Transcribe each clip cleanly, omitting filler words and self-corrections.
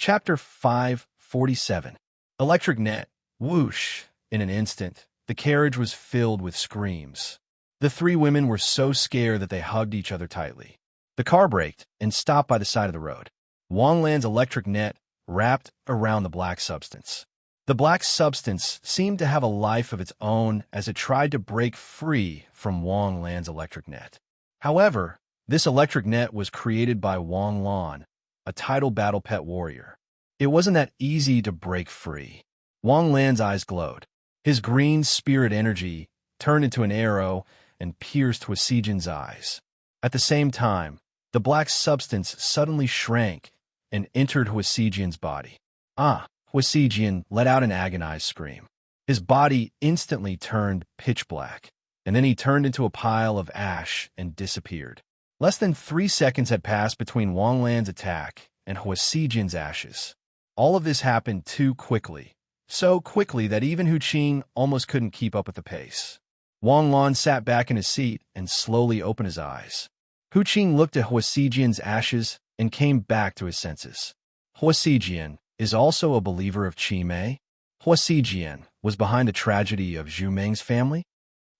Chapter 547. Electric Net. Whoosh! In an instant, the carriage was filled with screams. The three women were so scared that they hugged each other tightly. The car braked and stopped by the side of the road. Wang Lan's electric net wrapped around the black substance. The black substance seemed to have a life of its own as it tried to break free from Wang Lan's electric net. However, this electric net was created by Wang Lan, a tidal battle pet warrior. It wasn't that easy to break free. Wang Lan's eyes glowed. His green spirit energy turned into an arrow and pierced Huasijian's eyes. At the same time, the black substance suddenly shrank and entered Huasijian's body. Huasijian let out an agonized scream. His body instantly turned pitch black, and then he turned into a pile of ash and disappeared. Less than 3 seconds had passed between Wang Lan's attack and Huasijian's ashes. All of this happened too quickly, so quickly that even Hu Qing almost couldn't keep up with the pace. Wang Lan sat back in his seat and slowly opened his eyes. Hu Qing looked at Huasijian's ashes and came back to his senses. Huasijian is also a believer of Qi Mei. Huasijian was behind the tragedy of Zhu Meng's family.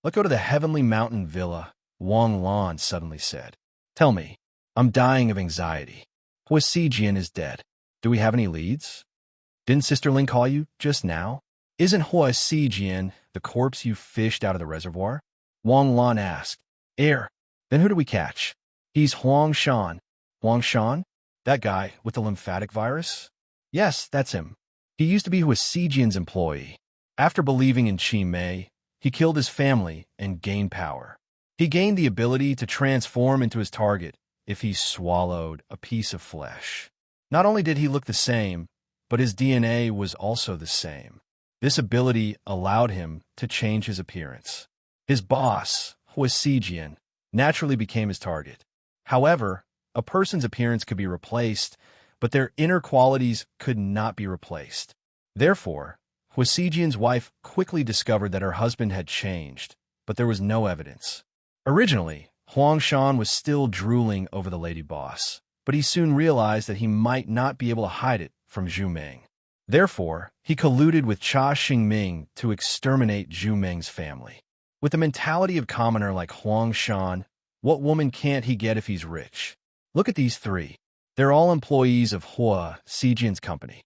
Let's go to the Heavenly Mountain Villa, Wang Lan suddenly said. Tell me, I'm dying of anxiety. Huasijian is dead. Do we have any leads? Didn't Sister Ling call you just now? Isn't Huasijian the corpse you fished out of the reservoir? Wang Lan asked. Then who do we catch? He's Huang Shan. Huang Shan? That guy with the lymphatic virus? Yes, that's him. He used to be Huasijian's employee. After believing in Qi Mei, he killed his family and gained power. He gained the ability to transform into his target if he swallowed a piece of flesh. Not only did he look the same, but his DNA was also the same. This ability allowed him to change his appearance. His boss, Huasijian, naturally became his target. However, a person's appearance could be replaced, but their inner qualities could not be replaced. Therefore, Huasijian's wife quickly discovered that her husband had changed, but there was no evidence. Originally, Huang Shan was still drooling over the lady boss, but he soon realized that he might not be able to hide it from Zhu Meng. Therefore, he colluded with Cha Xingming to exterminate Zhu Meng's family. With the mentality of commoner like Huang Shan, what woman can't he get if he's rich? Look at these three. They're all employees of Huasijian's company.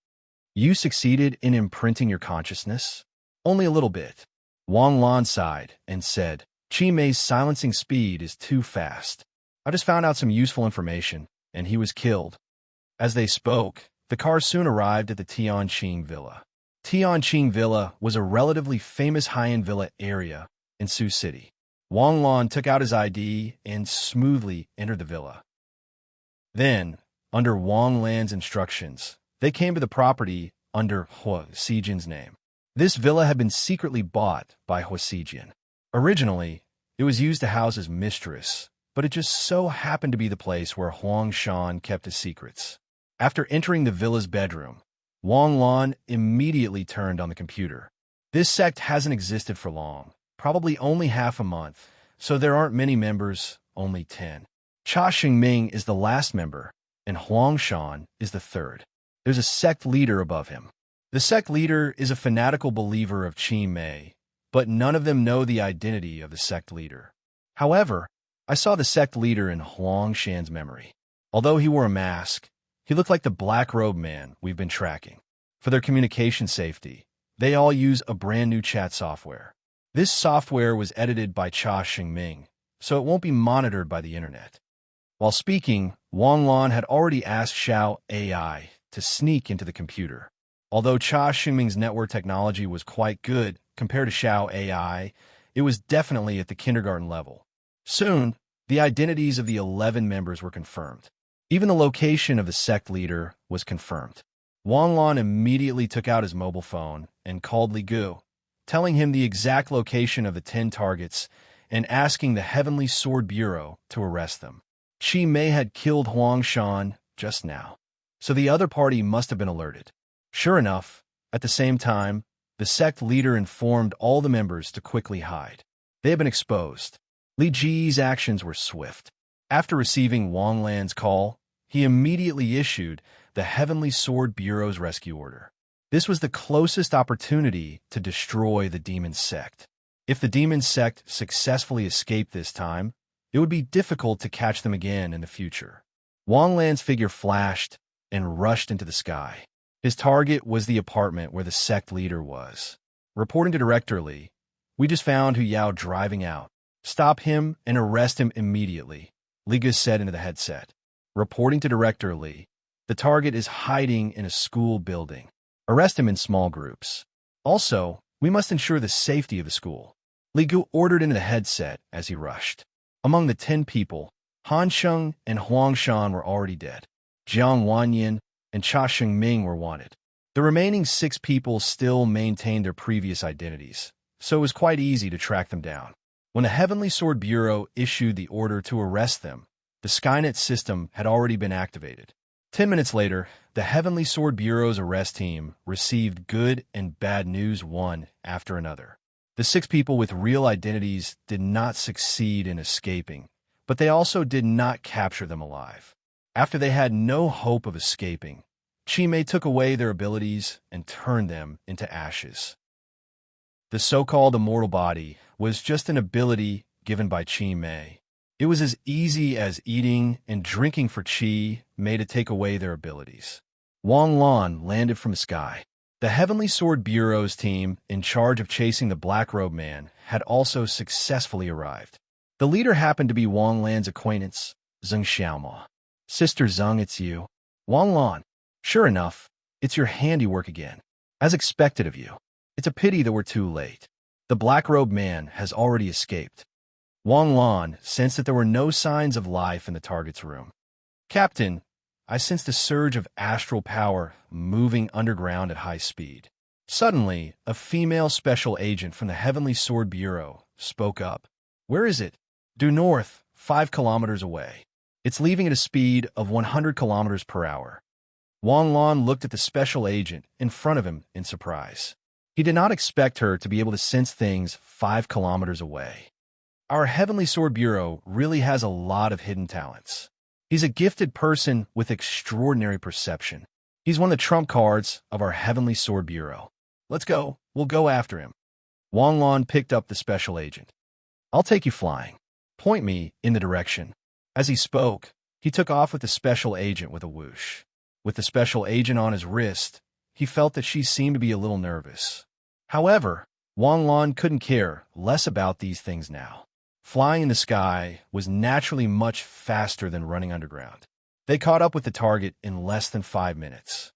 You succeeded in imprinting your consciousness? Only a little bit. Wang Lan sighed and said, Qi Mei's silencing speed is too fast. I just found out some useful information, and he was killed. As they spoke, the car soon arrived at the Tianqing Villa. Tianqing Villa was a relatively famous high-end villa area in Sioux City. Wang Lan took out his ID and smoothly entered the villa. Then, under Wang Lan's instructions, they came to the property under Huasijian's name. This villa had been secretly bought by Huasijian. Originally, it was used to house his mistress, but it just so happened to be the place where Huang Shan kept his secrets. After entering the villa's bedroom, Wang Lan immediately turned on the computer. This sect hasn't existed for long, probably only half a month, so there aren't many members, only 10. Cha Xingming is the last member, and Huang Shan is the third. There's a sect leader above him. The sect leader is a fanatical believer of Qi Mei, but none of them know the identity of the sect leader. However, I saw the sect leader in Huang Shan's memory. Although he wore a mask, he looked like the black-robed man we've been tracking. For their communication safety, they all use a brand new chat software. This software was edited by Cha Xingming, so it won't be monitored by the internet. While speaking, Wang Lan had already asked Xiao AI to sneak into the computer. Although Cha Xingming's network technology was quite good compared to Xiao AI, it was definitely at the kindergarten level. Soon, the identities of the 11 members were confirmed. Even the location of the sect leader was confirmed. Wang Lan immediately took out his mobile phone and called Li Gu, telling him the exact location of the 10 targets and asking the Heavenly Sword Bureau to arrest them. Qi Mei had killed Huang Shan just now, so the other party must have been alerted. Sure enough, at the same time, the sect leader informed all the members to quickly hide. They had been exposed. Li Ji's actions were swift. After receiving Wang Lan's call, he immediately issued the Heavenly Sword Bureau's rescue order. This was the closest opportunity to destroy the demon sect. If the demon sect successfully escaped this time, it would be difficult to catch them again in the future. Wang Lan's figure flashed and rushed into the sky. His target was the apartment where the sect leader was. Reporting to Director Li, "We just found Hu Yao driving out. Stop him and arrest him immediately," Liga said into the headset. Reporting to Director Li, "The target is hiding in a school building. Arrest him in small groups. Also, we must ensure the safety of the school," Li Gu ordered into the headset as he rushed. Among the 10 people, Han Sheng and Huang Shan were already dead. Jiang Wanyan and Cha Shengming were wanted. The remaining 6 people still maintained their previous identities, so it was quite easy to track them down. When the Heavenly Sword Bureau issued the order to arrest them, the Skynet system had already been activated. 10 minutes later, the Heavenly Sword Bureau's arrest team received good and bad news one after another. The 6 people with real identities did not succeed in escaping, but they also did not capture them alive. After they had no hope of escaping, Chi Mei took away their abilities and turned them into ashes. The so-called immortal body was just an ability given by Chi Mei. It was as easy as eating and drinking for Chi Mei to take away their abilities. Wang Lan landed from the sky. The Heavenly Sword Bureau's team, in charge of chasing the Black Robe Man, had also successfully arrived. The leader happened to be Wang Lan's acquaintance, Zheng Xiaoma. "Sister Zheng, it's you." "Wang Lan. Sure enough, it's your handiwork again. As expected of you. It's a pity that we're too late. The Black Robe Man has already escaped." Wang Lan sensed that there were no signs of life in the target's room. "Captain, I sensed a surge of astral power moving underground at high speed." Suddenly, a female special agent from the Heavenly Sword Bureau spoke up. "Where is it?" "Due north, 5 kilometers away. It's leaving at a speed of 100 kilometers per hour." Wang Lan looked at the special agent in front of him in surprise. He did not expect her to be able to sense things 5 kilometers away. Our Heavenly Sword Bureau really has a lot of hidden talents. He's a gifted person with extraordinary perception. He's one of the trump cards of our Heavenly Sword Bureau. Let's go. We'll go after him. Wang Lan picked up the special agent. "I'll take you flying. Point me in the direction." As he spoke, he took off with the special agent with a whoosh. With the special agent on his wrist, he felt that she seemed to be a little nervous. However, Wang Lan couldn't care less about these things now. Flying in the sky was naturally much faster than running underground. They caught up with the target in less than 5 minutes.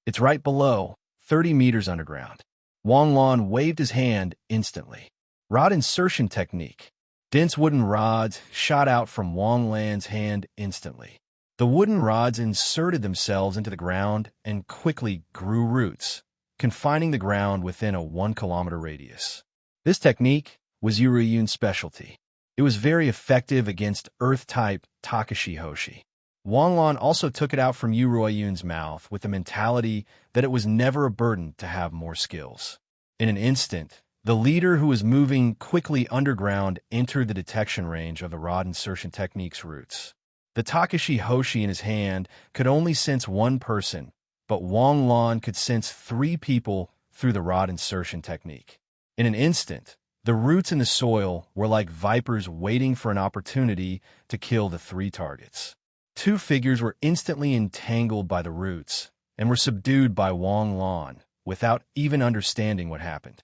"It's right below, 30 meters underground." Wang Lan waved his hand instantly. Rod insertion technique. Dense wooden rods shot out from Wang Lan's hand instantly. The wooden rods inserted themselves into the ground and quickly grew roots, confining the ground within a 1-kilometer radius. This technique was Yuriyun's specialty. It was very effective against Earth-type Takashi Hoshi. Wang Lan also took it out from Yu Ruoyun's mouth with the mentality that it was never a burden to have more skills. In an instant, the leader who was moving quickly underground entered the detection range of the rod insertion technique's roots. The Takashi Hoshi in his hand could only sense one person, but Wang Lan could sense 3 people through the rod insertion technique. In an instant, the roots in the soil were like vipers waiting for an opportunity to kill the 3 targets. 2 figures were instantly entangled by the roots and were subdued by Wang Lan without even understanding what happened.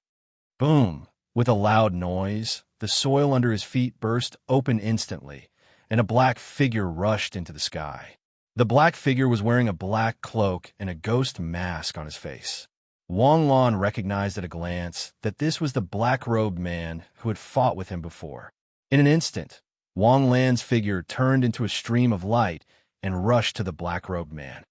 Boom! With a loud noise, the soil under his feet burst open instantly, and a black figure rushed into the sky. The black figure was wearing a black cloak and a ghost mask on his face. Wang Lan recognized at a glance that this was the black-robed man who had fought with him before. In an instant, Wang Lan's figure turned into a stream of light and rushed to the black-robed man.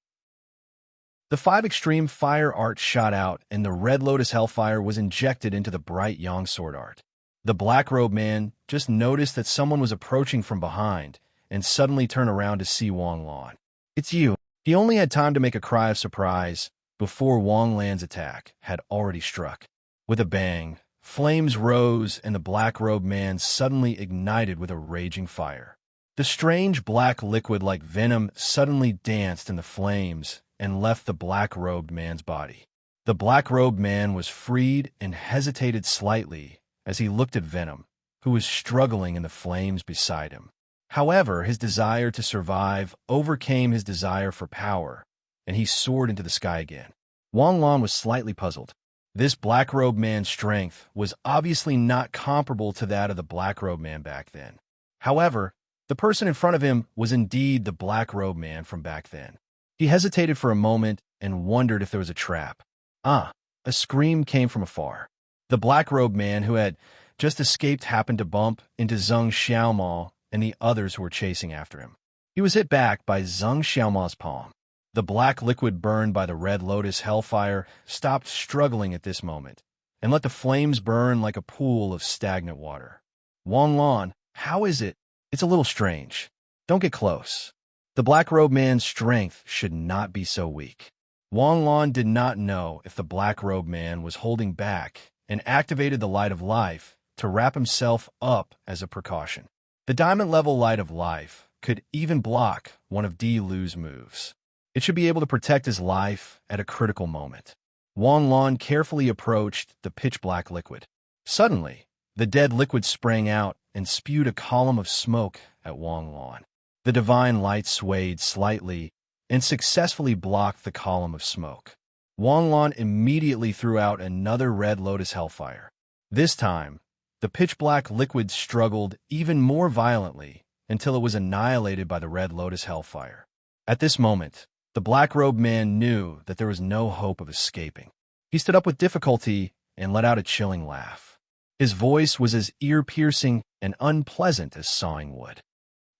The 5 extreme fire art shot out, and the Red Lotus Hellfire was injected into the bright Yang sword art. The black-robed man just noticed that someone was approaching from behind and suddenly turned around to see Wang Lan. "It's you." He only had time to make a cry of surprise before Wang Lan's attack had already struck. With a bang, flames rose and the black-robed man suddenly ignited with a raging fire. The strange black liquid like venom suddenly danced in the flames and left the black-robed man's body. The black-robed man was freed and hesitated slightly as he looked at Venom, who was struggling in the flames beside him. However, his desire to survive overcame his desire for power, and he soared into the sky again. Wang Lan was slightly puzzled. This black-robed man's strength was obviously not comparable to that of the black-robed man back then. However, the person in front of him was indeed the black-robed man from back then. He hesitated for a moment and wondered if there was a trap. A scream came from afar. The black-robed man who had just escaped happened to bump into Zheng Xiaomao and the others who were chasing after him. He was hit back by Zheng Xiaomao's palm. The black liquid burned by the red lotus hellfire stopped struggling at this moment and let the flames burn like a pool of stagnant water. Wang Lan, how is it? It's a little strange. Don't get close. The black-robed man's strength should not be so weak. Wang Lan did not know if the black-robed man was holding back and activated the light of life to wrap himself up as a precaution. The diamond-level light of life could even block one of Di Lu's moves. It should be able to protect his life at a critical moment. Wang Lan carefully approached the pitch-black liquid. Suddenly, the dead liquid sprang out and spewed a column of smoke at Wang Lan. The divine light swayed slightly and successfully blocked the column of smoke. Wang Lan immediately threw out another red lotus hellfire. This time, the pitch-black liquid struggled even more violently until it was annihilated by the red lotus hellfire. At this moment, the black-robed man knew that there was no hope of escaping. He stood up with difficulty and let out a chilling laugh. His voice was as ear-piercing and unpleasant as sawing wood.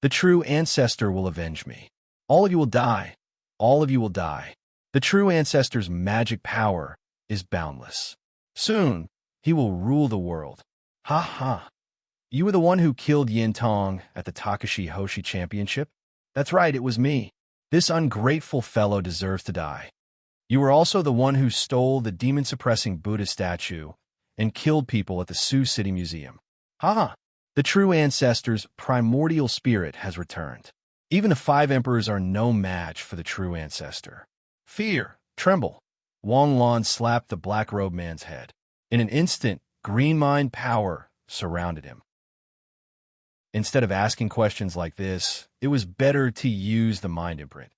The true ancestor will avenge me. All of you will die. All of you will die. The true ancestor's magic power is boundless. Soon, he will rule the world. Ha ha. You were the one who killed Yin Tong at the Takashi Hoshi Championship? That's right, it was me. This ungrateful fellow deserves to die. You were also the one who stole the demon-suppressing Buddha statue and killed people at the Sioux City Museum. Ha! The true ancestor's primordial spirit has returned. Even the 5 emperors are no match for the true ancestor. Fear, tremble. Wang Lan slapped the black-robed man's head. In an instant, green mind power surrounded him. Instead of asking questions like this, it was better to use the mind imprint.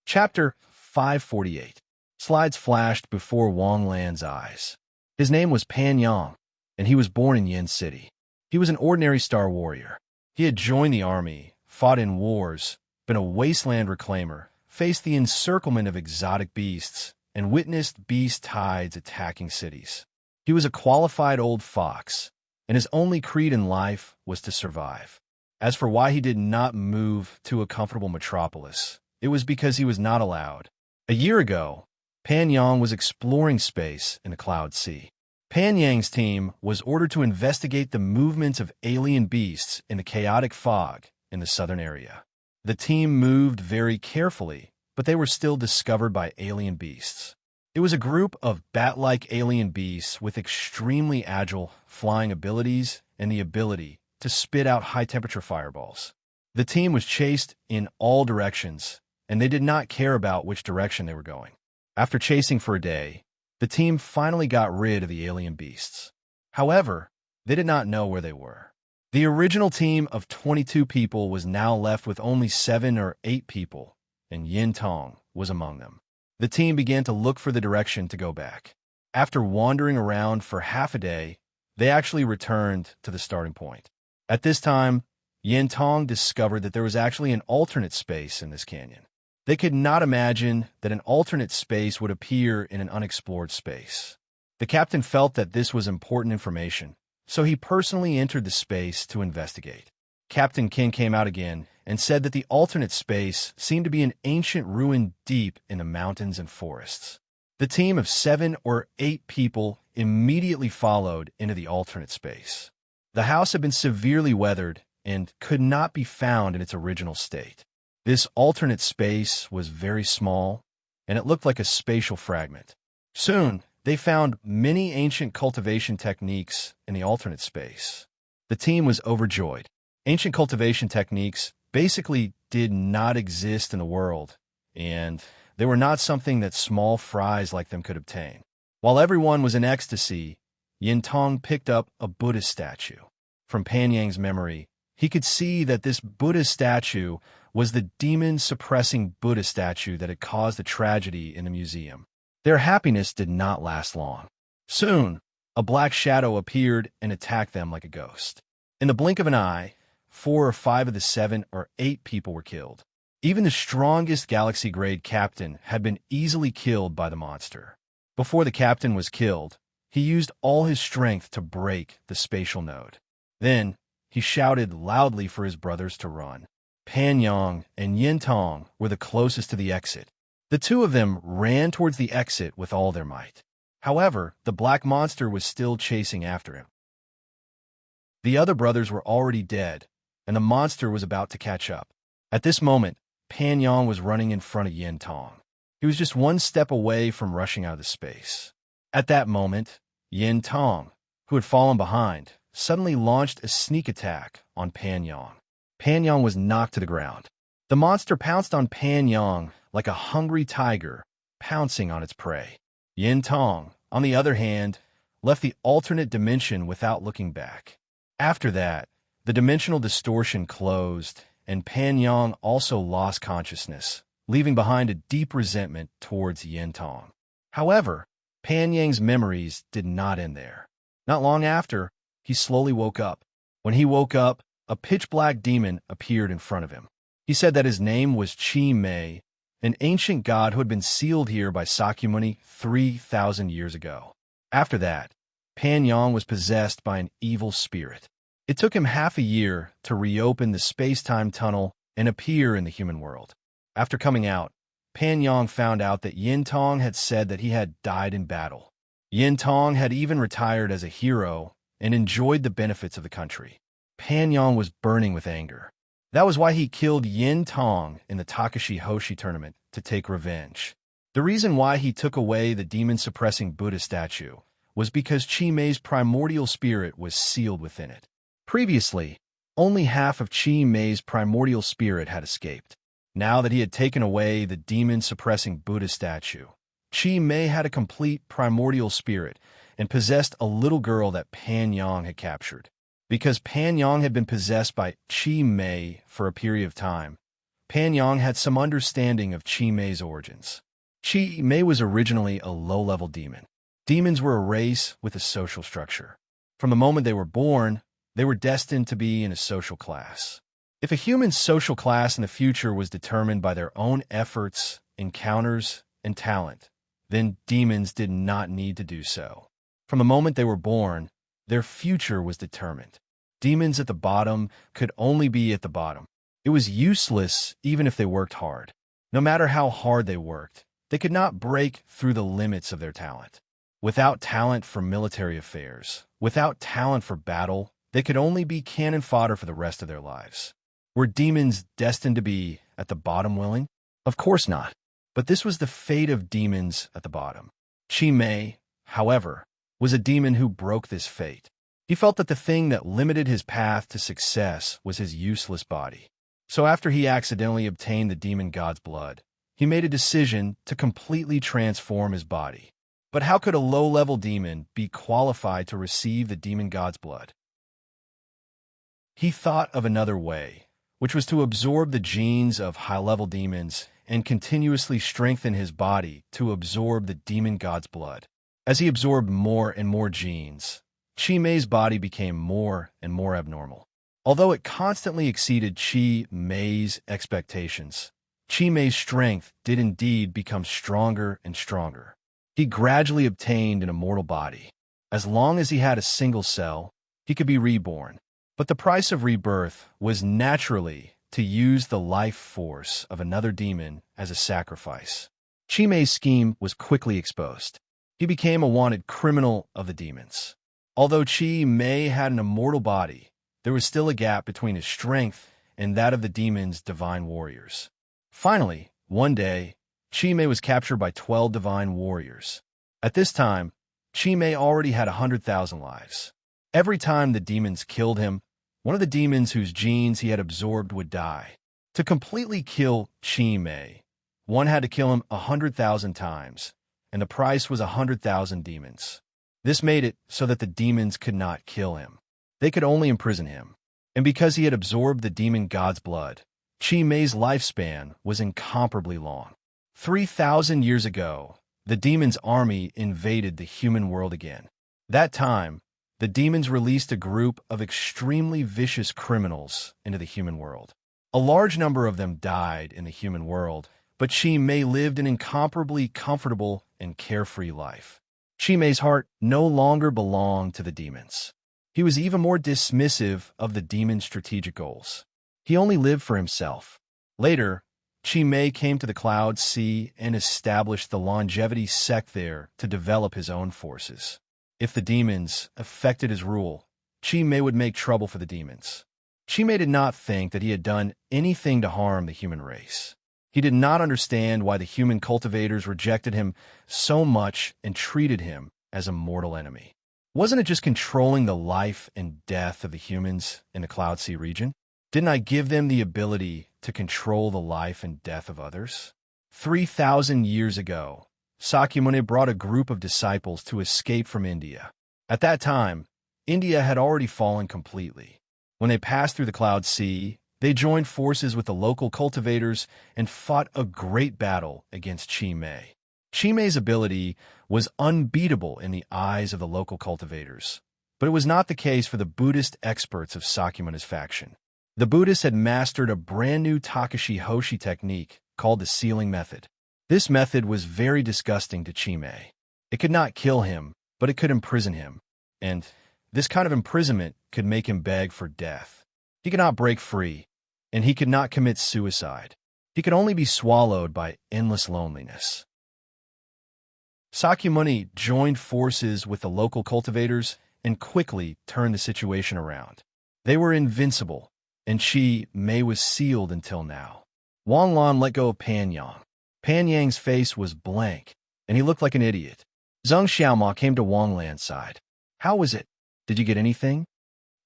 Chapter 548. Slides flashed before Wang Lan's eyes. His name was Pan Yang, and he was born in Yin City. He was an ordinary star warrior. He had joined the army, fought in wars, been a wasteland reclaimer, faced the encirclement of exotic beasts, and witnessed beast tides attacking cities. He was a qualified old fox, and his only creed in life was to survive. As for why he did not move to a comfortable metropolis, it was because he was not allowed. A year ago, Pan Yang was exploring space in a cloud sea. Pan Yang's team was ordered to investigate the movements of alien beasts in the chaotic fog in the southern area. The team moved very carefully, but they were still discovered by alien beasts. It was a group of bat-like alien beasts with extremely agile flying abilities and the ability to spit out high-temperature fireballs. The team was chased in all directions, and they did not care about which direction they were going. After chasing for a day, the team finally got rid of the alien beasts. However, they did not know where they were. The original team of 22 people was now left with only 7 or 8 people, and Yin Tong was among them. The team began to look for the direction to go back. After wandering around for half a day, they actually returned to the starting point. At this time, Yin Tong discovered that there was actually an alternate space in this canyon. They could not imagine that an alternate space would appear in an unexplored space. The captain felt that this was important information, so he personally entered the space to investigate. Captain King came out again and said that the alternate space seemed to be an ancient ruin deep in the mountains and forests. The team of 7 or 8 people immediately followed into the alternate space. The house had been severely weathered and could not be found in its original state. This alternate space was very small, and it looked like a spatial fragment. Soon, they found many ancient cultivation techniques in the alternate space. The team was overjoyed. Ancient cultivation techniques basically did not exist in the world, and they were not something that small fries like them could obtain. While everyone was in ecstasy, Yin Tong picked up a Buddhist statue. From Pan Yang's memory, he could see that this Buddhist statue was the demon-suppressing Buddha statue that had caused the tragedy in the museum. Their happiness did not last long. Soon, a black shadow appeared and attacked them like a ghost. In the blink of an eye, 4 or 5 of the 7 or 8 people were killed. Even the strongest galaxy-grade captain had been easily killed by the monster. Before the captain was killed, he used all his strength to break the spatial node. Then, he shouted loudly for his brothers to run. Pan Yang and Yin Tong were the closest to the exit. The two of them ran towards the exit with all their might. However, the black monster was still chasing after him. The other brothers were already dead, and the monster was about to catch up. At this moment, Pan Yang was running in front of Yin Tong. He was just one step away from rushing out of the space. At that moment, Yin Tong, who had fallen behind, suddenly launched a sneak attack on Pan Yang. Pan Yang was knocked to the ground. The monster pounced on Pan Yang like a hungry tiger pouncing on its prey. Yin Tong, on the other hand, left the alternate dimension without looking back. After that, the dimensional distortion closed, and Pan Yang also lost consciousness, leaving behind a deep resentment towards Yin Tong. However, Pan Yang's memories did not end there. Not long after, he slowly woke up. When he woke up, a pitch-black demon appeared in front of him. He said that his name was Chi Mei, an ancient god who had been sealed here by Sakyamuni 3,000 years ago. After that, Pan Yang was possessed by an evil spirit. It took him half a year to reopen the space-time tunnel and appear in the human world. After coming out, Pan Yang found out that Yin Tong had said that he had died in battle. Yin Tong had even retired as a hero and enjoyed the benefits of the country. Pan Yang was burning with anger. That was why he killed Yin Tong in the Takashi Hoshi tournament to take revenge. The reason why he took away the demon-suppressing Buddha statue was because Chi Mei's primordial spirit was sealed within it. Previously, only half of Chi Mei's primordial spirit had escaped. Now that he had taken away the demon-suppressing Buddha statue, Chi Mei had a complete primordial spirit and possessed a little girl that Pan Yang had captured. Because Pan Yang had been possessed by Chi Mei for a period of time, Pan Yang had some understanding of Chi Mei's origins. Chi Mei was originally a low-level demon. Demons were a race with a social structure. From the moment they were born, they were destined to be in a social class. If a human's social class in the future was determined by their own efforts, encounters, and talent, then demons did not need to do so. From the moment they were born, their future was determined. Demons at the bottom could only be at the bottom. It was useless even if they worked hard. No matter how hard they worked, they could not break through the limits of their talent. Without talent for military affairs, without talent for battle, they could only be cannon fodder for the rest of their lives. Were demons destined to be at the bottom willing? Of course not. But this was the fate of demons at the bottom. Chi Mei, however, was a demon who broke this fate. He felt that the thing that limited his path to success was his useless body. So after he accidentally obtained the demon god's blood, he made a decision to completely transform his body. But how could a low-level demon be qualified to receive the demon god's blood? He thought of another way, which was to absorb the genes of high-level demons and continuously strengthen his body to absorb the demon god's blood. As he absorbed more and more genes, Chi Mei's body became more and more abnormal. Although it constantly exceeded Chi Mei's expectations, Chi Mei's strength did indeed become stronger and stronger. He gradually obtained an immortal body. As long as he had a single cell, he could be reborn. But the price of rebirth was naturally to use the life force of another demon as a sacrifice. Chi Mei's scheme was quickly exposed. He became a wanted criminal of the demons. Although Chi Mei had an immortal body, there was still a gap between his strength and that of the demon's divine warriors. Finally, one day, Chi Mei was captured by 12 divine warriors. At this time, Chi Mei already had 100,000 lives. Every time the demons killed him, one of the demons whose genes he had absorbed would die. To completely kill Chi Mei, one had to kill him 100,000 times, and the price was 100,000 demons. This made it so that the demons could not kill him. They could only imprison him. And because he had absorbed the demon god's blood, Chi Mei's lifespan was incomparably long. 3,000 years ago, the demon's army invaded the human world again. That time, the demons released a group of extremely vicious criminals into the human world. A large number of them died in the human world, but Chi Mei lived an incomparably comfortable and carefree life. Chi Mei's heart no longer belonged to the demons. He was even more dismissive of the demon's strategic goals. He only lived for himself. Later, Chi Mei came to the Cloud Sea and established the longevity sect there to develop his own forces. If the demons affected his rule, Chi Mei would make trouble for the demons. Chi Mei did not think that he had done anything to harm the human race. He did not understand why the human cultivators rejected him so much and treated him as a mortal enemy. Wasn't it just controlling the life and death of the humans in the Cloud Sea region? Didn't I give them the ability to control the life and death of others? 3,000 years ago, Sakyamuni brought a group of disciples to escape from India. At that time, India had already fallen completely. When they passed through the Cloud Sea, they joined forces with the local cultivators and fought a great battle against Chi Mei. Chi Mei's ability was unbeatable in the eyes of the local cultivators, but it was not the case for the Buddhist experts of Sakyamuni's faction. The Buddhists had mastered a brand new Takashi Hoshi technique called the sealing method. This method was very disgusting to Chi Mei. It could not kill him, but it could imprison him, and this kind of imprisonment could make him beg for death. He could not break free, and he could not commit suicide. He could only be swallowed by endless loneliness. Sakyamuni joined forces with the local cultivators and quickly turned the situation around. They were invincible, and Chi Mei was sealed until now. Wang Lan let go of Pan Yang. Pan Yang's face was blank, and he looked like an idiot. Zheng Xiaoma came to Wang Lan's side. How was it? Did you get anything?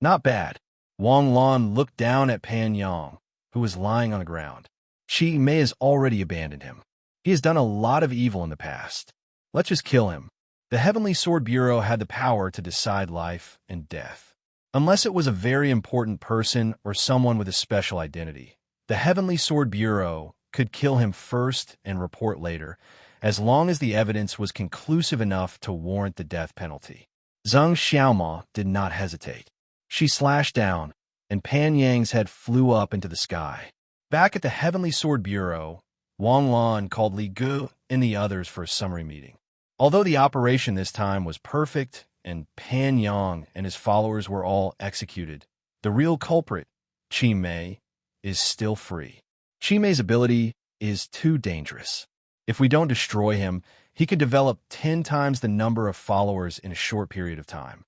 Not bad. Wang Lan looked down at Pan Yang, who was lying on the ground. Chi Mei has already abandoned him. He has done a lot of evil in the past. Let's just kill him. The Heavenly Sword Bureau had the power to decide life and death. Unless it was a very important person or someone with a special identity, the Heavenly Sword Bureau could kill him first and report later, as long as the evidence was conclusive enough to warrant the death penalty. Zheng Xiaoma did not hesitate. She slashed down, and Pan Yang's head flew up into the sky. Back at the Heavenly Sword Bureau, Wang Lan called Li Gu and the others for a summary meeting. Although the operation this time was perfect and Pan Yang and his followers were all executed, the real culprit, Chi Mei, is still free. Chi Mei's ability is too dangerous. If we don't destroy him, he could develop 10 times the number of followers in a short period of time.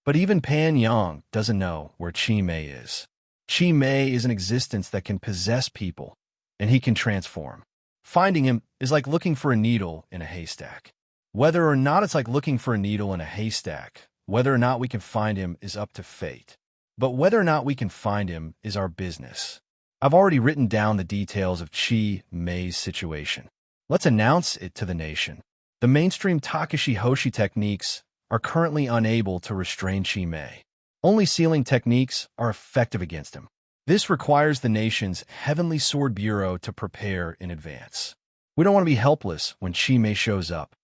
But even Pan Yang doesn't know where Chi Mei is. Chi Mei is an existence that can possess people, and he can transform. Finding him is like looking for a needle in a haystack. Whether or not it's like looking for a needle in a haystack, whether or not we can find him is up to fate. But whether or not we can find him is our business. I've already written down the details of Chi Mei's situation. Let's announce it to the nation. The mainstream Takashi Hoshi techniques are currently unable to restrain Chi Mei. Only sealing techniques are effective against him. This requires the nation's Heavenly Sword Bureau to prepare in advance. We don't want to be helpless when Chi Mei shows up.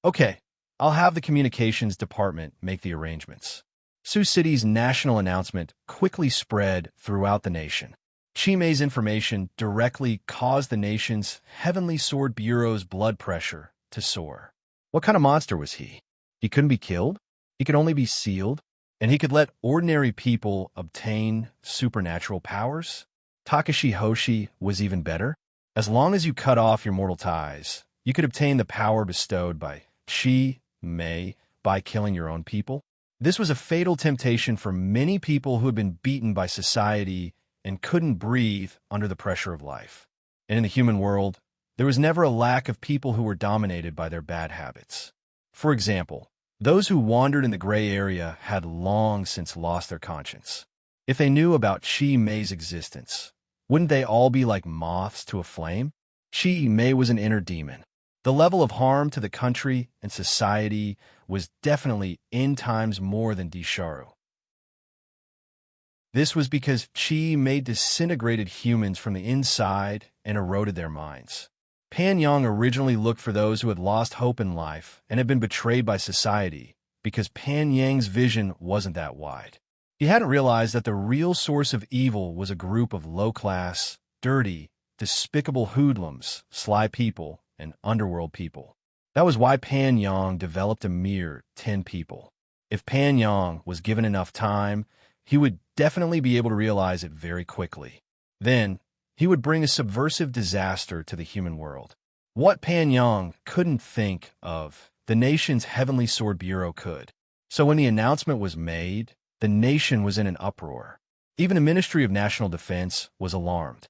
Okay, I'll have the communications department make the arrangements. Sioux City's national announcement quickly spread throughout the nation. Chi Mei's information directly caused the nation's Heavenly Sword Bureau's blood pressure to soar. What kind of monster was he? He couldn't be killed? He could only be sealed? And he could let ordinary people obtain supernatural powers? Takashi Hoshi was even better. As long as you cut off your mortal ties, you could obtain the power bestowed by Chi Mei by killing your own people. This was a fatal temptation for many people who had been beaten by society and couldn't breathe under the pressure of life. And in the human world, there was never a lack of people who were dominated by their bad habits. For example, those who wandered in the gray area had long since lost their conscience. If they knew about Chi Mei's existence, Wouldn't they all be like moths to a flame? Chi Mei was an inner demon. The level of harm to the country and society was definitely N times more than Disharu. This was because Chi Mei disintegrated humans from the inside and eroded their minds. Pan Yang originally looked for those who had lost hope in life and had been betrayed by society because Pan Yang's vision wasn't that wide. He hadn't realized that the real source of evil was a group of low-class, dirty, despicable hoodlums, sly people, and underworld people. That was why Pan Yang developed a mere 10 people. If Pan Yang was given enough time, he would definitely be able to realize it very quickly. Then, he would bring a subversive disaster to the human world. What Pan Yang couldn't think of, the nation's Heavenly Sword Bureau could. So when the announcement was made, the nation was in an uproar. Even the Ministry of National Defense was alarmed.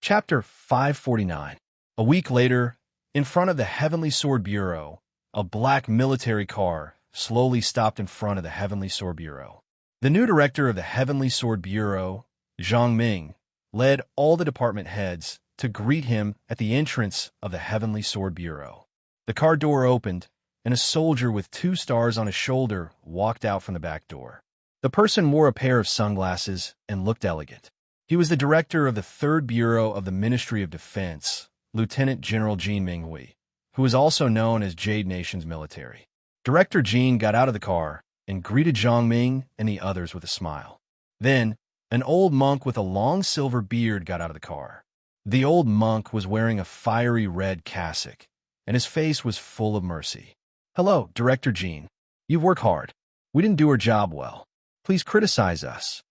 Chapter 549. A week later, in front of the Heavenly Sword Bureau, a black military car slowly stopped in front of the Heavenly Sword Bureau. The new director of the Heavenly Sword Bureau, Zhang Ming, led all the department heads to greet him at the entrance of the Heavenly Sword Bureau. The car door opened, and a soldier with 2 stars on his shoulder walked out from the back door. The person wore a pair of sunglasses and looked elegant. He was the director of the 3rd Bureau of the Ministry of Defense, Lieutenant General Jin Minghui, who was also known as Jade Nation's military. Director Jin got out of the car and greeted Zhang Ming and the others with a smile. Then, an old monk with a long silver beard got out of the car. The old monk was wearing a fiery red cassock, and his face was full of mercy. "Hello, Director Jin. You've worked hard. We didn't do our job well. Please criticize us."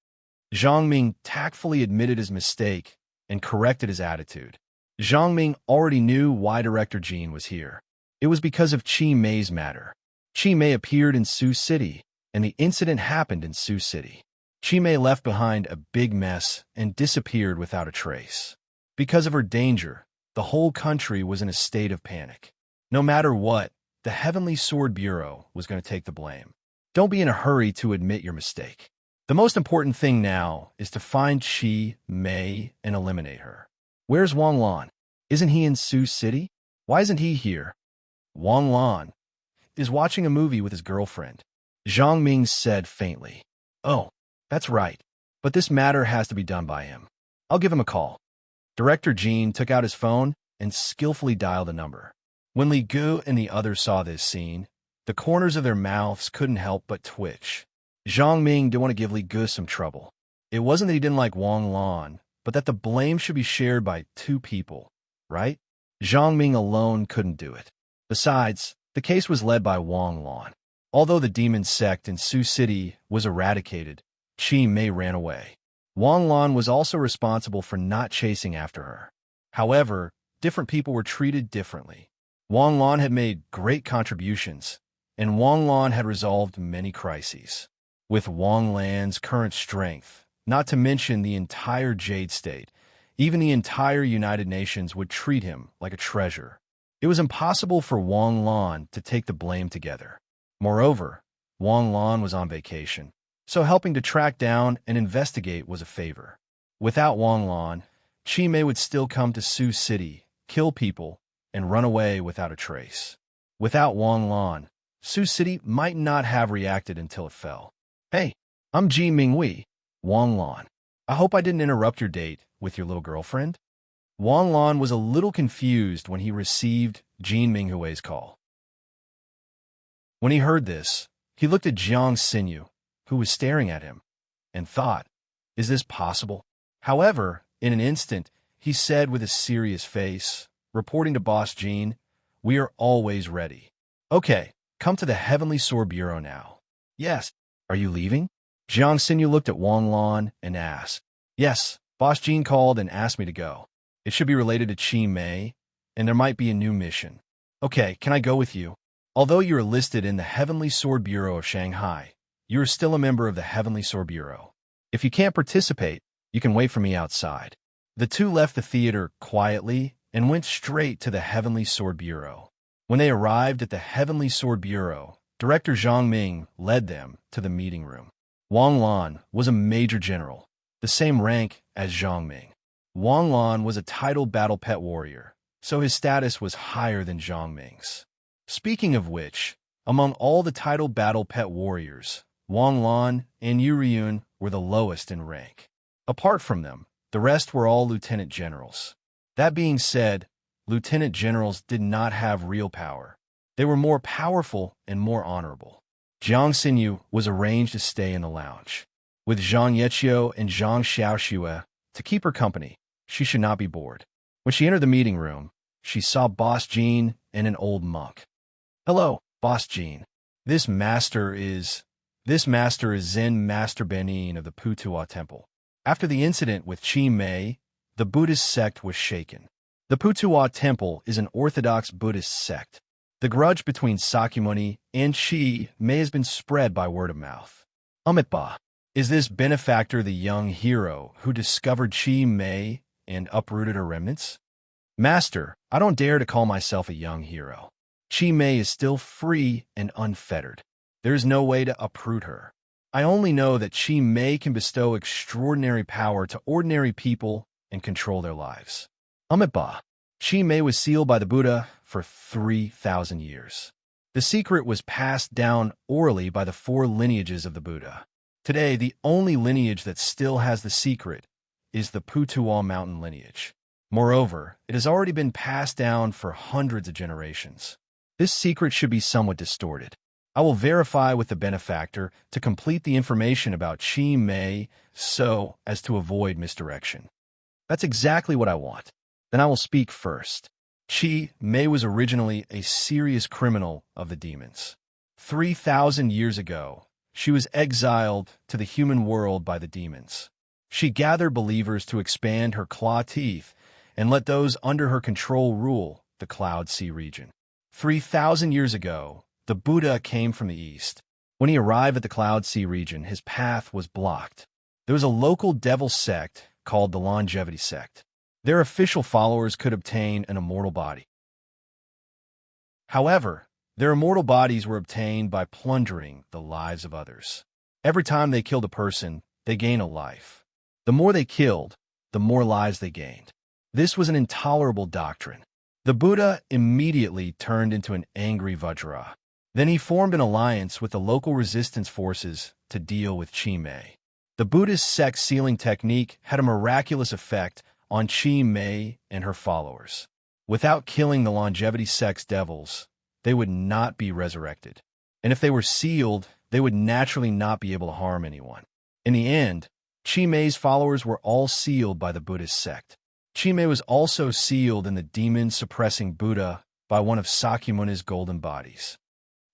Zhang Ming tactfully admitted his mistake and corrected his attitude. Zhang Ming already knew why Director Jin was here. It was because of Chi Mei's matter. Chi Mei appeared in Sioux City, and the incident happened in Sioux City. Chi Mei left behind a big mess and disappeared without a trace. Because of her danger, the whole country was in a state of panic. No matter what, the Heavenly Sword Bureau was going to take the blame. Don't be in a hurry to admit your mistake. The most important thing now is to find Chi Mei and eliminate her. Where's Wang Lan? Isn't he in Sioux City? Why isn't he here? Wang Lan is watching a movie with his girlfriend, Zhang Ming said faintly. Oh, that's right. But this matter has to be done by him. I'll give him a call. Director Jin took out his phone and skillfully dialed a number. When Li Gu and the others saw this scene, the corners of their mouths couldn't help but twitch. Zhang Ming didn't want to give Li Gu some trouble. It wasn't that he didn't like Wang Lan, but that the blame should be shared by 2 people, right? Zhang Ming alone couldn't do it. Besides, the case was led by Wang Lan. Although the demon sect in Sioux City was eradicated, Chi Mei ran away. Wang Lan was also responsible for not chasing after her. However, different people were treated differently. Wang Lan had made great contributions, and Wang Lan had resolved many crises. With Wang Lan's current strength, not to mention the entire Jade State, even the entire United Nations would treat him like a treasure. It was impossible for Wang Lan to take the blame together. Moreover, Wang Lan was on vacation, so helping to track down and investigate was a favor. Without Wang Lan, Chi Mei would still come to Sioux City, kill people, and run away without a trace. Without Wang Lan, Sioux City might not have reacted until it fell. "Hey, I'm Ji Minghui, Wang Lan. I hope I didn't interrupt your date with your little girlfriend?" Wang Lan was a little confused when he received Jin Minghui's call. When he heard this, he looked at Jiang Xinyu, who was staring at him, and thought, "Is this possible?" However, in an instant, he said with a serious face, reporting to Boss Jin, "We are always ready." "Okay, come to the Heavenly Sword Bureau now." "Yes." "Are you leaving?" Jiang Xinyu looked at Wang Lan and asked. "Yes, Boss Jin called and asked me to go. It should be related to Chi Mei, and there might be a new mission." "Okay, can I go with you?" "Although you are listed in the Heavenly Sword Bureau of Shanghai, you are still a member of the Heavenly Sword Bureau. If you can't participate, you can wait for me outside." The 2 left the theater quietly and went straight to the Heavenly Sword Bureau. When they arrived at the Heavenly Sword Bureau, Director Zhang Ming led them to the meeting room. Wang Lan was a major general, the same rank as Zhang Ming. Wang Lan was a titled battle pet warrior, so his status was higher than Zhang Ming's. Speaking of which, among all the titled battle pet warriors, Wang Lan and Yu Ryun were the lowest in rank. Apart from them, the rest were all lieutenant generals. That being said, lieutenant generals did not have real power. They were more powerful and more honorable. Jiang Xinyu was arranged to stay in the lounge, with Zhang Yeqiu and Zhang Xiaoxue to keep her company. She should not be bored. When she entered the meeting room, she saw Boss Jean and an old monk. "Hello, Boss Jean. This master is Zen Master Benin of the Putuo Temple." After the incident with Qi Mei, the Buddhist sect was shaken. The Putuo Temple is an Orthodox Buddhist sect. The grudge between Sakyamuni and Qi Mei has been spread by word of mouth. Amitba, is this benefactor the young hero who discovered Qi Mei and uprooted her remnants? Master, I don't dare to call myself a young hero. Qi Mei is still free and unfettered. There is no way to uproot her. I only know that Qi Mei can bestow extraordinary power to ordinary people and control their lives. Amitba, Qi Mei was sealed by the Buddha for 3,000 years. The secret was passed down orally by the 4 lineages of the Buddha. Today, the only lineage that still has the secret is the Putuo mountain lineage. Moreover, it has already been passed down for hundreds of generations. This secret should be somewhat distorted. I will verify with the benefactor to complete the information about Qi Mei so as to avoid misdirection. That's exactly what I want. Then I will speak first. Qi Mei was originally a serious criminal of the demons. 3,000 years ago, she was exiled to the human world by the demons. She gathered believers to expand her claw teeth and let those under her control rule the Cloud Sea region. 3,000 years ago, the Buddha came from the east. When he arrived at the Cloud Sea region, his path was blocked. There was a local devil sect called the Longevity Sect. Their official followers could obtain an immortal body. However, their immortal bodies were obtained by plundering the lives of others. Every time they killed a person, they gained a life. The more they killed, the more lives they gained. This was an intolerable doctrine. The Buddha immediately turned into an angry Vajra. Then he formed an alliance with the local resistance forces to deal with Qi Mei. The Buddhist sect sealing technique had a miraculous effect on Qi Mei and her followers. Without killing the Longevity sect's devils, they would not be resurrected. And if they were sealed, they would naturally not be able to harm anyone. In the end, Qi Mei's followers were all sealed by the Buddhist sect. Qi Mei was also sealed in the demon-suppressing Buddha by one of Sakyamuni's golden bodies.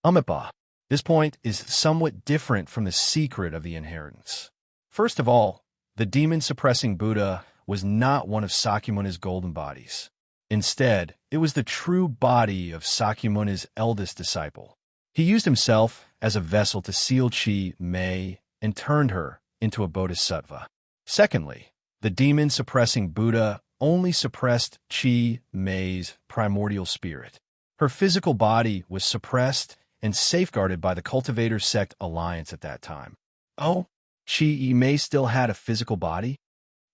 Amitba. This point is somewhat different from the secret of the inheritance. First of all, the demon-suppressing Buddha was not one of Sakyamuni's golden bodies. Instead, it was the true body of Sakyamuni's eldest disciple. He used himself as a vessel to seal Qi Mei and turned her into a bodhisattva. Secondly, the demon-suppressing Buddha only suppressed Qi Mei's primordial spirit. Her physical body was suppressed and safeguarded by the Cultivator Sect Alliance at that time. Oh, Qi Mei still had a physical body?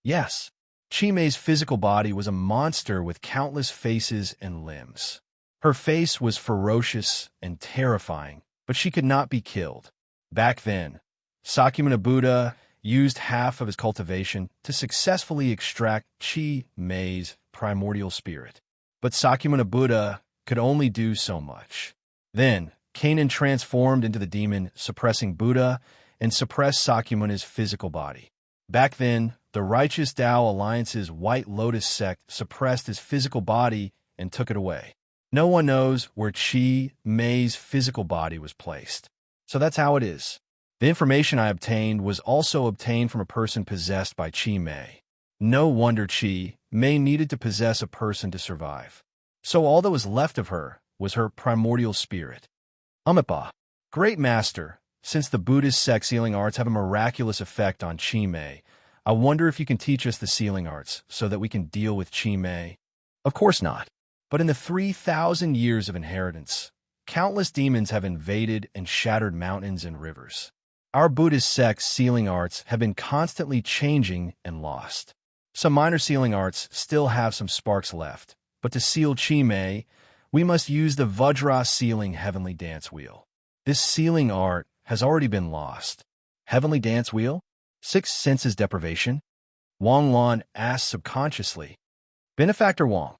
Yes. Qi Mei's physical body was a monster with countless faces and limbs. Her face was ferocious and terrifying, but she could not be killed. Back then, Sakyamuni Buddha used half of his cultivation to successfully extract Qi Mei's primordial spirit. But Sakyamuni Buddha could only do so much. Then, Kanan transformed into the demon-suppressing Buddha and suppressed Sakyamuni's physical body. Back then, the Righteous Tao Alliance's White Lotus sect suppressed his physical body and took it away. No one knows where Qi Mei's physical body was placed. So that's how it is. The information I obtained was also obtained from a person possessed by Qi Mei. No wonder Qi Mei needed to possess a person to survive. So all that was left of her was her primordial spirit. Amitba, great master, since the Buddhist sect sealing arts have a miraculous effect on Qi Mei, I wonder if you can teach us the sealing arts so that we can deal with Qi Mei. Of course not. But in the 3,000 years of inheritance, countless demons have invaded and shattered mountains and rivers. Our Buddhist sect's sealing arts have been constantly changing and lost. Some minor sealing arts still have some sparks left, but to seal Chi Mei, we must use the Vajra sealing heavenly dance wheel. This sealing art has already been lost. Heavenly dance wheel? Six senses deprivation? Wang Lan asked subconsciously. Benefactor Wang,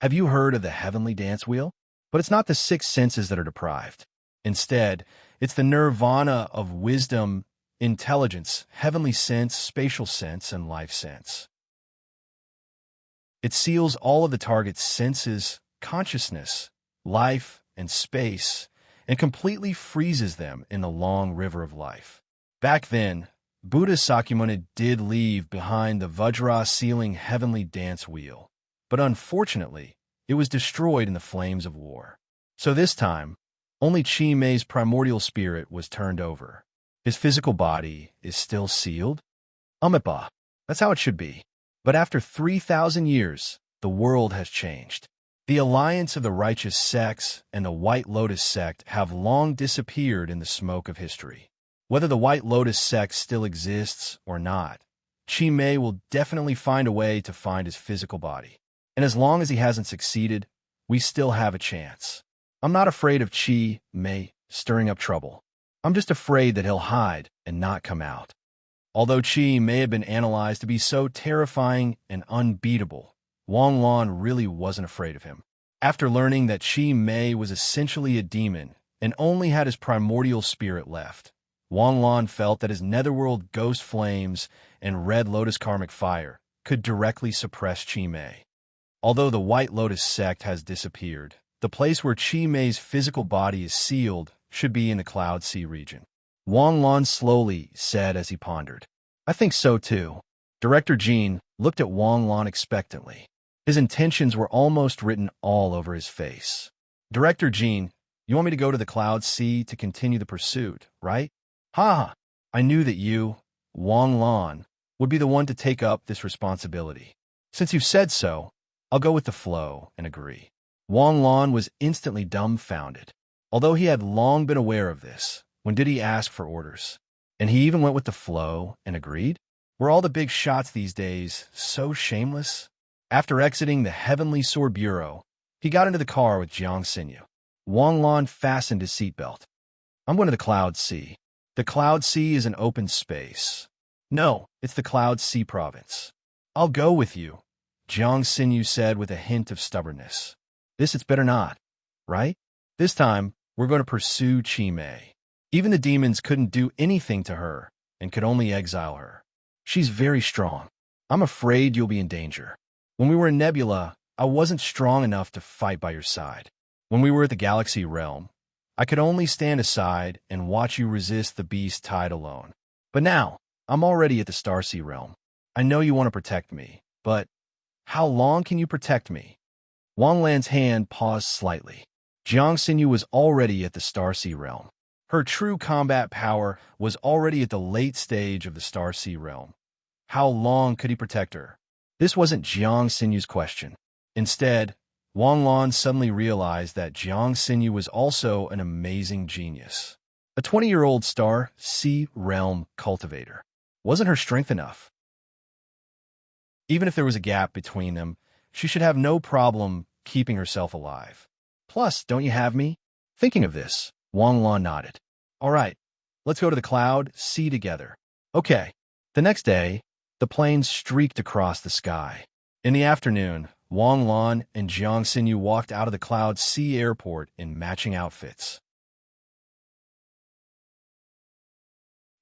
have you heard of the heavenly dance wheel? But it's not the six senses that are deprived. Instead, it's the nirvana of wisdom, intelligence, heavenly sense, spatial sense, and life sense. It seals all of the target's senses, consciousness, life, and space, and completely freezes them in the long river of life. Back then, Buddha Sakyamuni did leave behind the Vajra sealing heavenly dance wheel, but unfortunately, it was destroyed in the flames of war. So this time, only Chi Mei's primordial spirit was turned over. His physical body is still sealed? Amipa, that's how it should be. But after 3,000 years, the world has changed. The alliance of the righteous sects and the White Lotus sect have long disappeared in the smoke of history. Whether the White Lotus sect still exists or not, Chi Mei will definitely find a way to find his physical body. And as long as he hasn't succeeded, we still have a chance. I'm not afraid of Chi Mei stirring up trouble. I'm just afraid that he'll hide and not come out. Although Chi may have been analyzed to be so terrifying and unbeatable, Wang Lan really wasn't afraid of him. After learning that Chi Mei was essentially a demon and only had his primordial spirit left, Wang Lan felt that his netherworld ghost flames and red lotus karmic fire could directly suppress Chi Mei. Although the White Lotus sect has disappeared, the place where Chi Mei's physical body is sealed should be in the Cloud Sea region. Wang Lan slowly said as he pondered. I think so too. Director Jean looked at Wang Lan expectantly. His intentions were almost written all over his face. Director Jean, you want me to go to the Cloud Sea to continue the pursuit, right? Ha! I knew that you, Wang Lan, would be the one to take up this responsibility. Since you've said so, I'll go with the flow and agree. Wang Lan was instantly dumbfounded. Although he had long been aware of this, when did he ask for orders? And he even went with the flow and agreed? Were all the big shots these days so shameless? After exiting the Heavenly Sword Bureau, he got into the car with Jiang Xinyu. Wang Lan fastened his seatbelt. I'm going to the Cloud Sea. The Cloud Sea is an open space. No, it's the Cloud Sea province. I'll go with you, Jiang Xinyu said with a hint of stubbornness. It's better not, right? This time, we're going to pursue Chi Mei. Even the demons couldn't do anything to her and could only exile her. She's very strong. I'm afraid you'll be in danger. When we were in Nebula, I wasn't strong enough to fight by your side. When we were at the Galaxy Realm, I could only stand aside and watch you resist the beast tide alone. But now, I'm already at the Starsea Realm. I know you want to protect me, but how long can you protect me? Wang Lan's hand paused slightly. Jiang Xinyu was already at the Starsea Realm. Her true combat power was already at the late stage of the Starsea Realm. How long could he protect her? This wasn't Jiang Xinyu's question. Instead, Wang Lan suddenly realized that Jiang Xinyu was also an amazing genius. A 20-year-old Starsea Realm cultivator. Wasn't her strength enough? Even if there was a gap between them, she should have no problem keeping herself alive. Plus, don't you have me? Thinking of this, Wang Lan nodded. All right, let's go to the Cloud Sea together. Okay. The next day, the plane streaked across the sky. In the afternoon, Wang Lan and Jiang Xinyu walked out of the Cloud Sea airport in matching outfits.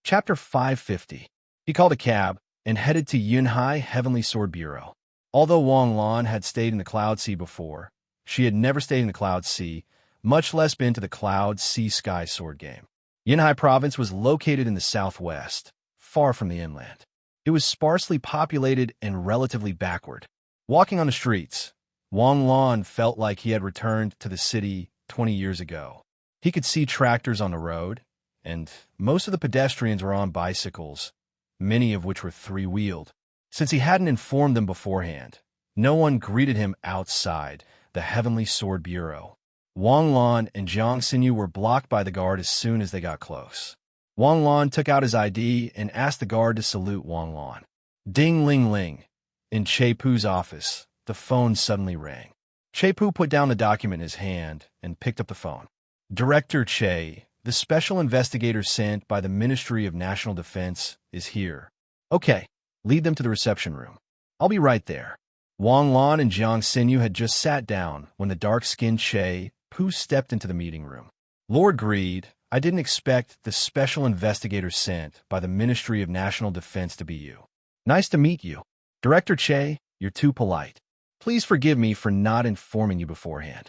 Chapter 550. He called a cab and headed to Yunhai Heavenly Sword Bureau. Although Wang Lan had stayed in the Cloud Sea before, she had never stayed in the Cloud Sea, much less been to the Cloud Sea Sky Sword game. Yunhai Province was located in the southwest, far from the inland. It was sparsely populated and relatively backward. Walking on the streets, Wang Lan felt like he had returned to the city 20 years ago. He could see tractors on the road, and most of the pedestrians were on bicycles, many of which were three-wheeled. Since he hadn't informed them beforehand, no one greeted him outside the Heavenly Sword Bureau. Wang Lan and Jiang Xinyu were blocked by the guard as soon as they got close. Wang Lan took out his ID and asked the guard to salute Wang Lan. Ding ling ling. In Che Pu's office, the phone suddenly rang. Che Pu put down the document in his hand and picked up the phone. Director Che, the special investigator sent by the Ministry of National Defense, is here. Okay, lead them to the reception room. I'll be right there. Wang Lan and Jiang Xinyu had just sat down when the dark-skinned Che Pu stepped into the meeting room. Lord Greed, I didn't expect the special investigator sent by the Ministry of National Defense to be you. Nice to meet you. Director Che, you're too polite. Please forgive me for not informing you beforehand.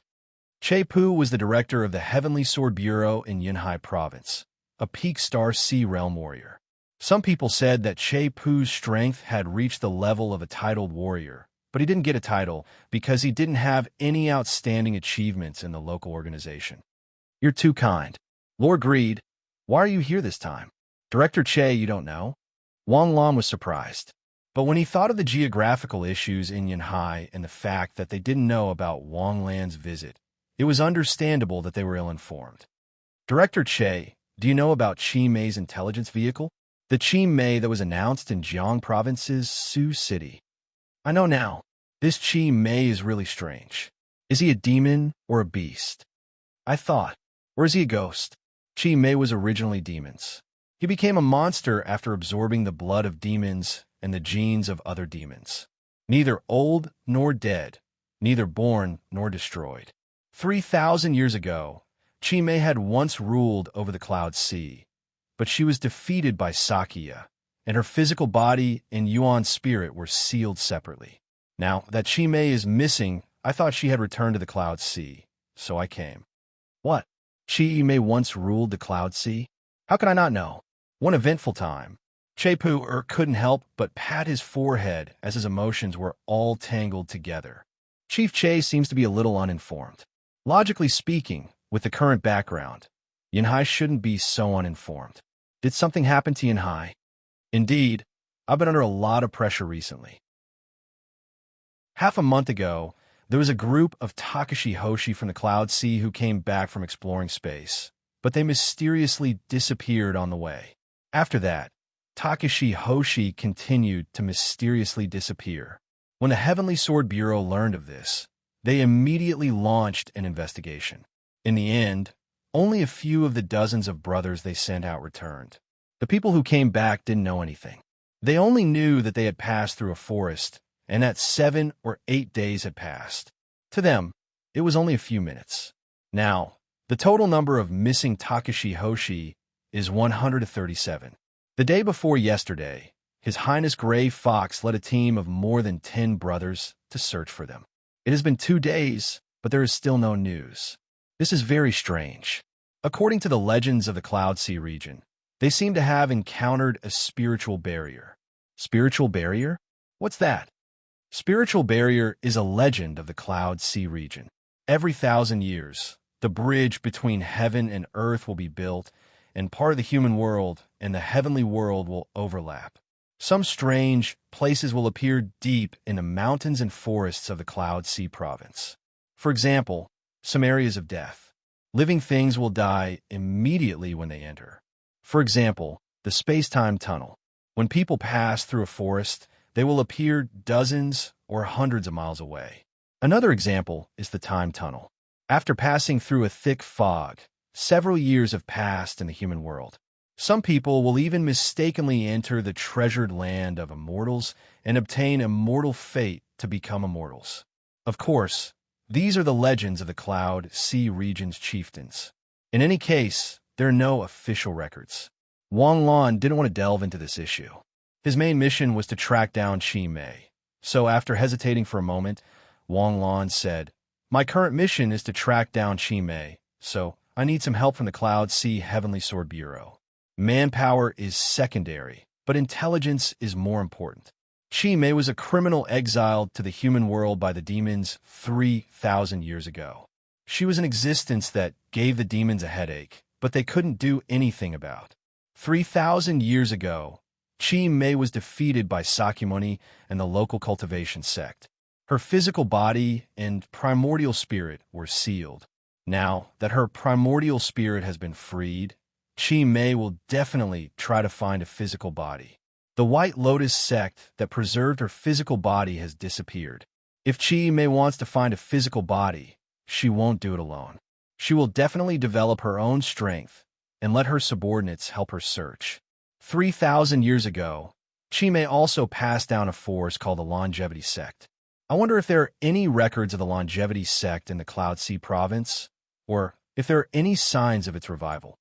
Che Pu was the director of the Heavenly Sword Bureau in Yunhai Province, a peak star sea realm warrior. Some people said that Che Pu's strength had reached the level of a titled warrior, but he didn't get a title because he didn't have any outstanding achievements in the local organization. You're too kind. Lord Greed, why are you here this time? Director Che, you don't know? Wang Lan was surprised. But when he thought of the geographical issues in Yunhai and the fact that they didn't know about Wang Lan's visit, it was understandable that they were ill-informed. Director Che, do you know about Qi Mei's intelligence vehicle? The Qi Mei that was announced in Jiang Province's Su City. I know now. This Qi Mei is really strange. Is he a demon or a beast? I thought. Or is he a ghost? Qi Mei was originally demons. He became a monster after absorbing the blood of demons and the genes of other demons. Neither old nor dead, neither born nor destroyed. 3,000 years ago, Qi Mei had once ruled over the Cloud Sea, but she was defeated by Sakya, and her physical body and Yuan spirit were sealed separately. Now that Qi Mei is missing, I thought she had returned to the Cloud Sea, so I came. What? Qi Mei once ruled the Cloud Sea? How could I not know? One eventful time, Che Pu couldn't help but pat his forehead as his emotions were all tangled together. Chief Che seems to be a little uninformed. Logically speaking, with the current background, Yunhai shouldn't be so uninformed. Did something happen to Yunhai? Indeed, I've been under a lot of pressure recently. Half a month ago, there was a group of Takashi Hoshi from the Cloud Sea who came back from exploring space, but they mysteriously disappeared on the way. After that, Takashi Hoshi continued to mysteriously disappear. When the Heavenly Sword Bureau learned of this, they immediately launched an investigation. In the end, only a few of the dozens of brothers they sent out returned. The people who came back didn't know anything. They only knew that they had passed through a forest and that 7 or 8 days had passed. To them, it was only a few minutes. Now, the total number of missing Takashi Hoshi is 137. The day before yesterday, His Highness Gray Fox led a team of more than 10 brothers to search for them. It has been 2 days, but there is still no news. This is very strange. According to the legends of the Cloud Sea region, they seem to have encountered a spiritual barrier. Spiritual barrier? What's that? Spiritual barrier is a legend of the Cloud Sea region. Every 1,000 years, the bridge between heaven and earth will be built, and part of the human world and the heavenly world will overlap. Some strange places will appear deep in the mountains and forests of the Cloud Sea province. For example, some areas of death. Living things will die immediately when they enter. For example, the space-time tunnel. When people pass through a forest, they will appear dozens or hundreds of miles away. Another example is the time tunnel. After passing through a thick fog, several years have passed in the human world. Some people will even mistakenly enter the treasured land of immortals and obtain immortal fate to become immortals. Of course, these are the legends of the Cloud Sea region's chieftains. In any case, there are no official records. Wang Lan didn't want to delve into this issue. His main mission was to track down Qi Mei. So after hesitating for a moment, Wang Lan said, "My current mission is to track down Qi Mei, so I need some help from the Cloud Sea Heavenly Sword Bureau. Manpower is secondary, but intelligence is more important." Qi Mei was a criminal exiled to the human world by the demons 3,000 years ago. She was an existence that gave the demons a headache, but they couldn't do anything about. 3,000 years ago, Qi Mei was defeated by Sakyamuni and the local cultivation sect. Her physical body and primordial spirit were sealed. Now that her primordial spirit has been freed, Chi Mei will definitely try to find a physical body. The White Lotus sect that preserved her physical body has disappeared. If Chi Mei wants to find a physical body, she won't do it alone. She will definitely develop her own strength and let her subordinates help her search. 3,000 years ago, Chi Mei also passed down a force called the Longevity Sect. I wonder if there are any records of the Longevity Sect in the Cloud Sea province, or if there are any signs of its revival.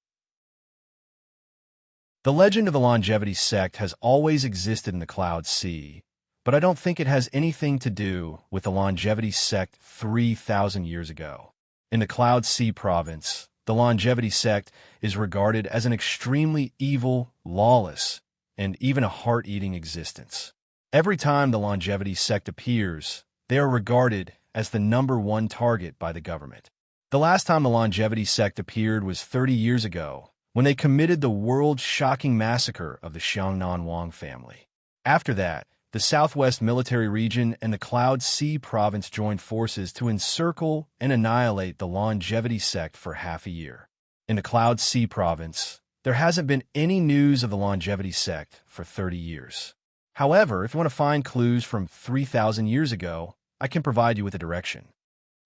The legend of the Longevity Sect has always existed in the Cloud Sea, but I don't think it has anything to do with the Longevity Sect 3,000 years ago. In the Cloud Sea province, the Longevity Sect is regarded as an extremely evil, lawless, and even a heart-eating existence. Every time the Longevity Sect appears, they are regarded as the #1 target by the government. The last time the Longevity Sect appeared was 30 years ago, when they committed the world-shocking massacre of the Xiangnan Wang family. After that, the Southwest Military Region and the Cloud Sea Province joined forces to encircle and annihilate the Longevity Sect for half a year. In the Cloud Sea Province, there hasn't been any news of the Longevity Sect for 30 years. However, if you want to find clues from 3,000 years ago, I can provide you with a direction.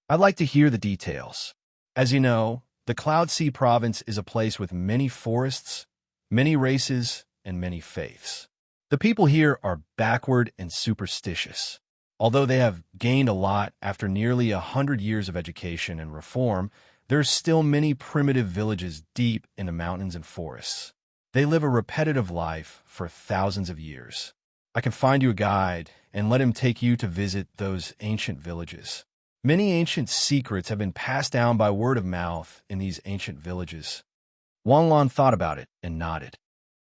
I'd like to hear the details. As you know, the Cloud Sea Province is a place with many forests, many races, and many faiths. The people here are backward and superstitious. Although they have gained a lot after nearly 100 years of education and reform, there are still many primitive villages deep in the mountains and forests. They live a repetitive life for thousands of years. I can find you a guide and let him take you to visit those ancient villages. Many ancient secrets have been passed down by word of mouth in these ancient villages. Wang Lan thought about it and nodded.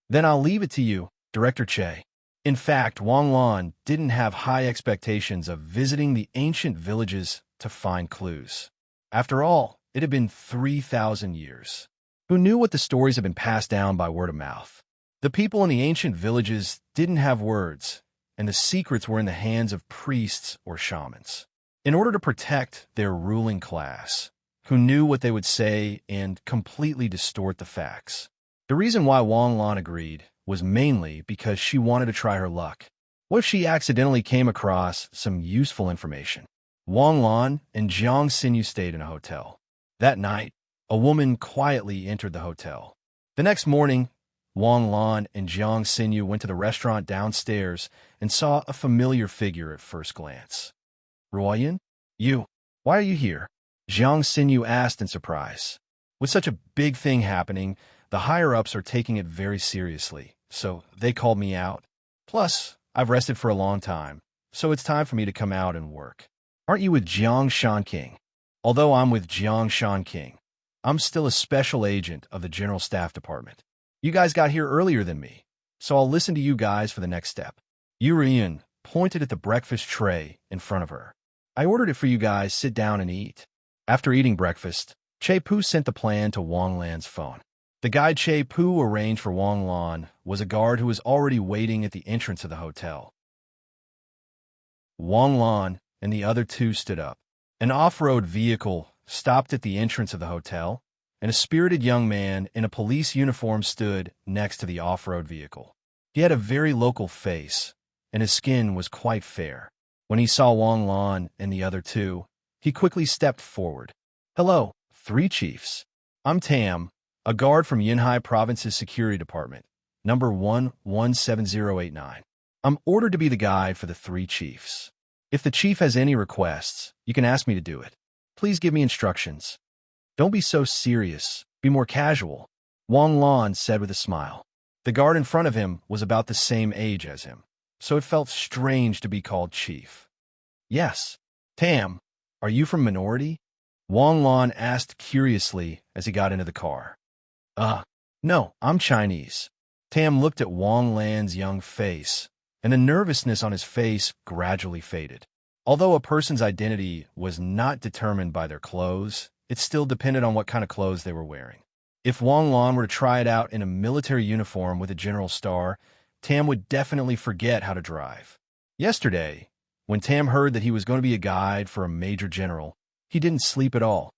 Then I'll leave it to you, Director Che. In fact, Wang Lan didn't have high expectations of visiting the ancient villages to find clues. After all, it had been 3,000 years. Who knew what the stories had been passed down by word of mouth? The people in the ancient villages didn't have words, and the secrets were in the hands of priests or shamans. In order to protect their ruling class, who knew what they would say and completely distort the facts. The reason why Wang Lan agreed was mainly because she wanted to try her luck. What if she accidentally came across some useful information? Wang Lan and Jiang Xinyu stayed in a hotel. That night, a woman quietly entered the hotel. The next morning, Wang Lan and Jiang Xinyu went to the restaurant downstairs and saw a familiar figure at first glance. Ruoyan? Why are you here? Jiang Xinyu asked in surprise. With such a big thing happening, the higher-ups are taking it very seriously, so they called me out. Plus, I've rested for a long time, so it's time for me to come out and work. Aren't you with Jiang Shanqing? Although I'm with Jiang Shanqing, I'm still a special agent of the General Staff Department. You guys got here earlier than me, so I'll listen to you guys for the next step. Yurian pointed at the breakfast tray in front of her. I ordered it for you guys. Sit down and eat. After eating breakfast, Che Pu sent the plan to Wang Lan's phone. The guide Che Pu arranged for Wang Lan was a guard who was already waiting at the entrance of the hotel. Wang Lan and the other two stood up. An off-road vehicle stopped at the entrance of the hotel, and a spirited young man in a police uniform stood next to the off-road vehicle. He had a very local face, and his skin was quite fair. When he saw Wang Lan and the other two, he quickly stepped forward. Hello, three chiefs. I'm Tam, a guard from Yinhai Province's Security Department, number 117089. I'm ordered to be the guide for the three chiefs. If the chief has any requests, you can ask me to do it. Please give me instructions. Don't be so serious. Be more casual, Wang Lan said with a smile. The guard in front of him was about the same age as him, so it felt strange to be called chief. Yes. Tam, are you from minority? Wang Lan asked curiously as he got into the car. No, I'm Chinese. Tam looked at Wang Lan's young face, and the nervousness on his face gradually faded. Although a person's identity was not determined by their clothes, it still depended on what kind of clothes they were wearing. If Wang Lan were to try it out in a military uniform with a general star, Tam would definitely forget how to drive. Yesterday, when Tam heard that he was going to be a guide for a major general, he didn't sleep at all.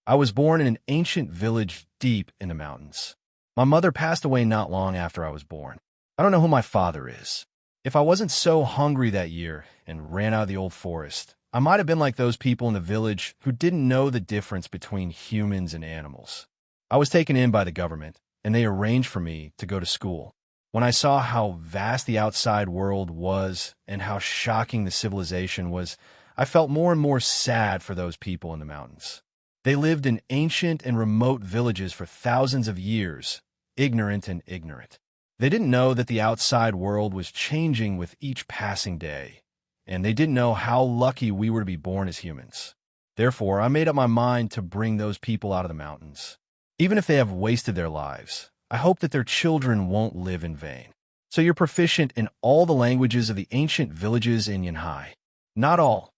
I was born in an ancient village deep in the mountains. My mother passed away not long after I was born. I don't know who my father is. If I wasn't so hungry that year and ran out of the old forest, I might have been like those people in the village who didn't know the difference between humans and animals. I was taken in by the government, and they arranged for me to go to school. When I saw how vast the outside world was and how shocking the civilization was, I felt more and more sad for those people in the mountains. They lived in ancient and remote villages for thousands of years, ignorant and ignorant. They didn't know that the outside world was changing with each passing day, and they didn't know how lucky we were to be born as humans. Therefore, I made up my mind to bring those people out of the mountains. Even if they have wasted their lives, I hope that their children won't live in vain. So you're proficient in all the languages of the ancient villages in Yanhai. Not all.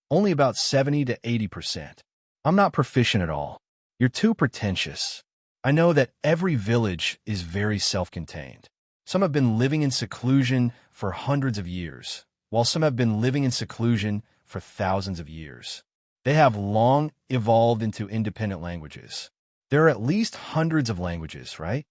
Only about 70 to 80%. I'm not proficient at all. You're too pretentious. I know that every village is very self-contained. Some have been living in seclusion for hundreds of years, while some have been living in seclusion for thousands of years. They have long evolved into independent languages. There are at least hundreds of languages, right?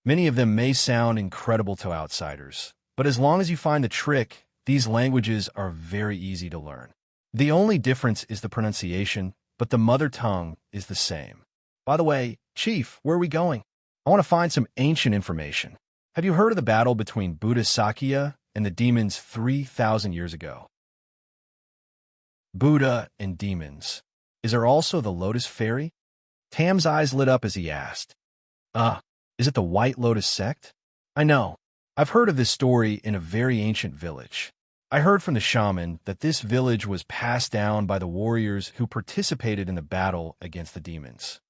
Many of them may sound incredible to outsiders, but as long as you find the trick, these languages are very easy to learn. The only difference is the pronunciation, but the mother tongue is the same. By the way, Chief, where are we going? I want to find some ancient information. Have you heard of the battle between Buddha Sakya and the demons 3,000 years ago? Buddha and demons. Is there also the Lotus Fairy? Tam's eyes lit up as he asked. Is it the White Lotus sect? I know. I've heard of this story in a very ancient village. I heard from the shaman that this village was passed down by the warriors who participated in the battle against the demons.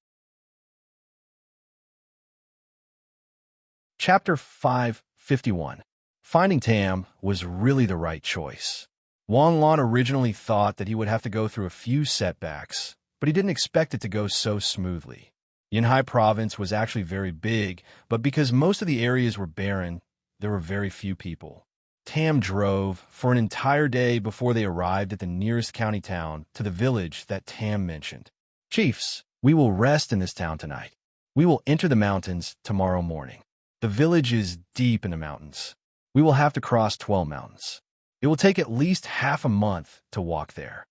Chapter 551. Finding Tam was really the right choice. Wang Lan originally thought that he would have to go through a few setbacks, but he didn't expect it to go so smoothly. Yanhai province was actually very big, but because most of the areas were barren, there were very few people. Tam drove for an entire day before they arrived at the nearest county town to the village that Tam mentioned. Chiefs, we will rest in this town tonight. We will enter the mountains tomorrow morning. The village is deep in the mountains. We will have to cross 12 mountains. It will take at least half a month to walk there.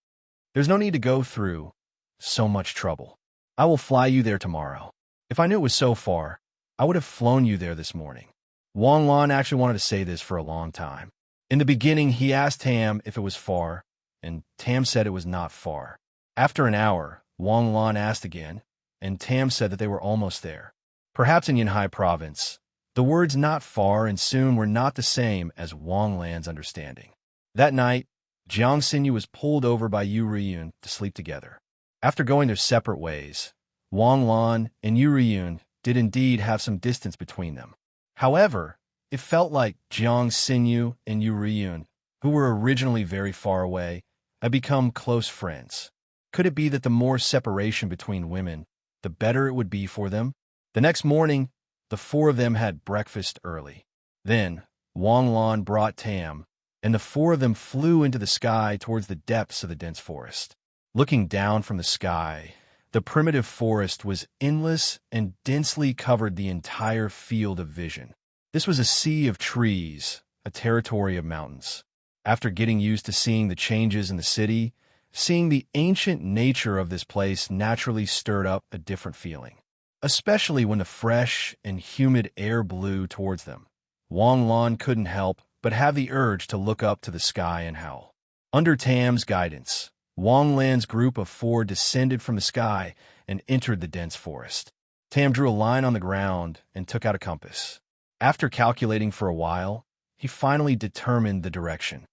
There's no need to go through so much trouble. I will fly you there tomorrow. If I knew it was so far, I would have flown you there this morning. Wang Lan actually wanted to say this for a long time. In the beginning, he asked Tam if it was far, and Tam said it was not far. After an hour, Wang Lan asked again, and Tam said that they were almost there. Perhaps in Yanhai province, the words not far and soon were not the same as Wang Lan's understanding. That night, Jiang Xinyu was pulled over by Yu Riyun to sleep together. After going their separate ways, Wang Lan and Yu Riyun did indeed have some distance between them. However, it felt like Jiang Xinyu and Yu Riyun, who were originally very far away, had become close friends. Could it be that the more separation between women, the better it would be for them? The next morning, the four of them had breakfast early. Then, Wang Lan brought Tam, and the four of them flew into the sky towards the depths of the dense forest. Looking down from the sky, the primitive forest was endless and densely covered the entire field of vision. This was a sea of trees, a territory of mountains. After getting used to seeing the changes in the city, seeing the ancient nature of this place naturally stirred up a different feeling, especially when the fresh and humid air blew towards them. Wang Lan couldn't help but have the urge to look up to the sky and howl. Under Tam's guidance, Wang Lan's group of four descended from the sky and entered the dense forest. Tam drew a line on the ground and took out a compass. After calculating for a while, he finally determined the direction.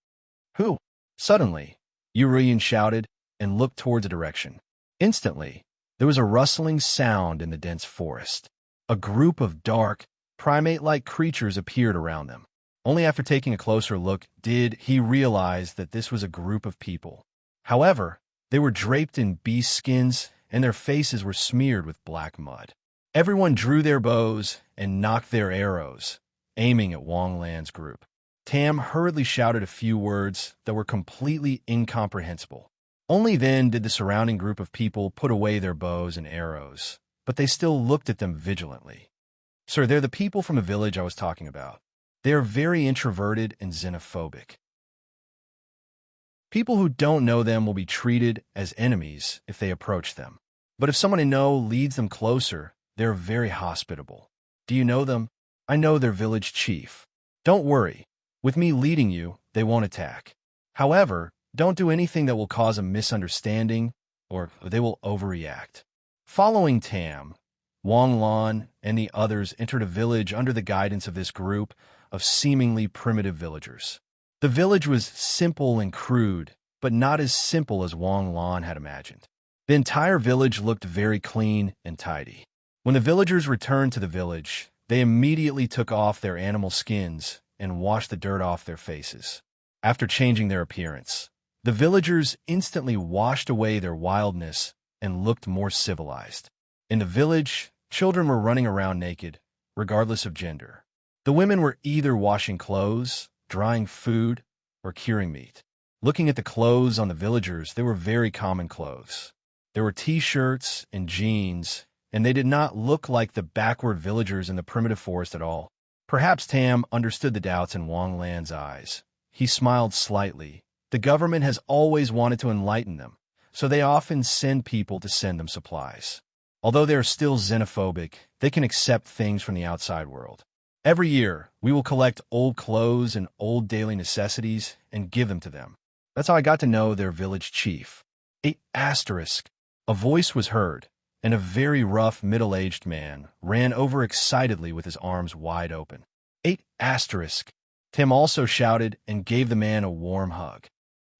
Who? Suddenly, Yu Riyun shouted and looked towards a direction. Instantly, there was a rustling sound in the dense forest. A group of dark, primate-like creatures appeared around them. Only after taking a closer look did he realize that this was a group of people. However, they were draped in beast skins and their faces were smeared with black mud. Everyone drew their bows and knocked their arrows, aiming at Wang Lan's group. Tam hurriedly shouted a few words that were completely incomprehensible. Only then did the surrounding group of people put away their bows and arrows, but they still looked at them vigilantly. Sir, they're the people from the village I was talking about. They are very introverted and xenophobic. People who don't know them will be treated as enemies if they approach them. But if someone I know leads them closer, they're very hospitable. Do you know them? I know their village chief. Don't worry. With me leading you, they won't attack. However, don't do anything that will cause a misunderstanding, or they will overreact. Following Tam, Wang Lan and the others entered a village under the guidance of this group of seemingly primitive villagers. The village was simple and crude, but not as simple as Wang Lan had imagined. The entire village looked very clean and tidy. When the villagers returned to the village, they immediately took off their animal skins and washed the dirt off their faces. After changing their appearance, the villagers instantly washed away their wildness and looked more civilized. In the village, children were running around naked, regardless of gender. The women were either washing clothes, drying food, or curing meat. Looking at the clothes on the villagers, they were very common clothes. There were t-shirts and jeans, and they did not look like the backward villagers in the primitive forest at all. Perhaps Tam understood the doubts in Wang Lan's eyes. He smiled slightly. The government has always wanted to enlighten them, so they often send people to send them supplies. Although they are still xenophobic, they can accept things from the outside world. Every year, we will collect old clothes and old daily necessities and give them to them. That's how I got to know their village chief. A voice was heard, and a very rough, middle-aged man ran over excitedly with his arms wide open. Tim also shouted and gave the man a warm hug.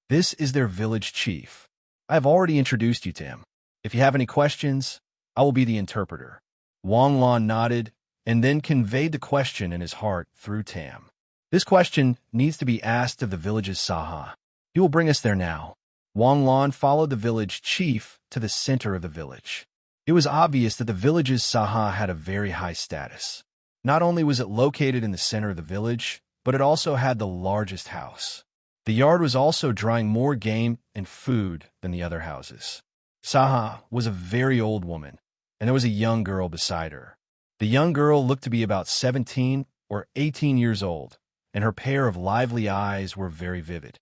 This is their village chief. I have already introduced you to him. If you have any questions, I will be the interpreter. Wang Lan nodded and then conveyed the question in his heart through Tam. This question needs to be asked of the village's Saha. He will bring us there now. Wang Lan followed the village chief to the center of the village. It was obvious that the village's Saha had a very high status. Not only was it located in the center of the village, but it also had the largest house. The yard was also drying more game and food than the other houses. Saha was a very old woman, and there was a young girl beside her. The young girl looked to be about 17 or 18 years old, and her pair of lively eyes were very vivid.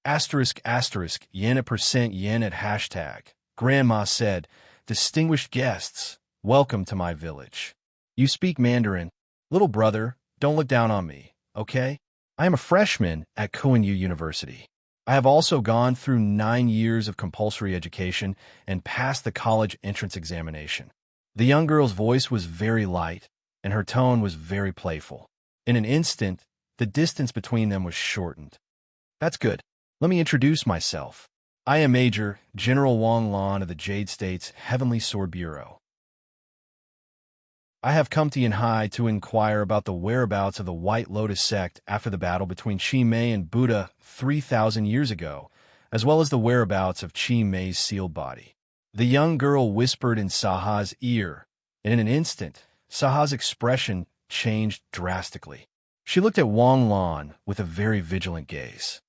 Yen at percent yen at hashtag. Grandma said, "Distinguished guests, welcome to my village. You speak Mandarin. Little brother, don't look down on me, okay? I am a freshman at Koenyu University. I have also gone through 9 years of compulsory education and passed the college entrance examination." The young girl's voice was very light, and her tone was very playful. In an instant, the distance between them was shortened. That's good. Let me introduce myself. I am Major General Wang Lan of the Jade State's Heavenly Sword Bureau. I have come to Yanhai to inquire about the whereabouts of the White Lotus sect after the battle between Qi Mei and Buddha 3,000 years ago, as well as the whereabouts of Qi Mei's sealed body. The young girl whispered in Saha's ear, and in an instant, Saha's expression changed drastically. She looked at Wang Lan with a very vigilant gaze.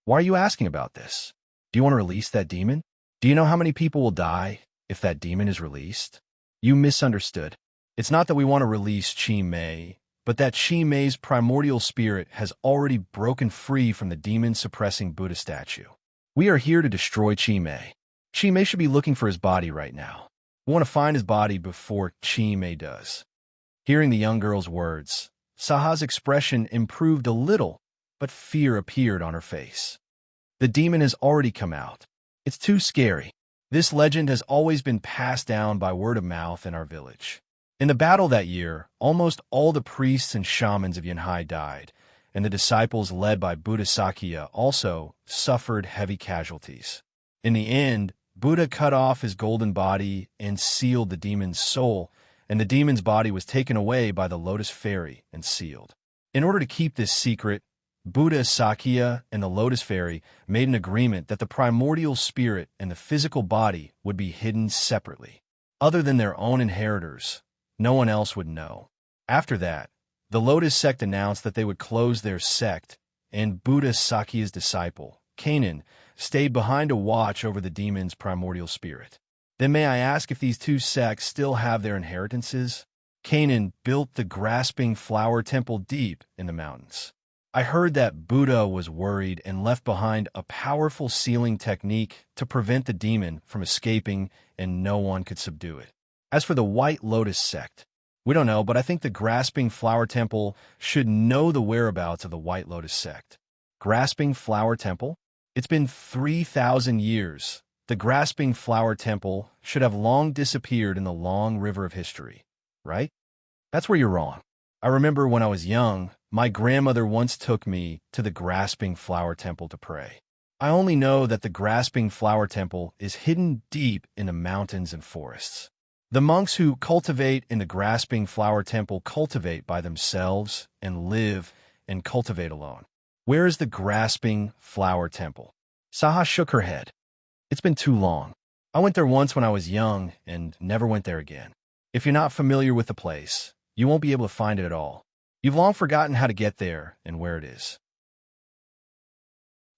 Why are you asking about this? Do you want to release that demon? Do you know how many people will die if that demon is released? You misunderstood. It's not that we want to release Qi Mei, but that Qi Mei's primordial spirit has already broken free from the demon-suppressing Buddha statue. We are here to destroy Qi Mei. Qi Mei should be looking for his body right now. We want to find his body before Qi Mei does. Hearing the young girl's words, Saha's expression improved a little, but fear appeared on her face. The demon has already come out. It's too scary. This legend has always been passed down by word of mouth in our village. In the battle that year, almost all the priests and shamans of Yanhai died, and the disciples led by Buddha Sakya also suffered heavy casualties. In the end, Buddha cut off his golden body and sealed the demon's soul, and the demon's body was taken away by the Lotus Fairy and sealed. In order to keep this secret, Buddha Sakya and the Lotus Fairy made an agreement that the primordial spirit and the physical body would be hidden separately. Other than their own inheritors, no one else would know. After that, the Lotus sect announced that they would close their sect, and Buddha Sakya's disciple, Kanan, stayed behind to watch over the demon's primordial spirit. Then may I ask if these two sects still have their inheritances? Canaan built the grasping flower temple deep in the mountains. I heard that Buddha was worried and left behind a powerful sealing technique to prevent the demon from escaping, and no one could subdue it. As for the White Lotus sect, we don't know, but I think the Grasping Flower Temple should know the whereabouts of the White Lotus sect. Grasping Flower Temple? It's been 3,000 years. The Grasping Flower Temple should have long disappeared in the long river of history, right? That's where you're wrong. I remember when I was young, my grandmother once took me to the Grasping Flower Temple to pray. I only know that the Grasping Flower Temple is hidden deep in the mountains and forests. The monks who cultivate in the Grasping Flower Temple cultivate by themselves and live and cultivate alone. Where is the Grasping Flower Temple? Saha shook her head. It's been too long. I went there once when I was young and never went there again. If you're not familiar with the place, you won't be able to find it at all. You've long forgotten how to get there and where it is.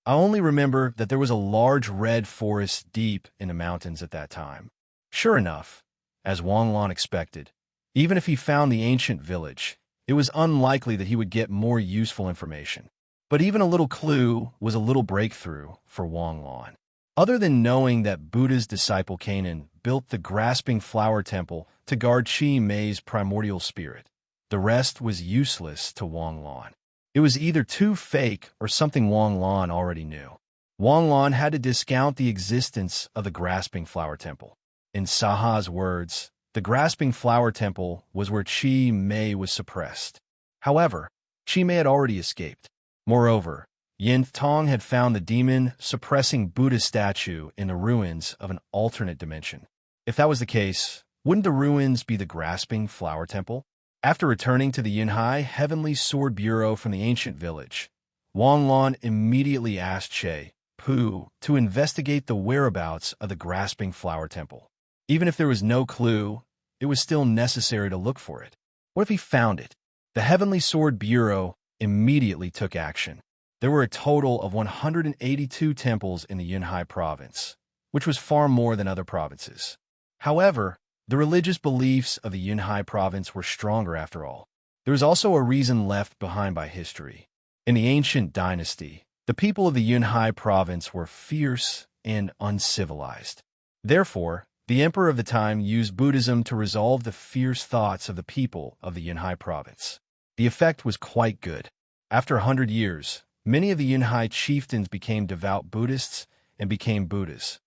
I only remember that there was a large red forest deep in the mountains at that time. Sure enough, as Wang Lan expected, even if he found the ancient village, it was unlikely that he would get more useful information. But even a little clue was a little breakthrough for Wang Lan. Other than knowing that Buddha's disciple Canaan built the Grasping Flower Temple to guard Chi Mei's primordial spirit, the rest was useless to Wang Lan. It was either too fake or something Wang Lan already knew. Wang Lan had to discount the existence of the Grasping Flower Temple. In Saha's words, the Grasping Flower Temple was where Chi Mei was suppressed. However, Chi Mei had already escaped. Moreover, Yin Tong had found the demon suppressing Buddha's statue in the ruins of an alternate dimension. If that was the case, wouldn't the ruins be the Grasping Flower Temple? After returning to the Yunhai Heavenly Sword Bureau from the ancient village, Wang Lan immediately asked Che Pu to investigate the whereabouts of the Grasping Flower Temple. Even if there was no clue, it was still necessary to look for it. What if he found it? The Heavenly Sword Bureau immediately took action. There were a total of 182 temples in the Yunhai province, which was far more than other provinces. However, the religious beliefs of the Yunhai province were stronger after all. There was also a reason left behind by history. In the ancient dynasty, the people of the Yunhai province were fierce and uncivilized. Therefore, the emperor of the time used Buddhism to resolve the fierce thoughts of the people of the Yunhai province. The effect was quite good. After 100 years, many of the Yunhai chieftains became devout Buddhists and became Buddhas.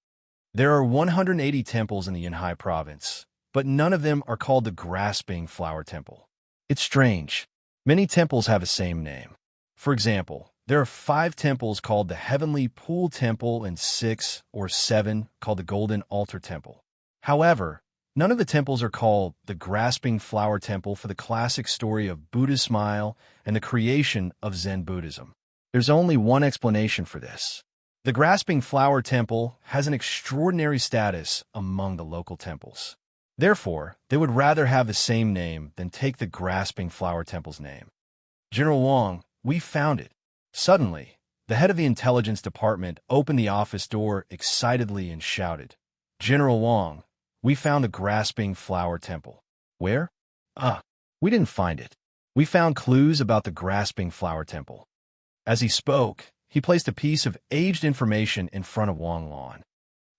There are 180 temples in the Yunhai province, but none of them are called the Grasping Flower Temple. It's strange. Many temples have the same name. For example, there are 5 temples called the Heavenly Pool Temple and 6 or 7 called the Golden Altar Temple. However, none of the temples are called the Grasping Flower Temple for the classic story of Buddha's smile and the creation of Zen Buddhism. There's only one explanation for this. The Grasping Flower Temple has an extraordinary status among the local temples. Therefore, they would rather have the same name than take the Grasping Flower Temple's name. General Wang, we found it. Suddenly, the head of the intelligence department opened the office door excitedly and shouted, General Wang, we found the Grasping Flower Temple. Where? We didn't find it. We found clues about the Grasping Flower Temple. As he spoke, he placed a piece of aged information in front of Wang Lan.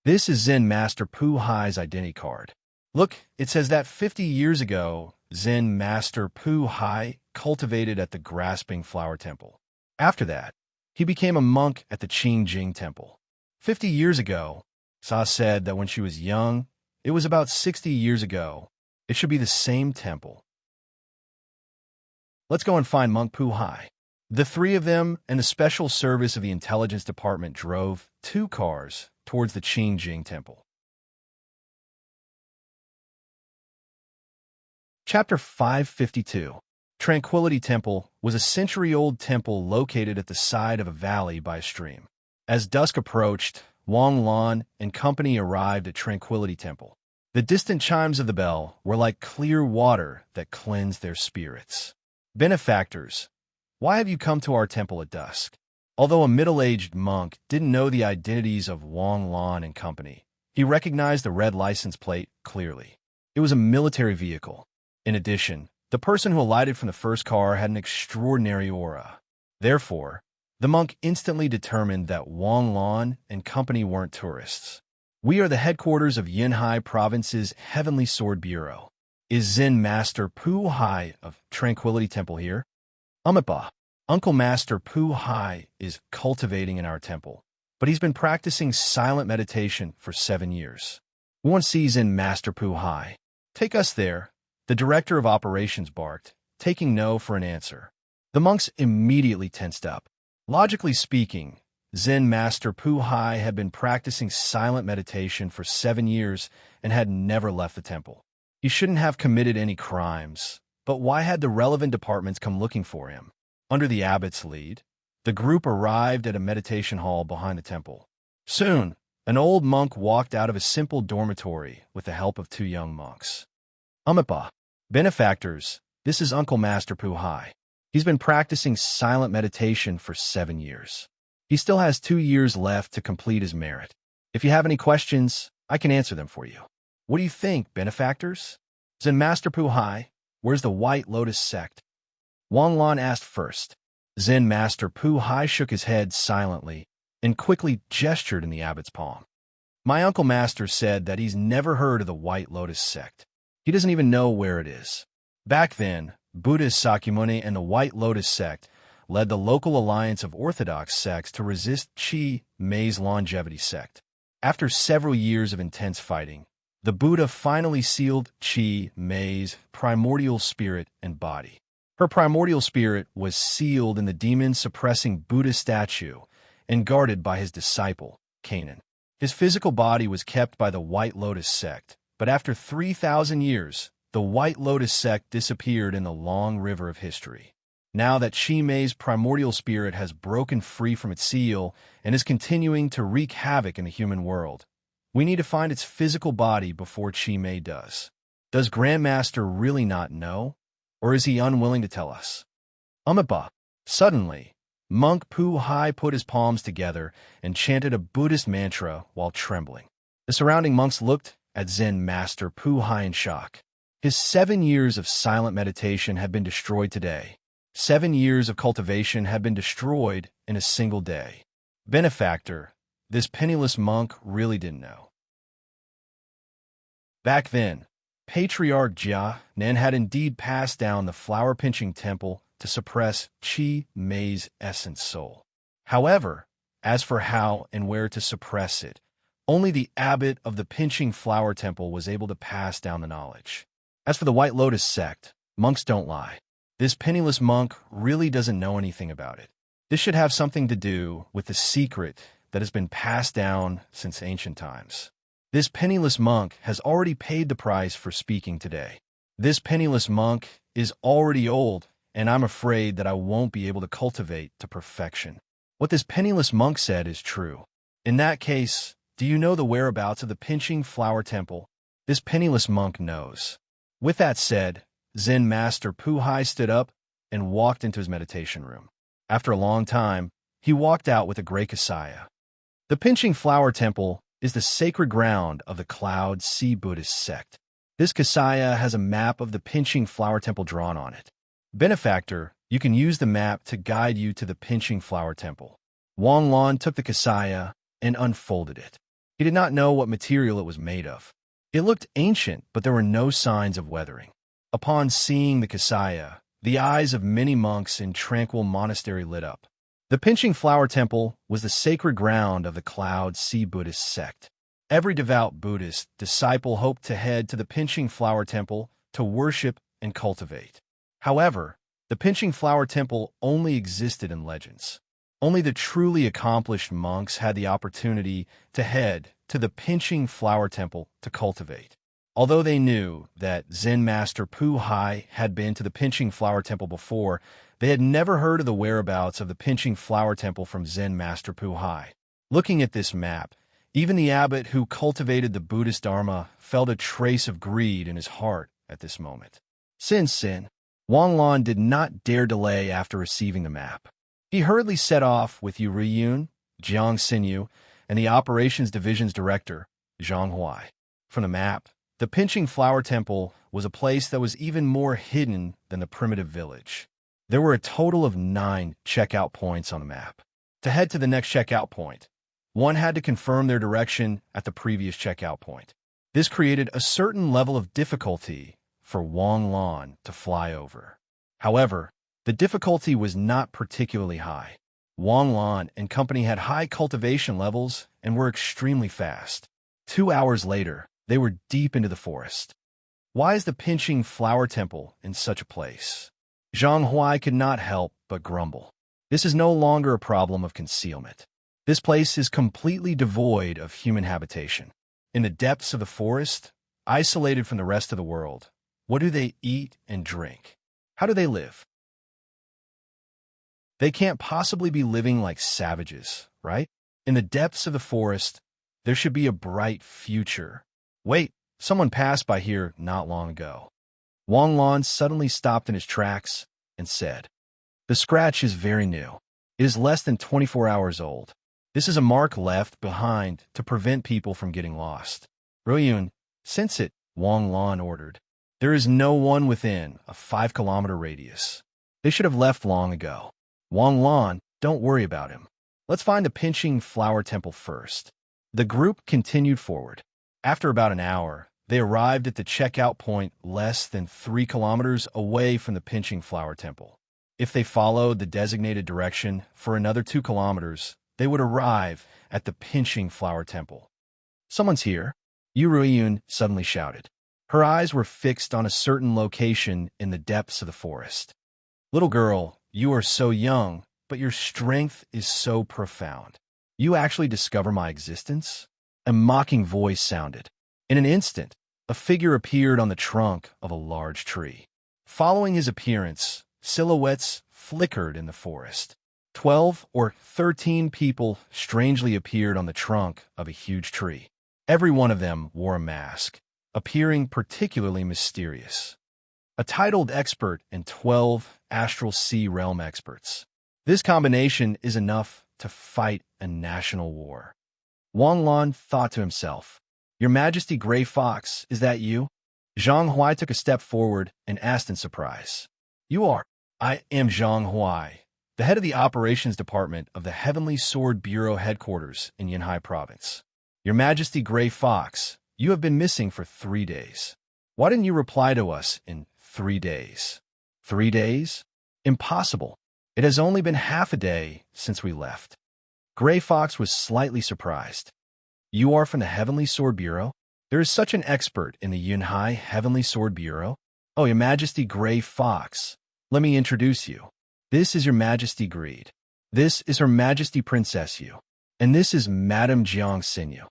This is Zen Master Pu Hai's identity card. Look, it says that 50 years ago, Zen Master Pu Hai cultivated at the Grasping Flower Temple. After that, he became a monk at the Qingjing Temple. 50 years ago, Sa said that when she was young, it was about 60 years ago. It should be the same temple. Let's go and find Monk Pu Hai. The 3 of them and the special service of the intelligence department drove 2 cars towards the Qingjing Temple. Chapter 552. Tranquility Temple was a century-old temple located at the side of a valley by a stream. As dusk approached, Wang Lan and company arrived at Tranquility Temple. The distant chimes of the bell were like clear water that cleansed their spirits. Benefactors, why have you come to our temple at dusk? Although a middle-aged monk didn't know the identities of Wang Lan and company, he recognized the red license plate clearly. It was a military vehicle. In addition, the person who alighted from the first car had an extraordinary aura. Therefore, the monk instantly determined that Wang Lan and company weren't tourists. We are the headquarters of Yinhai Province's Heavenly Sword Bureau. Is Zen Master Pu Hai of Tranquility Temple here? Amipa. Uncle Master Pu Hai is cultivating in our temple, but he's been practicing silent meditation for 7 years. We want to see Zen Master Pu Hai. Take us there, the director of operations barked, taking no for an answer. The monks immediately tensed up. Logically speaking, Zen Master Pu Hai had been practicing silent meditation for 7 years and had never left the temple. He shouldn't have committed any crimes, but why had the relevant departments come looking for him? Under the abbot's lead, the group arrived at a meditation hall behind the temple. Soon, an old monk walked out of a simple dormitory with the help of 2 young monks. Amipa, benefactors, this is Uncle Master Pu Hai. He's been practicing silent meditation for 7 years. He still has 2 years left to complete his merit. If you have any questions, I can answer them for you. What do you think, benefactors? Zen Master Pu Hai, where's the White Lotus sect? Wang Lan asked first. Zen Master Pu Hai shook his head silently and quickly gestured in the abbot's palm. My Uncle Master said that he's never heard of the White Lotus sect. He doesn't even know where it is. Back then, Buddhist Sakyamuni and the White Lotus sect led the local alliance of orthodox sects to resist Chi Mei's longevity sect. After several years of intense fighting, the Buddha finally sealed Chi Mei's primordial spirit and body. Her primordial spirit was sealed in the demon-suppressing Buddha statue and guarded by his disciple, Canaan. His physical body was kept by the White Lotus sect, but after 3,000 years, the White Lotus sect disappeared in the long river of history. Now that Chi Mei's primordial spirit has broken free from its seal and is continuing to wreak havoc in the human world, we need to find its physical body before Chi Mei does. Does Grandmaster really not know? Or is he unwilling to tell us? Amipa. Suddenly, Monk Pu Hai put his palms together and chanted a Buddhist mantra while trembling. The surrounding monks looked at Zen Master Pu Hai in shock. His 7 years of silent meditation had been destroyed today. 7 years of cultivation had been destroyed in a single day. Benefactor, this penniless monk really didn't know. Back then, Patriarch Jia Nan had indeed passed down the flower-pinching temple to suppress Chi Mei's essence soul. However, as for how and where to suppress it, only the abbot of the pinching flower temple was able to pass down the knowledge. As for the White Lotus sect, monks don't lie. This penniless monk really doesn't know anything about it. This should have something to do with the secret that has been passed down since ancient times. This penniless monk has already paid the price for speaking today. This penniless monk is already old, and I'm afraid that I won't be able to cultivate to perfection. What this penniless monk said is true. In that case, do you know the whereabouts of the pinching flower temple? This penniless monk knows. With that said, Zen Master Pu Hai stood up and walked into his meditation room. After a long time, he walked out with a gray kasaya. The pinching flower temple is the sacred ground of the Cloud Sea Buddhist sect. This kasaya has a map of the pinching flower temple drawn on it. Benefactor, you can use the map to guide you to the pinching flower temple. Wang Lan took the kasaya and unfolded it. He did not know what material it was made of. It looked ancient, but there were no signs of weathering. Upon seeing the kasaya, the eyes of many monks in Tranquil Monastery lit up. The pinching flower temple was the sacred ground of the Cloud Sea Buddhist sect. Every devout Buddhist disciple hoped to head to the pinching flower temple to worship and cultivate. However, the pinching flower temple only existed in legends. Only the truly accomplished monks had the opportunity to head to the pinching flower temple to cultivate. Although they knew that Zen Master Pu Hai had been to the pinching flower temple before, they had never heard of the whereabouts of the pinching flower temple from Zen Master Pu Hai. Looking at this map, even the abbot who cultivated the Buddhist Dharma felt a trace of greed in his heart at this moment. Since Zen, Wang Lan did not dare delay after receiving the map. He hurriedly set off with Yu Riyun, Jiang Xinyu, and the Operations Division's director, Zhang Huai. From the map, the pinching flower temple was a place that was even more hidden than the primitive village. There were a total of 9 checkout points on the map. To head to the next checkout point, one had to confirm their direction at the previous checkout point. This created a certain level of difficulty for Wang Lan to fly over. However, the difficulty was not particularly high. Wang Lan and company had high cultivation levels and were extremely fast. 2 hours later, they were deep into the forest. Why is the pinching flower temple in such a place? Zhang Huai could not help but grumble. This is no longer a problem of concealment. This place is completely devoid of human habitation. In the depths of the forest, isolated from the rest of the world, what do they eat and drink? How do they live? They can't possibly be living like savages, right? In the depths of the forest, there should be a bright future. Wait, someone passed by here not long ago. Wang Lan suddenly stopped in his tracks and said, "The scratch is very new. It is less than 24 hours old. This is a mark left behind to prevent people from getting lost." Ruiyun, sense it, Wang Lan ordered. There is no one within a 5-kilometer radius. They should have left long ago. Wang Lan, don't worry about him. Let's find the pinching flower temple first. The group continued forward. After about an hour, they arrived at the checkout point less than 3 kilometers away from the pinching flower temple. If they followed the designated direction for another 2 kilometers, they would arrive at the pinching flower temple. "Someone's here," Yu Ruiyun suddenly shouted. Her eyes were fixed on a certain location in the depths of the forest. "Little girl, you are so young, but your strength is so profound. You actually discover my existence?" A mocking voice sounded. In an instant, a figure appeared on the trunk of a large tree. Following his appearance, silhouettes flickered in the forest. 12 or 13 people strangely appeared on the trunk of a huge tree. Every one of them wore a mask, appearing particularly mysterious. A titled expert and 12 astral sea realm experts. This combination is enough to fight a national war. Wang Lan thought to himself, "Your Majesty Gray Fox, is that you?" Zhang Huai took a step forward and asked in surprise. "You are." "I am Zhang Huai, the head of the operations department of the Heavenly Sword Bureau headquarters in Yinhai Province. Your Majesty Gray Fox, you have been missing for 3 days. Why didn't you reply to us in 3 days? 3 days? Impossible. It has only been half a day since we left." Gray Fox was slightly surprised. "You are from the Heavenly Sword Bureau? There is such an expert in the Yunhai Heavenly Sword Bureau? Oh, Your Majesty Gray Fox, let me introduce you. This is Your Majesty Greed. This is Her Majesty Princess Yu. And this is Madame Jiang Xinyu."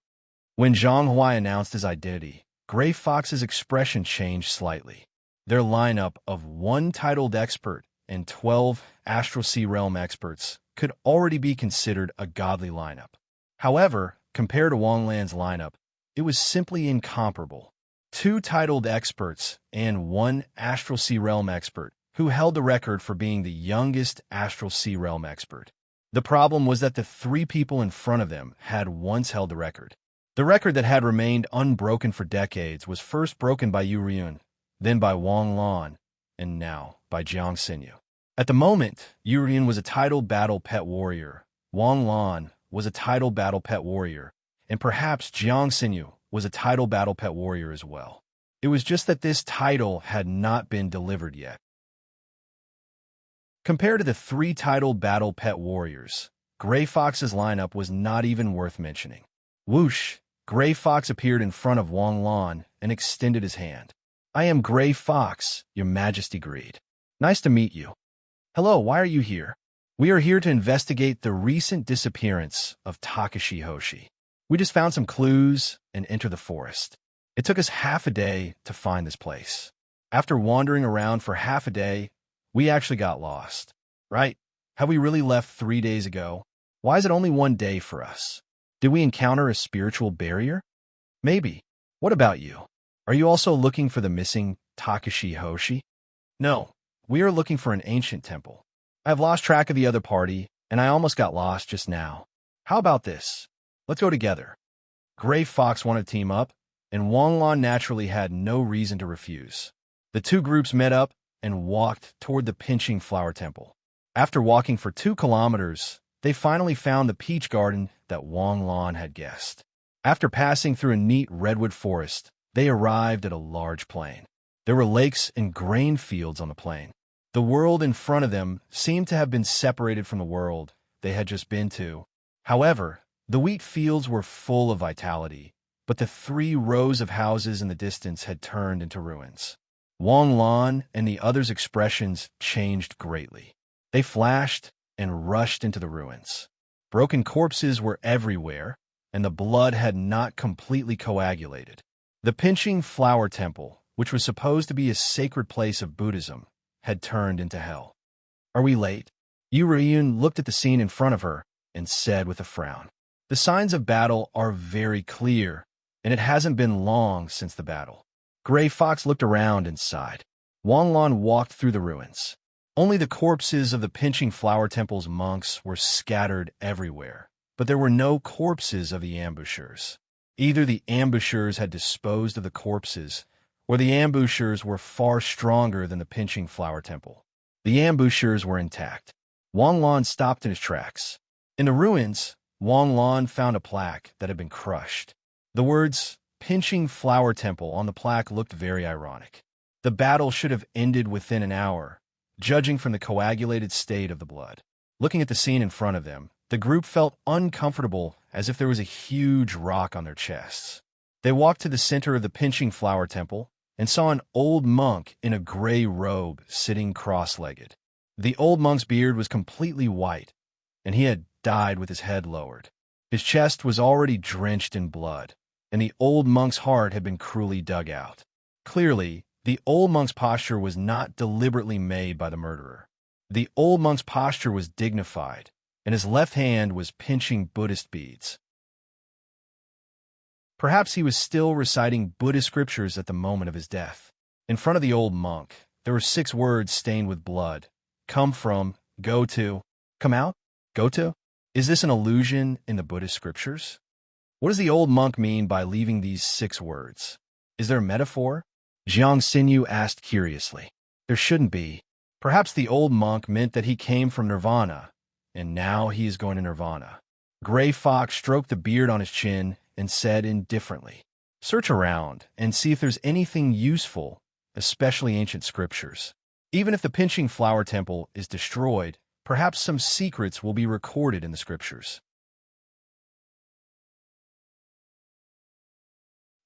When Zhang Huai announced his identity, Gray Fox's expression changed slightly. Their lineup of 1 titled expert and 12 astral sea realm experts could already be considered a godly lineup. However, compared to Wang Lan's lineup, it was simply incomparable. 2 titled experts and 1 astral sea realm expert, who held the record for being the youngest astral sea realm expert. The problem was that the 3 people in front of them had once held the record. The record that had remained unbroken for decades was first broken by Yu Ryun, then by Wang Lan, and now by Jiang Xinyu. At the moment, Yu Ryun was a titled battle pet warrior, Wang Lan was a titled battle pet warrior, and perhaps Jiang Xinyu was a titled battle pet warrior as well. It was just that this title had not been delivered yet. Compared to the 3 titled battle pet warriors, Gray Fox's lineup was not even worth mentioning. Whoosh! Gray Fox appeared in front of Wang Lan and extended his hand. "I am Gray Fox, Your Majesty Greed. Nice to meet you." "Hello, why are you here?" "We are here to investigate the recent disappearance of Takashi Hoshi. We just found some clues and entered the forest. It took us half a day to find this place. After wandering around for half a day, we actually got lost." "Right? Have we really left 3 days ago? Why is it only 1 day for us? Did we encounter a spiritual barrier?" "Maybe. What about you? Are you also looking for the missing Takashi Hoshi?" "No, we are looking for an ancient temple. I have lost track of the other party, and I almost got lost just now. How about this? Let's go together." Gray Fox wanted to team up, and Wang Lan naturally had no reason to refuse. The two groups met up and walked toward the pinching flower temple. After walking for 2 kilometers, they finally found the peach garden that Wang Lan had guessed. After passing through a neat redwood forest, they arrived at a large plain. There were lakes and grain fields on the plain. The world in front of them seemed to have been separated from the world they had just been to. However, the wheat fields were full of vitality, but the 3 rows of houses in the distance had turned into ruins. Wang Lan and the others' expressions changed greatly. They flashed and rushed into the ruins. Broken corpses were everywhere, and the blood had not completely coagulated. The pinching flower temple, which was supposed to be a sacred place of Buddhism, had turned into hell. "Are we late?" Yu Riyun looked at the scene in front of her and said with a frown, "The signs of battle are very clear, and it hasn't been long since the battle." Gray Fox looked around and sighed. Wang Lan walked through the ruins. Only the corpses of the pinching flower temple's monks were scattered everywhere, but there were no corpses of the ambushers. Either the ambushers had disposed of the corpses, or the ambushers were far stronger than the pinching flower temple. The ambushers were intact. Wang Lan stopped in his tracks. In the ruins, Wang Lan found a plaque that had been crushed. The words, "Pinching Flower Temple" on the plaque looked very ironic. The battle should have ended within an hour, judging from the coagulated state of the blood. Looking at the scene in front of them, the group felt uncomfortable, as if there was a huge rock on their chests. They walked to the center of the Pinching Flower Temple and saw an old monk in a gray robe sitting cross-legged. The old monk's beard was completely white, and he had died with his head lowered. His chest was already drenched in blood, and the old monk's heart had been cruelly dug out. Clearly, the old monk's posture was not deliberately made by the murderer. The old monk's posture was dignified, and his left hand was pinching Buddhist beads. Perhaps he was still reciting Buddhist scriptures at the moment of his death. In front of the old monk, there were 6 words stained with blood. Come from, go to, come out, go to. Is this an allusion in the Buddhist scriptures? What does the old monk mean by leaving these 6 words? Is there a metaphor? Jiang Xinyu asked curiously. There shouldn't be. Perhaps the old monk meant that he came from nirvana, and now he is going to nirvana. Gray Fox stroked the beard on his chin and said indifferently, "Search around and see if there's anything useful, especially ancient scriptures. Even if the Pinching Flower Temple is destroyed, perhaps some secrets will be recorded in the scriptures."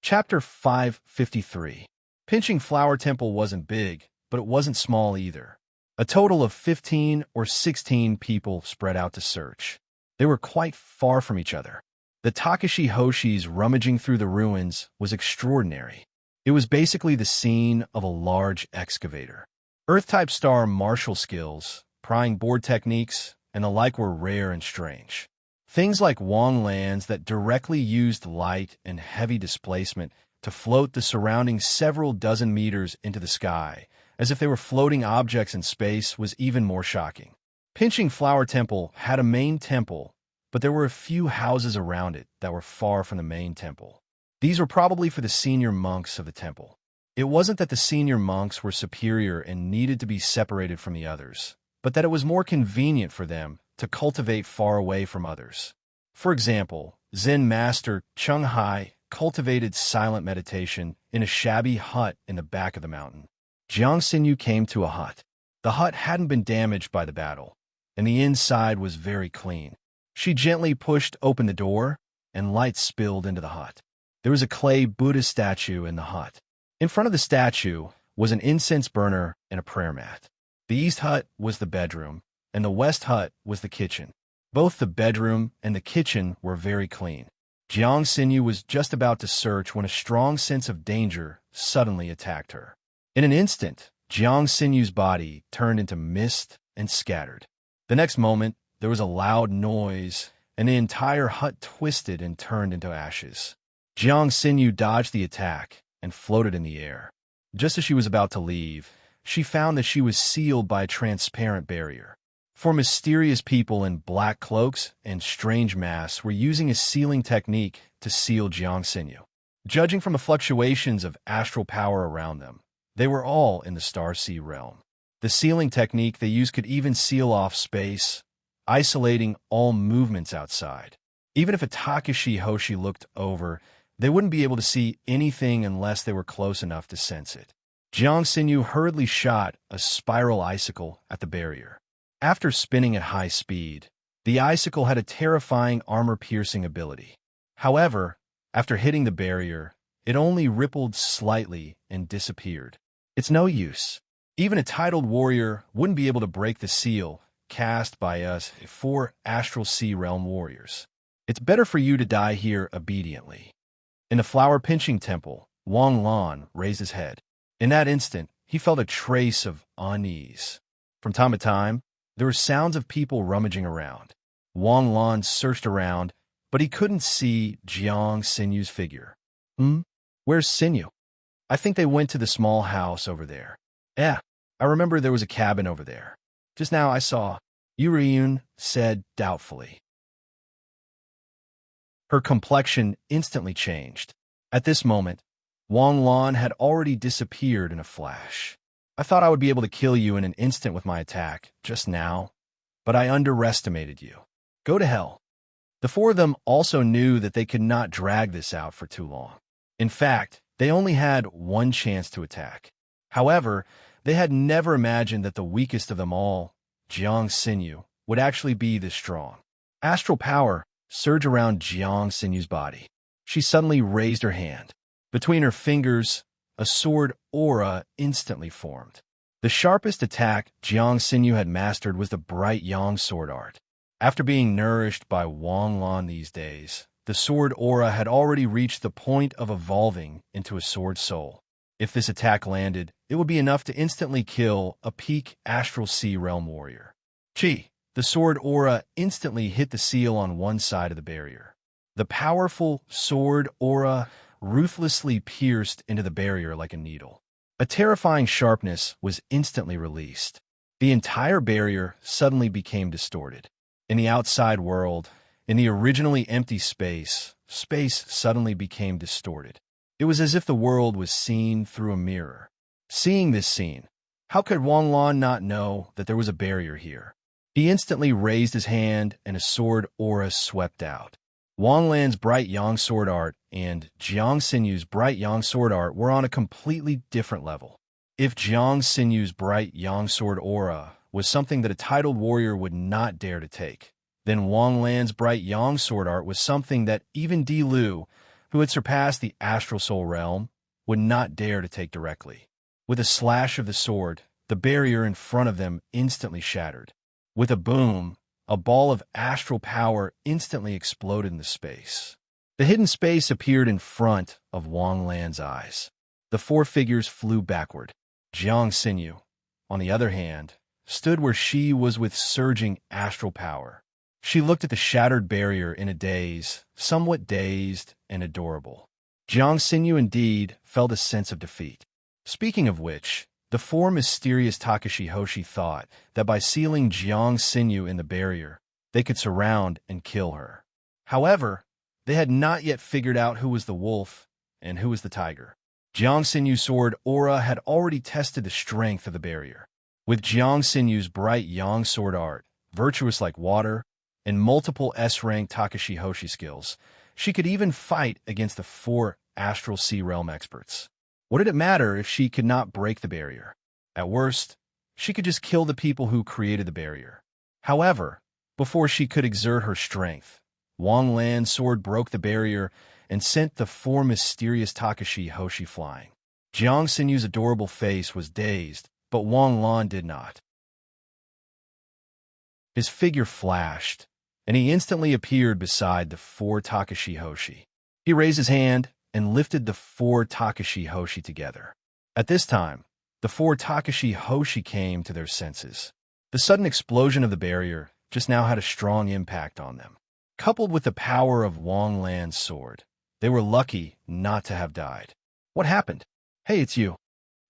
Chapter 553. Pinching Flower Temple wasn't big, but it wasn't small either. A total of 15 or 16 people spread out to search. They were quite far from each other. The Takashi Hoshi's rummaging through the ruins was extraordinary. It was basically the scene of a large excavator. Earth-type star martial skills, prying board techniques, and the like were rare and strange. Things like Wang lands that directly used light and heavy displacement to float the surrounding several dozen meters into the sky, as if they were floating objects in space, was even more shocking. Pinching Flower Temple had a main temple, but there were a few houses around it that were far from the main temple. These were probably for the senior monks of the temple. It wasn't that the senior monks were superior and needed to be separated from the others, but that it was more convenient for them to cultivate far away from others. For example, Zen master Chung Hai cultivated silent meditation in a shabby hut in the back of the mountain. Jiang Xinyu came to a hut. The hut hadn't been damaged by the battle, and the inside was very clean. She gently pushed open the door, and light spilled into the hut. There was a clay Buddha statue in the hut. In front of the statue was an incense burner and a prayer mat. The east hut was the bedroom, and the west hut was the kitchen. Both the bedroom and the kitchen were very clean. Jiang Xinyu was just about to search when a strong sense of danger suddenly attacked her. In an instant, Jiang Xinyu's body turned into mist and scattered. The next moment, there was a loud noise, and the entire hut twisted and turned into ashes. Jiang Xinyu dodged the attack and floated in the air. Just as she was about to leave, she found that she was sealed by a transparent barrier. For mysterious people in black cloaks and strange masks were using a sealing technique to seal Jiang Xinyu. Judging from the fluctuations of astral power around them, they were all in the star sea realm. The sealing technique they used could even seal off space, isolating all movements outside. Even if a Takashi Hoshi looked over, they wouldn't be able to see anything unless they were close enough to sense it. Jiang Xinyu hurriedly shot a spiral icicle at the barrier. After spinning at high speed, the icicle had a terrifying armor-piercing ability. However, after hitting the barrier, it only rippled slightly and disappeared. It's no use. Even a titled warrior wouldn't be able to break the seal cast by us 4 astral sea realm warriors. It's better for you to die here obediently. In the flower-pinching temple, Wang Lan raised his head. In that instant, he felt a trace of unease. From time to time, there were sounds of people rummaging around. Wang Lan searched around, but he couldn't see Jiang Xinyu's figure. Where's Xinyu? I think they went to the small house over there. I remember there was a cabin over there. Just now I saw, Yuriyun said doubtfully. Her complexion instantly changed. At this moment, Wang Lan had already disappeared in a flash. I thought I would be able to kill you in an instant with my attack, just now, but I underestimated you. Go to hell. The 4 of them also knew that they could not drag this out for too long. In fact, they only had one chance to attack. However, they had never imagined that the weakest of them all, Jiang Xinyu, would actually be this strong. Astral power surged around Jiang Xinyu's body. She suddenly raised her hand. Between her fingers, a sword aura instantly formed. The sharpest attack Jiang Xinyu had mastered was the bright yang sword art. After being nourished by Wang Lan these days, the sword aura had already reached the point of evolving into a sword soul. If this attack landed, it would be enough to instantly kill a peak astral sea realm warrior. The sword aura instantly hit the seal on one side of the barrier. The powerful sword aura ruthlessly pierced into the barrier like a needle. A terrifying sharpness was instantly released. The entire barrier suddenly became distorted. In the outside world, in the originally empty space suddenly became distorted. It was as if the world was seen through a mirror. Seeing this scene, how could Wang Lan not know that there was a barrier here? He instantly raised his hand and a sword aura swept out. Wang Lan's bright yang sword art and Jiang Xinyu's bright yang sword art were on a completely different level. If Jiang Xinyu's bright yang sword aura was something that a titled warrior would not dare to take, then Wang Lan's bright yang sword art was something that even Di Lu, who had surpassed the astral soul realm, would not dare to take directly. With a slash of the sword, the barrier in front of them instantly shattered. With a boom, a ball of astral power instantly exploded in the space. The hidden space appeared in front of Wang Lan's eyes. The 4 figures flew backward. Jiang Xinyu, on the other hand, stood where she was with surging astral power. She looked at the shattered barrier in a daze, somewhat dazed and adorable. Jiang Xinyu indeed felt a sense of defeat. Speaking of which, the 4 mysterious Takashi Hoshi thought that by sealing Jiang Xinyu in the barrier, they could surround and kill her. However, they had not yet figured out who was the wolf and who was the tiger. Jiang Xinyu's sword aura had already tested the strength of the barrier. With Jiang Xinyu's bright yang sword art, virtuous like water, and multiple S-rank Takashi Hoshi skills, she could even fight against the 4 astral sea realm experts. What did it matter if she could not break the barrier? At worst, she could just kill the people who created the barrier. However, before she could exert her strength, Wang Lan's sword broke the barrier and sent the 4 mysterious Takashi Hoshi flying. Jiang Xinyu's adorable face was dazed, but Wang Lan did not. His figure flashed, and he instantly appeared beside the 4 Takashi Hoshi. He raised his hand and lifted the 4 Takashi Hoshi together. At this time, the 4 Takashi Hoshi came to their senses. The sudden explosion of the barrier just now had a strong impact on them. Coupled with the power of Wang Lan's sword, they were lucky not to have died. What happened? Hey, it's you.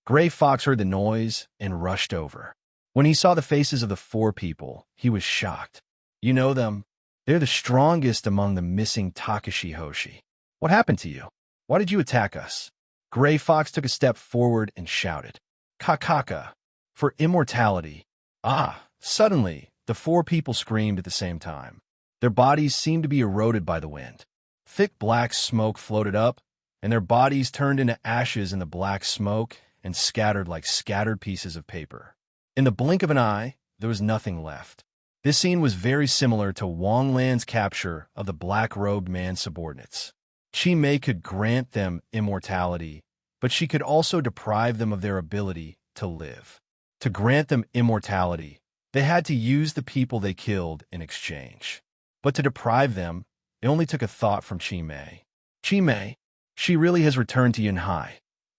Gray Fox heard the noise and rushed over. When he saw the faces of the 4 people, he was shocked. You know them. They're the strongest among the missing Takashi Hoshi. What happened to you? Why did you attack us? Gray Fox took a step forward and shouted, Kakaka, for immortality. Ah! Suddenly, the four people screamed at the same time. Their bodies seemed to be eroded by the wind. Thick black smoke floated up, and their bodies turned into ashes in the black smoke and scattered like scattered pieces of paper. In the blink of an eye, there was nothing left. This scene was very similar to Wang Lan's capture of the black-robed man's subordinates. Qi Mei could grant them immortality, but she could also deprive them of their ability to live. To grant them immortality, they had to use the people they killed in exchange. But to deprive them, it only took a thought from Qi Mei. Qi Mei, she really has returned to Yunhai,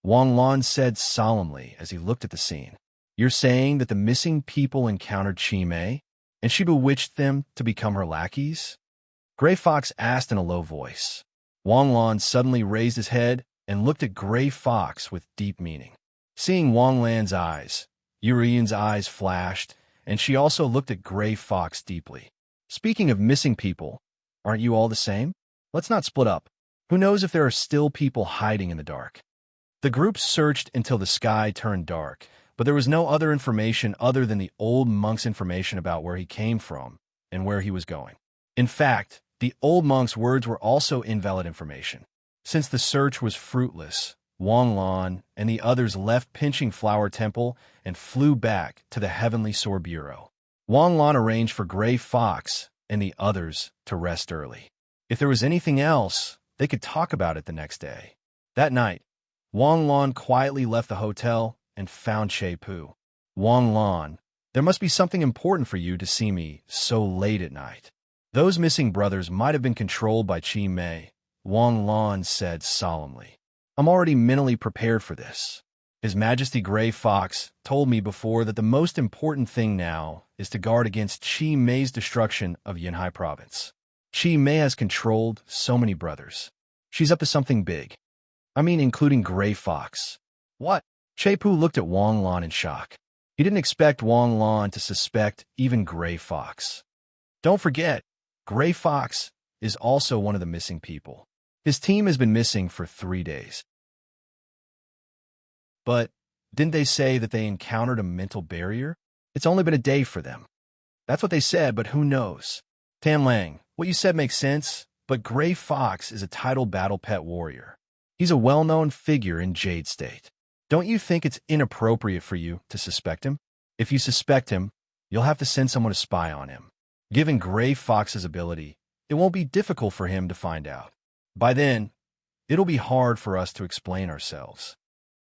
Wang Lan said solemnly as he looked at the scene. You're saying that the missing people encountered Qi Mei, and she bewitched them to become her lackeys? Gray Fox asked in a low voice. Wang Lan suddenly raised his head and looked at Gray Fox with deep meaning. Seeing Wang Lan's eyes, Yurian's eyes flashed, and she also looked at Gray Fox deeply. Speaking of missing people, aren't you all the same? Let's not split up. Who knows if there are still people hiding in the dark? The group searched until the sky turned dark, but there was no other information other than the old monk's information about where he came from and where he was going. In fact, the old monk's words were also invalid information. Since the search was fruitless, Wang Lan and the others left Pinching Flower Temple and flew back to the Heavenly Sword Bureau. Wang Lan arranged for Gray Fox and the others to rest early. If there was anything else, they could talk about it the next day. That night, Wang Lan quietly left the hotel and found Che Pu. Wang Lan, there must be something important for you to see me so late at night. Those missing brothers might have been controlled by Qi Mei, Wang Lan said solemnly. I'm already mentally prepared for this. His Majesty Gray Fox told me before that the most important thing now is to guard against Qi Mei's destruction of Yunhai Province. Qi Mei has controlled so many brothers. She's up to something big. I mean, including Gray Fox. What? Che Pu looked at Wang Lan in shock. He didn't expect Wang Lan to suspect even Gray Fox. Don't forget, Gray Fox is also one of the missing people. His team has been missing for 3 days. But didn't they say that they encountered a mental barrier? It's only been a day for them. That's what they said, but who knows? Tan Lang, what you said makes sense, but Gray Fox is a titled battle pet warrior. He's a well-known figure in Jade State. Don't you think it's inappropriate for you to suspect him? If you suspect him, you'll have to send someone to spy on him. Given Gray Fox's ability, it won't be difficult for him to find out. By then, it'll be hard for us to explain ourselves.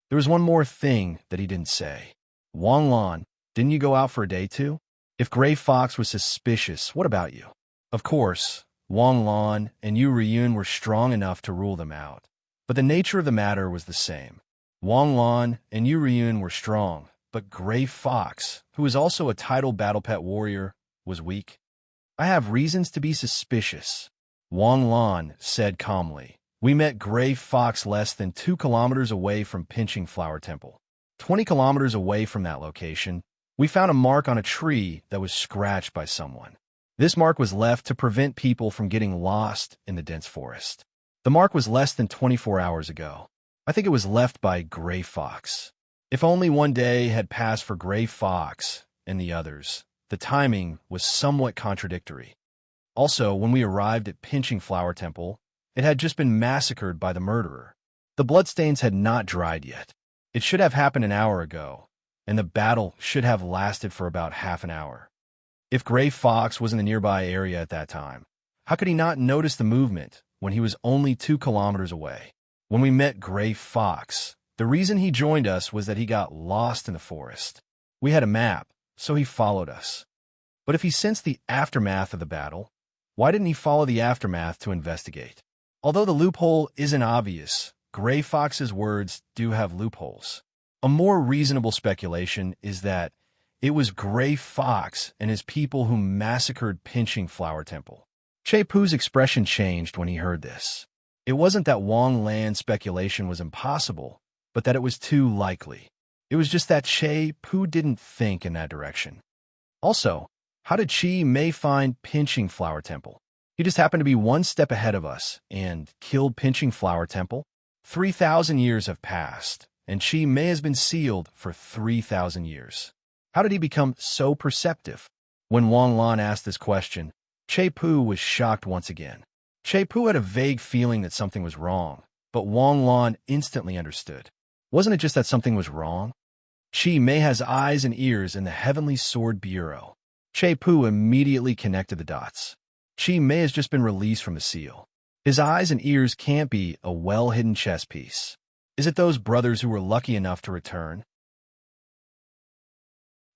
There was one more thing that he didn't say. Wang Lan, didn't you go out for a day too? If Gray Fox was suspicious, what about you? Of course, Wang Lan and Yu Riyun were strong enough to rule them out. But the nature of the matter was the same. Wang Lan and Yu Riyun were strong, but Gray Fox, who was also a titled battle pet warrior, was weak. I have reasons to be suspicious, Wang Lan said calmly. We met Gray Fox less than 2 kilometers away from Pinching Flower Temple. 20 kilometers away from that location, we found a mark on a tree that was scratched by someone. This mark was left to prevent people from getting lost in the dense forest. The mark was less than 24 hours ago. I think it was left by Gray Fox. If only one day had passed for Gray Fox and the others, the timing was somewhat contradictory. Also, when we arrived at Pinching Flower Temple, it had just been massacred by the murderer. The bloodstains had not dried yet. It should have happened an hour ago, and the battle should have lasted for about half an hour. If Gray Fox was in the nearby area at that time, how could he not notice the movement when he was only 2 kilometers away? When we met Gray Fox, the reason he joined us was that he got lost in the forest. We had a map, so he followed us. But if he sensed the aftermath of the battle, why didn't he follow the aftermath to investigate? Although the loophole isn't obvious, Gray Fox's words do have loopholes. A more reasonable speculation is that it was Gray Fox and his people who massacred Pinching Flower Temple. Che Pu's expression changed when he heard this. It wasn't that Wang Lan's speculation was impossible, but that it was too likely. It was just that Che Pu didn't think in that direction. Also, how did Qi Mei find Pinching Flower Temple? He just happened to be one step ahead of us and killed Pinching Flower Temple? 3,000 years have passed, and Chi Mei has been sealed for 3,000 years. How did he become so perceptive? When Wang Lan asked this question, Che Pu was shocked once again. Che Pu had a vague feeling that something was wrong, but Wang Lan instantly understood. Wasn't it just that something was wrong? Chi Mei has eyes and ears in the Heavenly Sword Bureau. Che Pu immediately connected the dots. Chi Mei has just been released from the seal. His eyes and ears can't be a well-hidden chess piece. Is it those brothers who were lucky enough to return?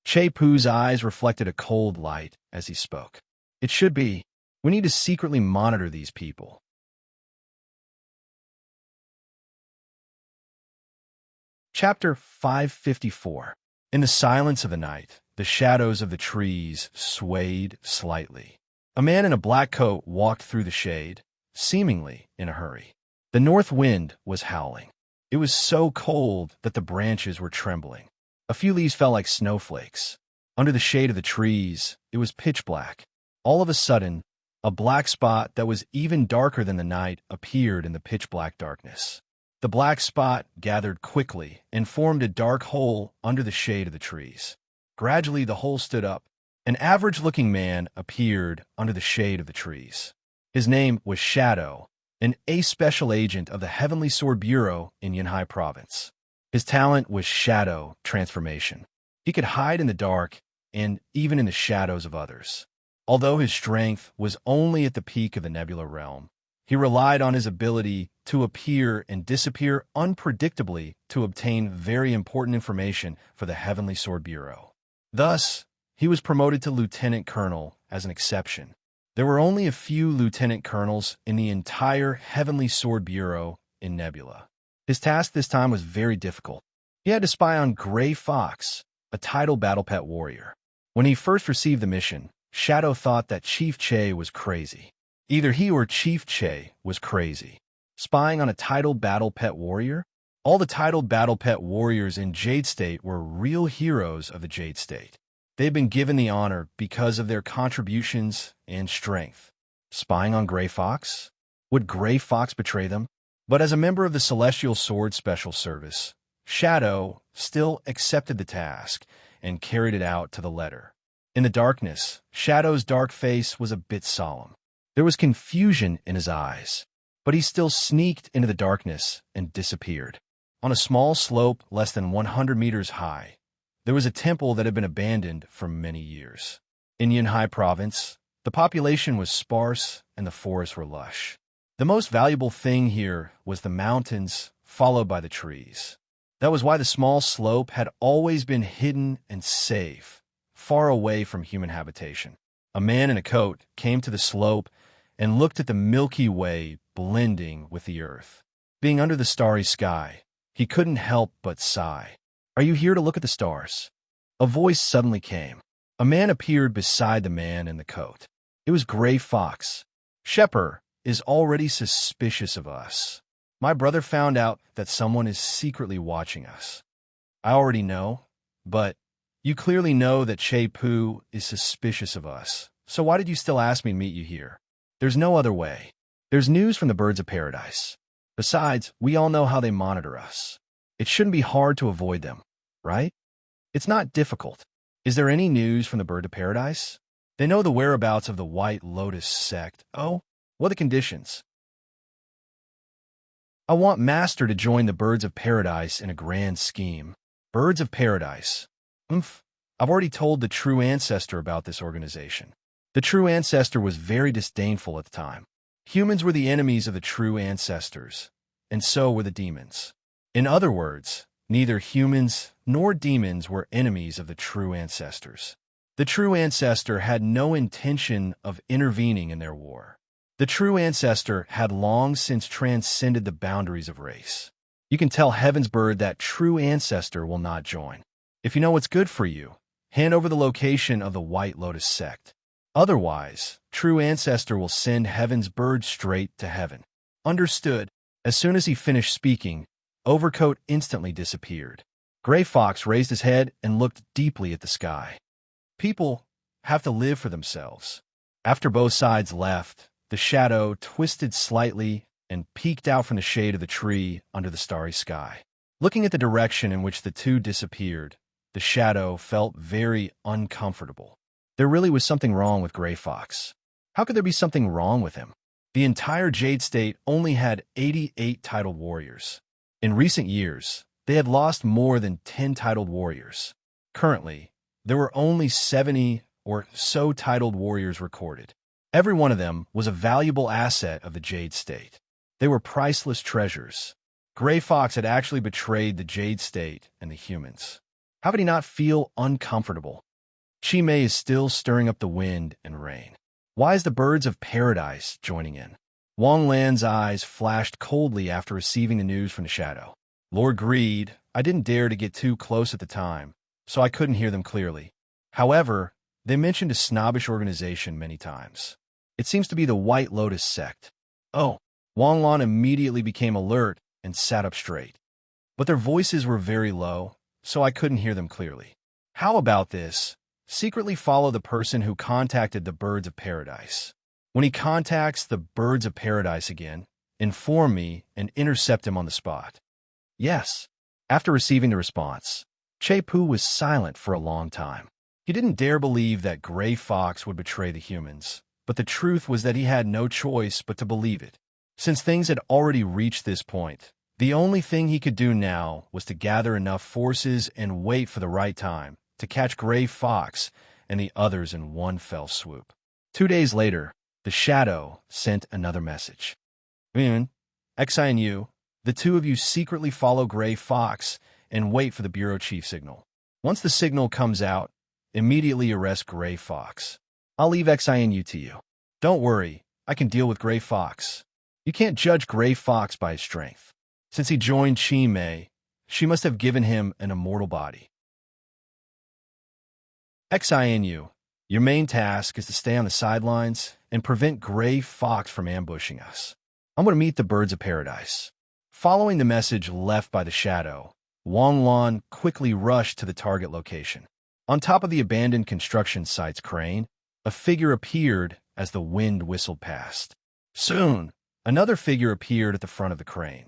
Che Pu's eyes reflected a cold light as he spoke. It should be. We need to secretly monitor these people. Chapter 554. In the silence of the night, the shadows of the trees swayed slightly. A man in a black coat walked through the shade, seemingly in a hurry. The north wind was howling. It was so cold that the branches were trembling. A few leaves fell like snowflakes. Under the shade of the trees, it was pitch black. All of a sudden, a black spot that was even darker than the night appeared in the pitch-black darkness. The black spot gathered quickly and formed a dark hole under the shade of the trees. Gradually, the hole stood up. An average-looking man appeared under the shade of the trees. His name was Shadow, an special agent of the Heavenly Sword Bureau in Yunhai Province. His talent was shadow transformation. He could hide in the dark and even in the shadows of others. Although his strength was only at the peak of the nebula realm, he relied on his ability to appear and disappear unpredictably to obtain very important information for the Heavenly Sword Bureau. Thus, he was promoted to lieutenant colonel as an exception. There were only a few lieutenant colonels in the entire Heavenly Sword Bureau in Nebula. His task this time was very difficult. He had to spy on Gray Fox, a tidal battle pet warrior. When he first received the mission, Shadow thought that Chief Che was crazy. Either he or Chief Che was crazy. Spying on a tidal battle pet warrior? All the tidal battle pet warriors in Jade State were real heroes of the Jade State. They've been given the honor because of their contributions and strength. Spying on Gray Fox? Would Gray Fox betray them? But as a member of the Celestial Sword Special Service, Shadow still accepted the task and carried it out to the letter. In the darkness, Shadow's dark face was a bit solemn. There was confusion in his eyes, but he still sneaked into the darkness and disappeared. On a small slope less than 100 meters high, there was a temple that had been abandoned for many years. In Yunhai Province, the population was sparse and the forests were lush. The most valuable thing here was the mountains, followed by the trees. That was why the small slope had always been hidden and safe, far away from human habitation. A man in a coat came to the slope and looked at the Milky Way blending with the earth. Being under the starry sky, he couldn't help but sigh. "Are you here to look at the stars?" A voice suddenly came. A man appeared beside the man in the coat. It was Gray Fox. "Shepard is already suspicious of us. My brother found out that someone is secretly watching us. I already know, but you clearly know that Che Pu is suspicious of us. So why did you still ask me to meet you here? There's no other way. There's news from the birds of paradise. Besides, we all know how they monitor us. It shouldn't be hard to avoid them, right? It's not difficult. Is there any news from the bird of paradise? They know the whereabouts of the White Lotus sect. Oh, what are the conditions? I want Master to join the birds of paradise in a grand scheme. Birds of paradise. I've already told the true ancestor about this organization. The true ancestor was very disdainful at the time. Humans were the enemies of the true ancestors, and so were the demons. In other words, neither humans nor demons were enemies of the true ancestors. The true ancestor had no intention of intervening in their war. The true ancestor had long since transcended the boundaries of race. You can tell Heaven's Bird that true ancestor will not join. If you know what's good for you, hand over the location of the White Lotus sect. Otherwise, true ancestor will send Heaven's Bird straight to heaven. Understood. As soon as he finished speaking, Overcoat instantly disappeared. Gray Fox raised his head and looked deeply at the sky. People have to live for themselves. After both sides left, the shadow twisted slightly and peeked out from the shade of the tree under the starry sky. Looking at the direction in which the two disappeared, the shadow felt very uncomfortable. There really was something wrong with Gray Fox. How could there be something wrong with him? The entire Jade State only had 88 titled warriors. In recent years, they had lost more than 10 titled warriors. Currently, there were only 70 or so titled warriors recorded. Every one of them was a valuable asset of the Jade State. They were priceless treasures. Gray Fox had actually betrayed the Jade State and the humans. How could he not feel uncomfortable? Chimay is still stirring up the wind and rain. Why is the birds of paradise joining in? Wang Lan's eyes flashed coldly after receiving the news from the shadow. Lord Greed, I didn't dare to get too close at the time, so I couldn't hear them clearly. However, they mentioned a snobbish organization many times. It seems to be the White Lotus sect. Oh, Wang Lan immediately became alert and sat up straight. But their voices were very low, so I couldn't hear them clearly. How about this? Secretly follow the person who contacted the Birds of Paradise. When he contacts the Birds of Paradise again, inform me and intercept him on the spot. Yes. After receiving the response, Che-Pu was silent for a long time. He didn't dare believe that Gray Fox would betray the humans, but the truth was that he had no choice but to believe it. Since things had already reached this point, the only thing he could do now was to gather enough forces and wait for the right time to catch Gray Fox and the others in one fell swoop. 2 days later, the Shadow sent another message. Xi and you, the two of you secretly follow Gray Fox and wait for the Bureau Chief signal. Once the signal comes out, immediately arrest Gray Fox. I'll leave Xi and you to you. Don't worry, I can deal with Gray Fox. You can't judge Gray Fox by his strength. Since he joined Chimay, she must have given him an immortal body. Xi and you, your main task is to stay on the sidelines and prevent Gray Fox from ambushing us. I'm going to meet the Birds of Paradise. Following the message left by the Shadow, Wang Lan quickly rushed to the target location. On top of the abandoned construction site's crane, a figure appeared as the wind whistled past. Soon, another figure appeared at the front of the crane.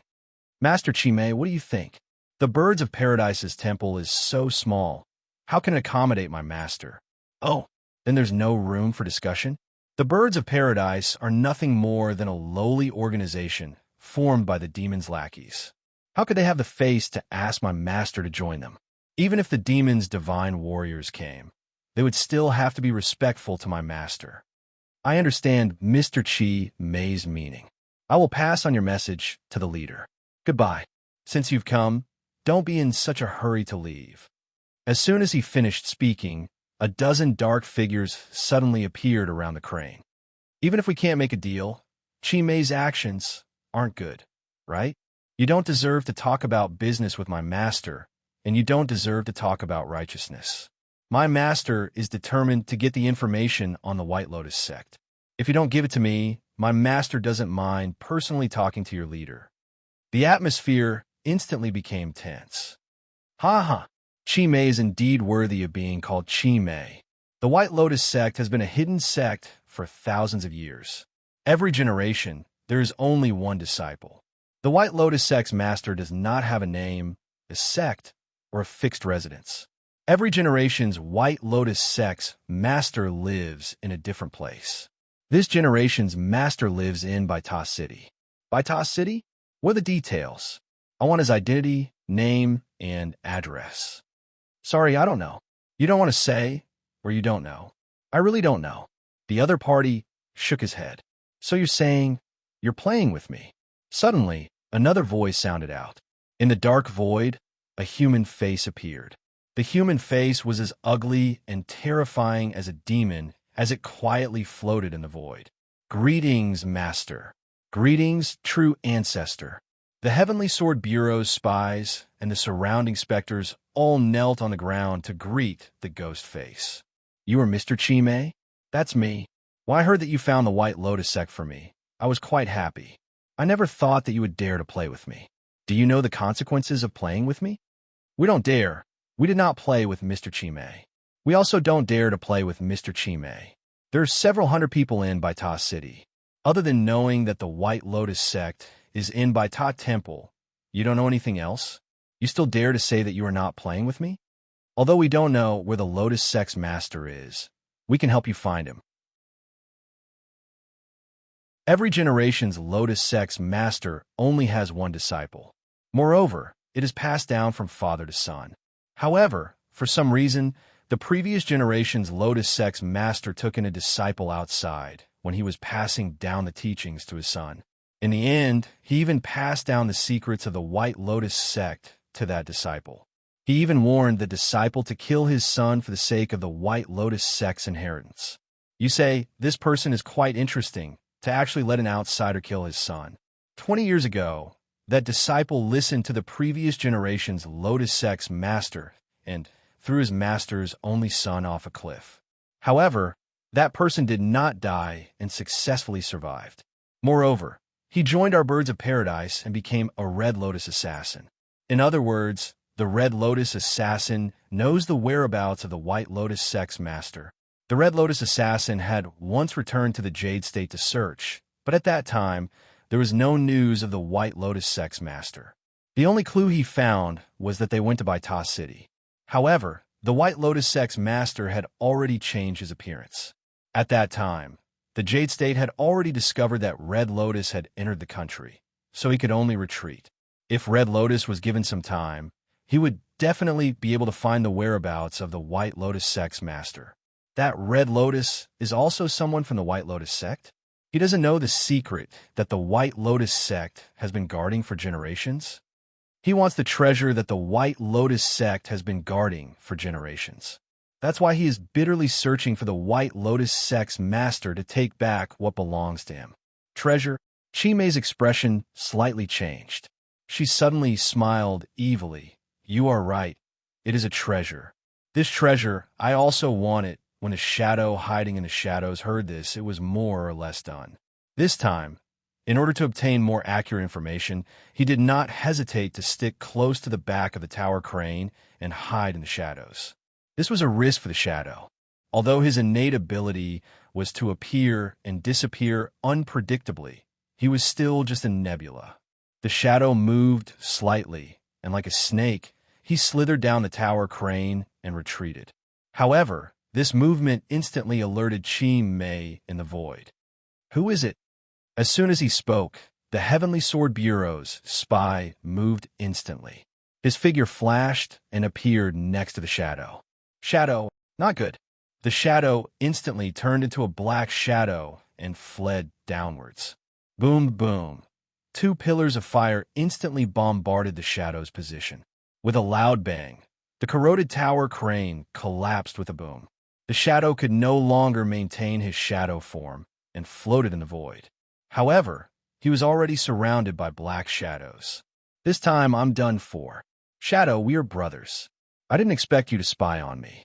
Master Chimay, what do you think? The Birds of Paradise's temple is so small. How can it accommodate my master? Oh, then there's no room for discussion? The Birds of Paradise are nothing more than a lowly organization formed by the demon's lackeys. How could they have the face to ask my master to join them? Even if the demon's divine warriors came, they would still have to be respectful to my master. I understand Mr. May's meaning. I will pass on your message to the leader. Goodbye. Since you've come, don't be in such a hurry to leave. As soon as he finished speaking, a dozen dark figures suddenly appeared around the crane. Even if we can't make a deal, May's actions aren't good, right? You don't deserve to talk about business with my master, and you don't deserve to talk about righteousness. My master is determined to get the information on the White Lotus sect. If you don't give it to me, my master doesn't mind personally talking to your leader. The atmosphere instantly became tense. Ha! Chimay is indeed worthy of being called Chimay. The White Lotus sect has been a hidden sect for thousands of years. Every generation, there is only one disciple. The White Lotus sect's master does not have a name, a sect, or a fixed residence. Every generation's White Lotus sect's master lives in a different place. This generation's master lives in Baita City. Baita City? What are the details? I want his identity, name, and address. Sorry, I don't know. You don't want to say, or you don't know. I really don't know. The other party shook his head. So you're saying, you're playing with me. Suddenly, another voice sounded out. In the dark void, a human face appeared. The human face was as ugly and terrifying as a demon as it quietly floated in the void. Greetings, Master. Greetings, true ancestor. The Heavenly Sword Bureau's spies and the surrounding specters all knelt on the ground to greet the ghost face. You are Mr. Chimay? That's me. Well, I heard that you found the White Lotus sect for me. I was quite happy. I never thought that you would dare to play with me. Do you know the consequences of playing with me? We don't dare. We did not play with Mr. Chimay. We also don't dare to play with Mr. Chimay. There are several hundred people in Baita City. Other than knowing that the White Lotus sect is in by Ta Temple, you don't know anything else? You still dare to say that you are not playing with me? Although we don't know where the Lotus sect's master is, we can help you find him. Every generation's Lotus sect's master only has one disciple. Moreover, it is passed down from father to son. However, for some reason, the previous generation's Lotus sect's master took in a disciple outside when he was passing down the teachings to his son. In the end, he even passed down the secrets of the White Lotus sect to that disciple. He even warned the disciple to kill his son for the sake of the White Lotus sect's inheritance. You say, this person is quite interesting, to actually let an outsider kill his son. 20 years ago, that disciple listened to the previous generation's Lotus sect's master and threw his master's only son off a cliff. However, that person did not die and successfully survived. Moreover, he joined our Birds of Paradise and became a Red Lotus assassin. In other words, the Red Lotus assassin knows the whereabouts of the White Lotus sect's master. The Red Lotus assassin had once returned to the Jade State to search, but at that time, there was no news of the White Lotus sect's master. The only clue he found was that they went to Baita City. However, the White Lotus sect's master had already changed his appearance. At that time, the Jade State had already discovered that Red Lotus had entered the country, so he could only retreat. If Red Lotus was given some time, he would definitely be able to find the whereabouts of the White Lotus sect's master. That Red Lotus is also someone from the White Lotus sect? He doesn't know the secret that the White Lotus sect has been guarding for generations? He wants the treasure that the White Lotus sect has been guarding for generations. That's why he is bitterly searching for the White Lotus sect's master to take back what belongs to him. Treasure? Chi-Mei's expression slightly changed. She suddenly smiled evilly. You are right. It is a treasure. This treasure, I also want it. When a shadow hiding in the shadows heard this, it was more or less done. This time, in order to obtain more accurate information, he did not hesitate to stick close to the back of the tower crane and hide in the shadows. This was a risk for the shadow. Although his innate ability was to appear and disappear unpredictably, he was still just a nebula. The shadow moved slightly, and like a snake, he slithered down the tower crane and retreated. However, this movement instantly alerted Chi-Mei in the void. Who is it? As soon as he spoke, the Heavenly Sword Bureau's spy moved instantly. His figure flashed and appeared next to the shadow. Shadow, not good. The shadow instantly turned into a black shadow and fled downwards. Boom, boom. Two pillars of fire instantly bombarded the shadow's position. With a loud bang, the corroded tower crane collapsed with a boom. The shadow could no longer maintain his shadow form and floated in the void. However, he was already surrounded by black shadows. This time, I'm done for. Shadow, we are brothers. I didn't expect you to spy on me.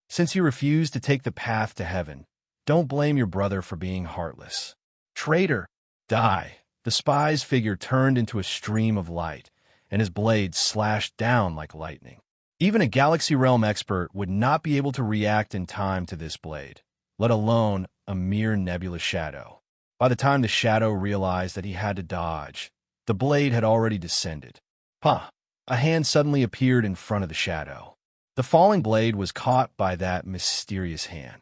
Since you refused to take the path to heaven, don't blame your brother for being heartless. Traitor, die. The spy's figure turned into a stream of light, and his blade slashed down like lightning. Even a Galaxy Realm expert would not be able to react in time to this blade, let alone a mere nebula shadow. By the time the shadow realized that he had to dodge, the blade had already descended. Pah! A hand suddenly appeared in front of the shadow. The falling blade was caught by that mysterious hand.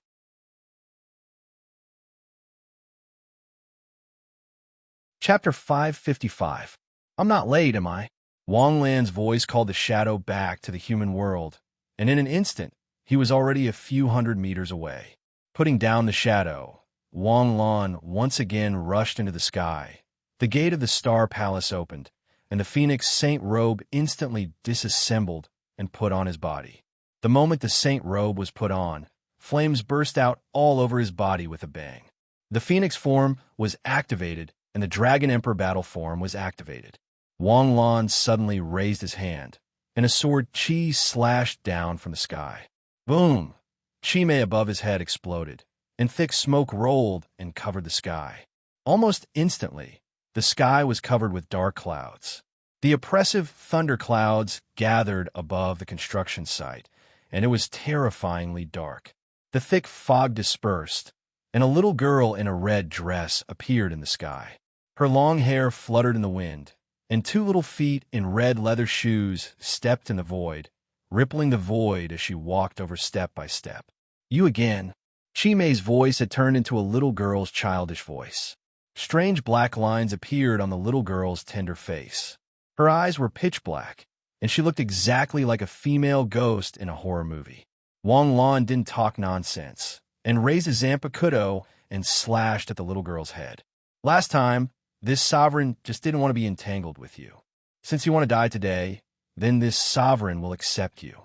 Chapter 555. I'm not late, am I? Wang Lan's voice called the shadow back to the human world, and in an instant, he was already a few hundred meters away. Putting down the shadow, Wang Lan once again rushed into the sky. The gate of the Star Palace opened, and the Phoenix Saint robe instantly disassembled and put on his body. The moment the Saint robe was put on, flames burst out all over his body with a bang. The Phoenix form was activated, and the Dragon Emperor battle form was activated. Wang Lan suddenly raised his hand, and a sword Qi slashed down from the sky. Boom! Chi-Mei above his head exploded, and thick smoke rolled and covered the sky. Almost instantly, the sky was covered with dark clouds. The oppressive thunder clouds gathered above the construction site, and it was terrifyingly dark. The thick fog dispersed, and a little girl in a red dress appeared in the sky. Her long hair fluttered in the wind, and two little feet in red leather shoes stepped in the void, rippling the void as she walked over step by step. "You again." Chimei's voice had turned into a little girl's childish voice. Strange black lines appeared on the little girl's tender face. Her eyes were pitch black, and she looked exactly like a female ghost in a horror movie. Wang Lan didn't talk nonsense, and raised a Zampa-kudo and slashed at the little girl's head. "Last time, this sovereign just didn't want to be entangled with you. Since you want to die today, then this sovereign will accept you."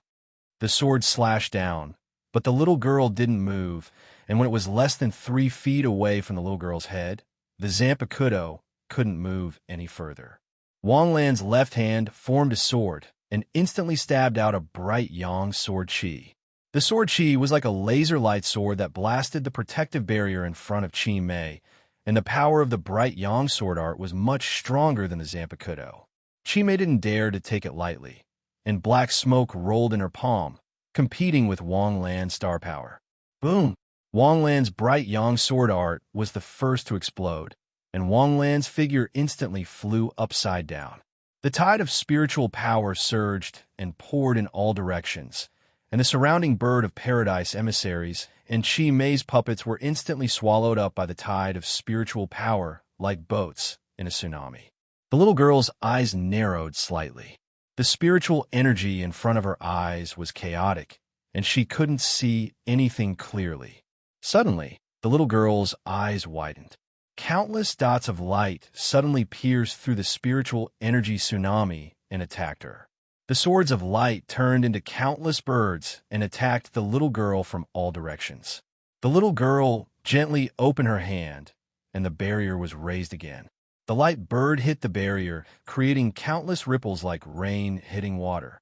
The sword slashed down, but the little girl didn't move, and when it was less than 3 feet away from the little girl's head, the Zampa-kudo couldn't move any further. Wang Lan's left hand formed a sword and instantly stabbed out a bright yang sword chi. The sword chi was like a laser light sword that blasted the protective barrier in front of Chimei, and the power of the bright yang sword art was much stronger than the Zampa-kudo. Chimei didn't dare to take it lightly, and black smoke rolled in her palm, competing with Wang Lan's star power. Boom! Wang Lan's bright yang sword art was the first to explode, and Wang Lan's figure instantly flew upside down. The tide of spiritual power surged and poured in all directions, and the surrounding bird of paradise emissaries and Chimei's puppets were instantly swallowed up by the tide of spiritual power like boats in a tsunami. The little girl's eyes narrowed slightly. The spiritual energy in front of her eyes was chaotic, and she couldn't see anything clearly. Suddenly, the little girl's eyes widened. Countless dots of light suddenly pierced through the spiritual energy tsunami and attacked her. The swords of light turned into countless birds and attacked the little girl from all directions. The little girl gently opened her hand, and the barrier was raised again. The light bird hit the barrier, creating countless ripples like rain hitting water.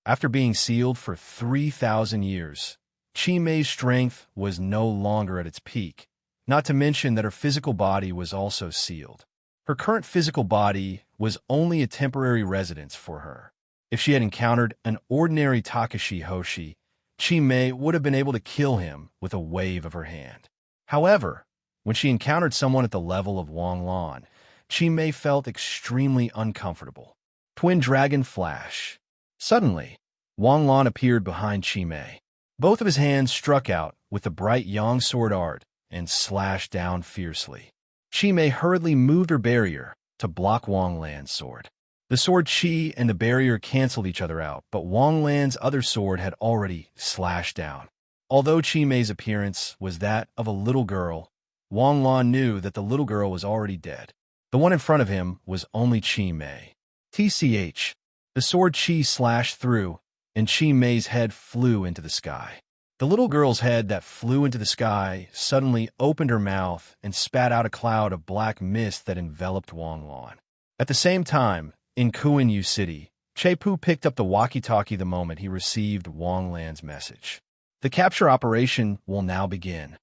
After being sealed for 3,000 years, Chimei's strength was no longer at its peak, not to mention that her physical body was also sealed. Her current physical body was only a temporary residence for her. If she had encountered an ordinary Takashi Hoshi, Chimei would have been able to kill him with a wave of her hand. However, when she encountered someone at the level of Wang Lan, Chimei felt extremely uncomfortable. Twin Dragon Flash. Suddenly, Wang Lan appeared behind Chimei. Both of his hands struck out with the bright yang sword art and slashed down fiercely. Chimei hurriedly moved her barrier to block Wang Lan's sword. The sword chi and the barrier canceled each other out, but Wang Lan's other sword had already slashed down. Although Chimei's appearance was that of a little girl, Wang Lan knew that the little girl was already dead. The one in front of him was only Chimei. TCH. The sword chi slashed through, and Chimei's head flew into the sky. The little girl's head that flew into the sky suddenly opened her mouth and spat out a cloud of black mist that enveloped Wang Lan. At the same time, in Kuinyu City, Chepu picked up the walkie-talkie the moment he received Wang Lan's message. The capture operation will now begin.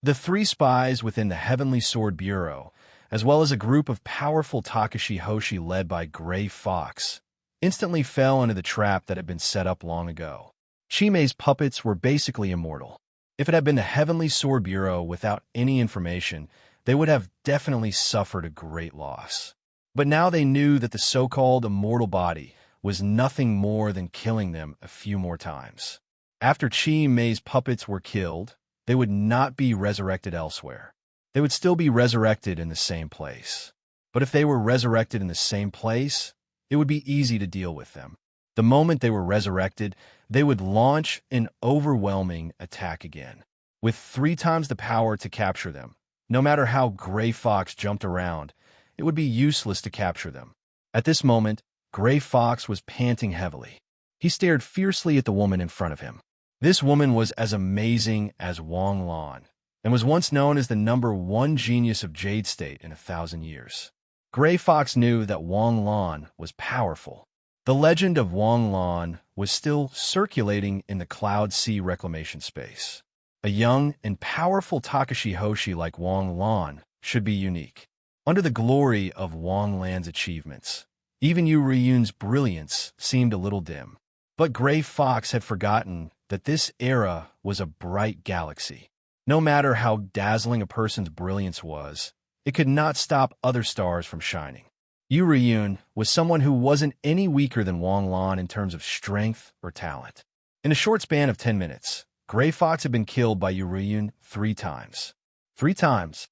The 3 spies within the Heavenly Sword Bureau, as well as a group of powerful Takashi Hoshi led by Gray Fox, instantly fell into the trap that had been set up long ago. Chimei's puppets were basically immortal. If it had been the Heavenly Sword Bureau without any information, they would have definitely suffered a great loss. But now they knew that the so-called immortal body was nothing more than killing them a few more times. After Chimei's puppets were killed, they would not be resurrected elsewhere. They would still be resurrected in the same place. But if they were resurrected in the same place, it would be easy to deal with them. The moment they were resurrected, they would launch an overwhelming attack again. With 3 times the power to capture them, no matter how Gray Fox jumped around, it would be useless to capture them. At this moment, Gray Fox was panting heavily. He stared fiercely at the woman in front of him. This woman was as amazing as Wang Lan, and was once known as the #1 genius of Jade State in 1,000 years. Gray Fox knew that Wang Lan was powerful. The legend of Wang Lan was still circulating in the Cloud Sea reclamation space. A young and powerful Takashi Hoshi like Wang Lan should be unique. Under the glory of Wang Lan's achievements, even Yu Ryun's brilliance seemed a little dim. But Gray Fox had forgotten that this era was a bright galaxy. No matter how dazzling a person's brilliance was, it could not stop other stars from shining. Yu Riyun was someone who wasn't any weaker than Wang Lan in terms of strength or talent. In a short span of 10 minutes, Gray Fox had been killed by Yu Riyun 3 times. 3 times.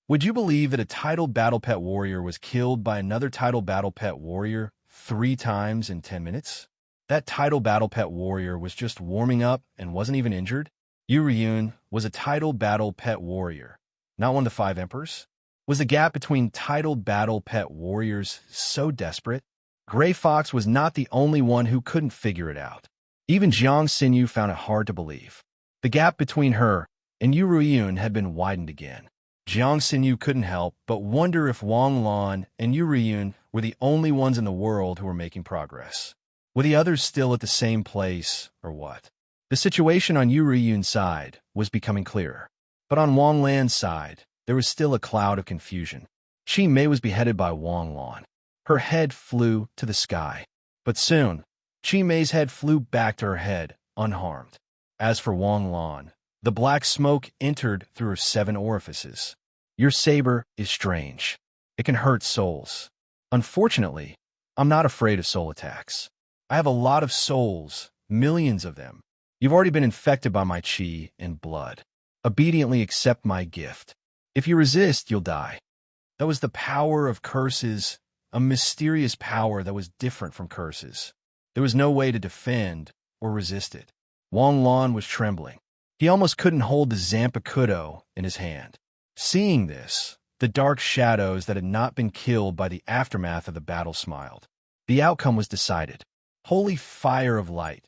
Would you believe that a titled battle pet warrior was killed by another titled battle pet warrior 3 times in 10 minutes? That titled battle pet warrior was just warming up and wasn't even injured? Yu Riyun was a titled battle pet warrior, not one of the 5 emperors. Was the gap between titled battle pet warriors so desperate? Gray Fox was not the only one who couldn't figure it out. Even Jiang Xinyu found it hard to believe. The gap between her and Yu Riyun had been widened again. Jiang Xinyu couldn't help but wonder if Wang Lan and Yu Riyun were the only ones in the world who were making progress. Were the others still at the same place, or what? The situation on Yu Riyun's side was becoming clearer. But on Wang Lan's side, there was still a cloud of confusion. Qi Mei was beheaded by Wang Lan. Her head flew to the sky. But soon, Qi Mei's head flew back to her head, unharmed. As for Wang Lan, the black smoke entered through her 7 orifices. Your saber is strange. It can hurt souls. Unfortunately, I'm not afraid of soul attacks. I have a lot of souls, millions of them. You've already been infected by my qi and blood. Obediently accept my gift. If you resist, you'll die. That was the power of curses, a mysterious power that was different from curses. There was no way to defend or resist it. Wang Lan was trembling. He almost couldn't hold the Zanpakuto in his hand. Seeing this, the dark shadows that had not been killed by the aftermath of the battle smiled. The outcome was decided. Holy fire of light.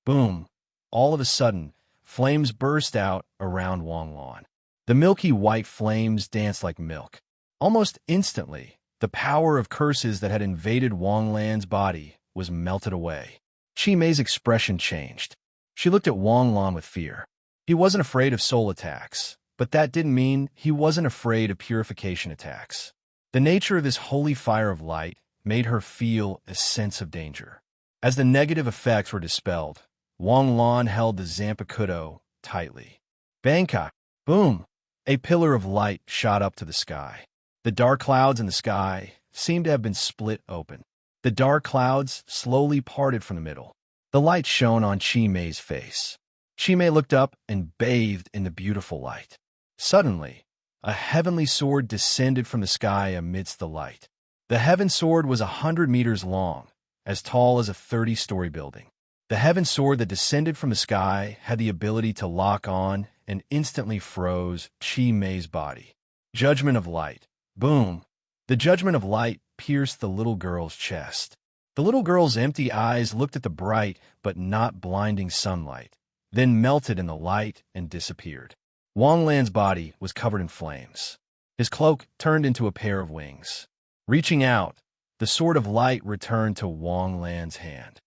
Boom. All of a sudden, flames burst out around Wang Lan. The milky white flames danced like milk. Almost instantly, the power of curses that had invaded Wang Lan's body was melted away. Qi Mei's expression changed. She looked at Wang Lan with fear. He wasn't afraid of soul attacks, but that didn't mean he wasn't afraid of purification attacks. The nature of this holy fire of light made her feel a sense of danger. As the negative effects were dispelled, Wang Lan held the Zanpakuto tightly. Bangkok! Boom! A pillar of light shot up to the sky. The dark clouds in the sky seemed to have been split open. The dark clouds slowly parted from the middle. The light shone on Qi Mei's face. Qi Mei looked up and bathed in the beautiful light. Suddenly, a heavenly sword descended from the sky amidst the light. The heaven sword was 100 meters long, as tall as a 30-story building. The heaven sword that descended from the sky had the ability to lock on and instantly froze Qi Mei's body. Judgment of light. Boom! The judgment of light pierced the little girl's chest. The little girl's empty eyes looked at the bright but not blinding sunlight, then melted in the light and disappeared. Wang Lan's body was covered in flames. His cloak turned into a pair of wings. Reaching out, the sword of light returned to Wang Lan's hand.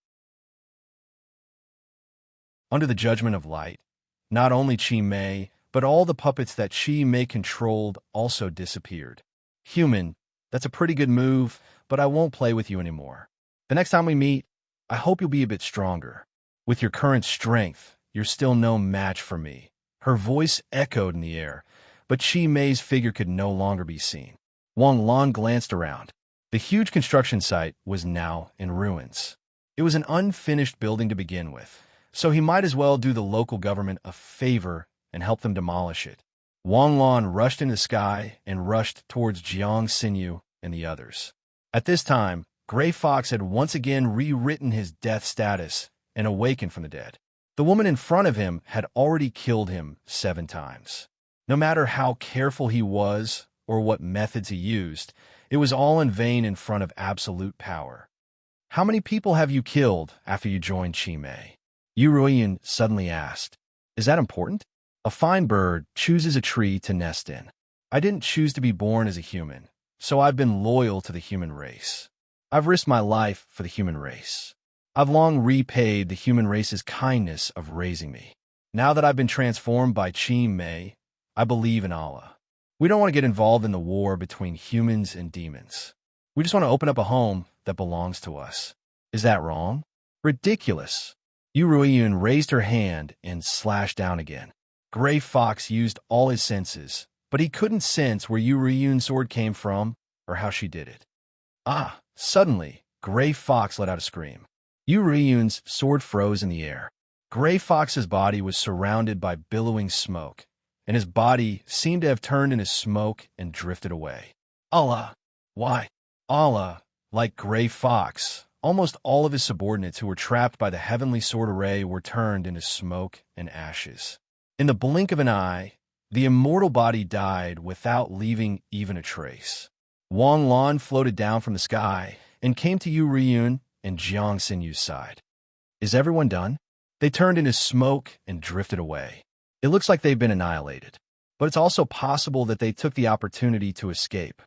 Under the judgment of light, not only Qi Mei, but all the puppets that Qi Mei controlled also disappeared. Human, that's a pretty good move, but I won't play with you anymore. The next time we meet, I hope you'll be a bit stronger. With your current strength, you're still no match for me. Her voice echoed in the air, but Qi Mei's figure could no longer be seen. Wang Lan glanced around. The huge construction site was now in ruins. It was an unfinished building to begin with, so he might as well do the local government a favor and help them demolish it. Wang Lan rushed into the sky and rushed towards Jiang Xinyu and the others. At this time, Gray Fox had once again rewritten his death status and awakened from the dead. The woman in front of him had already killed him 7 times. No matter how careful he was or what methods he used, it was all in vain in front of absolute power. How many people have you killed after you joined Qi Mei? Yu Ruiyan suddenly asked. Is that important? A fine bird chooses a tree to nest in. I didn't choose to be born as a human, so I've been loyal to the human race. I've risked my life for the human race. I've long repaid the human race's kindness of raising me. Now that I've been transformed by Qi Mei, I believe in Allah. We don't want to get involved in the war between humans and demons. We just want to open up a home that belongs to us. Is that wrong? Ridiculous. Yu Ruiyun raised her hand and slashed down again. Gray Fox used all his senses, but he couldn't sense where Yu Ruiyun's sword came from or how she did it. Ah! Suddenly, Gray Fox let out a scream. Yu Ruiyun's sword froze in the air. Gray Fox's body was surrounded by billowing smoke, and his body seemed to have turned into smoke and drifted away. Allah! Why? Allah! Like Gray Fox, almost all of his subordinates who were trapped by the heavenly sword array were turned into smoke and ashes. In the blink of an eye, the immortal body died without leaving even a trace. Wang Lan floated down from the sky and came to Yu Ruiyun and Jiang Xinyu's side. Is everyone done? They turned into smoke and drifted away. It looks like they've been annihilated, but it's also possible that they took the opportunity to escape.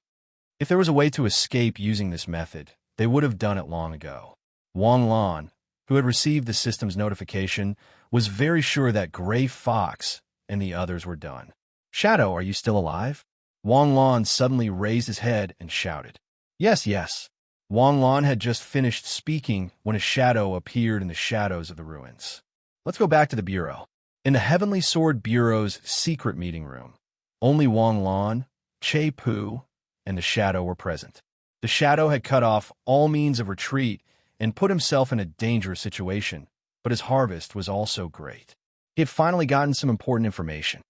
If there was a way to escape using this method, they would have done it long ago. Wang Lan, who had received the system's notification, was very sure that Gray Fox and the others were done. Shadow, are you still alive? Wang Lan suddenly raised his head and shouted. Yes, yes. Wang Lan had just finished speaking when a shadow appeared in the shadows of the ruins. Let's go back to the bureau. In the Heavenly Sword Bureau's secret meeting room, only Wang Lan, Che Pu, and the shadow were present. The shadow had cut off all means of retreat and put himself in a dangerous situation, but his harvest was also great. He had finally gotten some important information.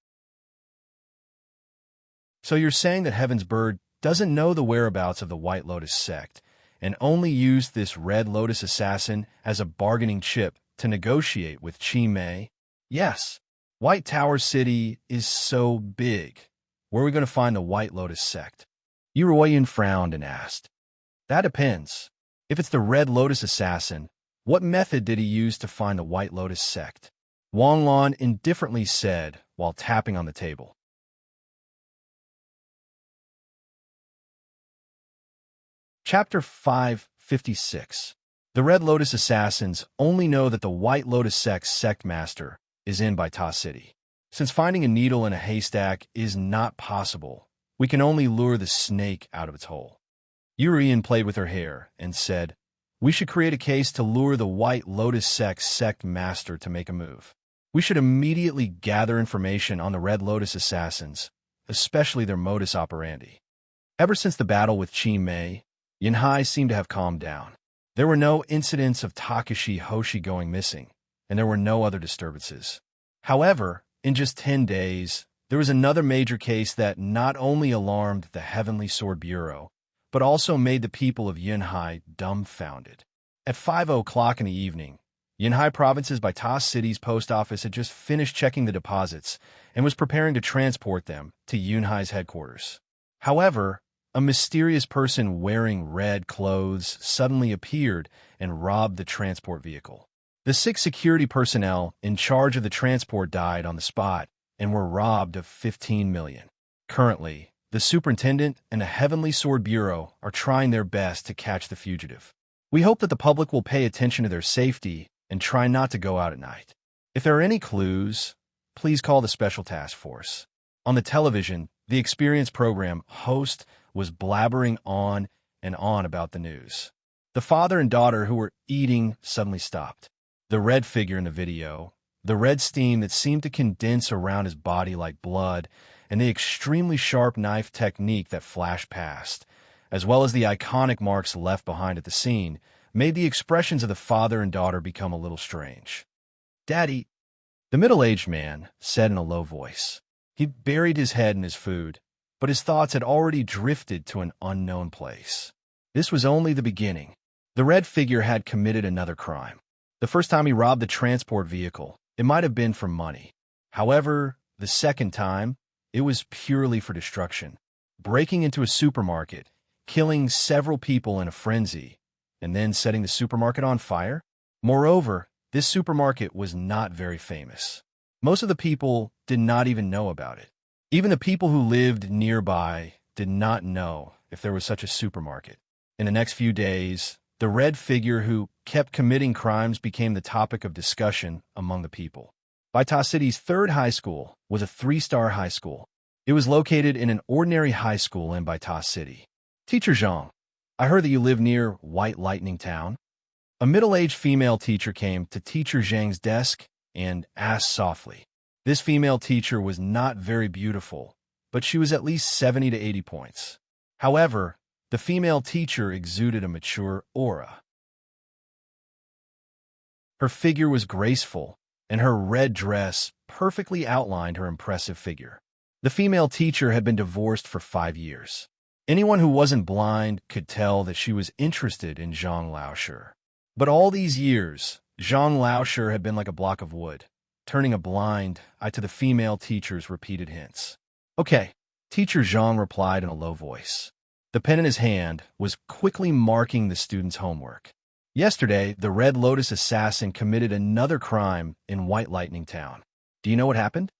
So you're saying that Heaven's Bird doesn't know the whereabouts of the White Lotus sect, and only used this Red Lotus assassin as a bargaining chip to negotiate with Chi Mei? Yes. White Tower City is so big. Where are we going to find the White Lotus sect? Yu Ruiyun frowned and asked. That depends. If it's the Red Lotus assassin, what method did he use to find the White Lotus sect? Wang Lan indifferently said while tapping on the table. Chapter 556. The Red Lotus assassins only know that the White Lotus sect's sect master is in Baita City. Since finding a needle in a haystack is not possible, we can only lure the snake out of its hole. Yu Ruiyun played with her hair and said, we should create a case to lure the White Lotus sect's sect master to make a move. We should immediately gather information on the Red Lotus assassins, especially their modus operandi. Ever since the battle with Chi Mei, Yunhai seemed to have calmed down. There were no incidents of Takashi Hoshi going missing, and there were no other disturbances. However, in just 10 days, there was another major case that not only alarmed the Heavenly Sword Bureau, but also made the people of Yunhai dumbfounded. At 5:00 in the evening, Yunhai Province's Baita City's post office had just finished checking the deposits and was preparing to transport them to Yunhai's headquarters. However, a mysterious person wearing red clothes suddenly appeared and robbed the transport vehicle. The 6 security personnel in charge of the transport died on the spot and were robbed of 15 million. Currently, the superintendent and the Heavenly Sword Bureau are trying their best to catch the fugitive. We hope that the public will pay attention to their safety and try not to go out at night. If there are any clues, please call the Special Task Force. On the television, the Experience program host was blabbering on and on about the news. The father and daughter who were eating suddenly stopped. The red figure in the video, the red steam that seemed to condense around his body like blood, and the extremely sharp knife technique that flashed past, as well as the iconic marks left behind at the scene, made the expressions of the father and daughter become a little strange. Daddy, the middle-aged man said in a low voice. He buried his head in his food, but his thoughts had already drifted to an unknown place. This was only the beginning. The red figure had committed another crime. The first time he robbed the transport vehicle, it might have been for money. However, the second time, it was purely for destruction. Breaking into a supermarket, killing several people in a frenzy, and then setting the supermarket on fire? Moreover, this supermarket was not very famous. Most of the people did not even know about it. Even the people who lived nearby did not know if there was such a supermarket. In the next few days, the red figure who kept committing crimes became the topic of discussion among the people. Baita City's third high school was a 3-star high school. It was located in an ordinary high school in Baita City. Teacher Zhang, I heard that you live near White Lightning Town. A middle-aged female teacher came to Teacher Zhang's desk and asked softly. This female teacher was not very beautiful, but she was at least 70 to 80 points. However, the female teacher exuded a mature aura. Her figure was graceful, and her red dress perfectly outlined her impressive figure. The female teacher had been divorced for 5 years. Anyone who wasn't blind could tell that she was interested in Zhang Laoshi. But all these years, Zhang Laoshi had been like a block of wood, turning a blind eye to the female teacher's repeated hints. Okay, Teacher Zhang replied in a low voice. The pen in his hand was quickly marking the student's homework. Yesterday, the Red Lotus assassin committed another crime in White Lightning Town. Do you know what happened?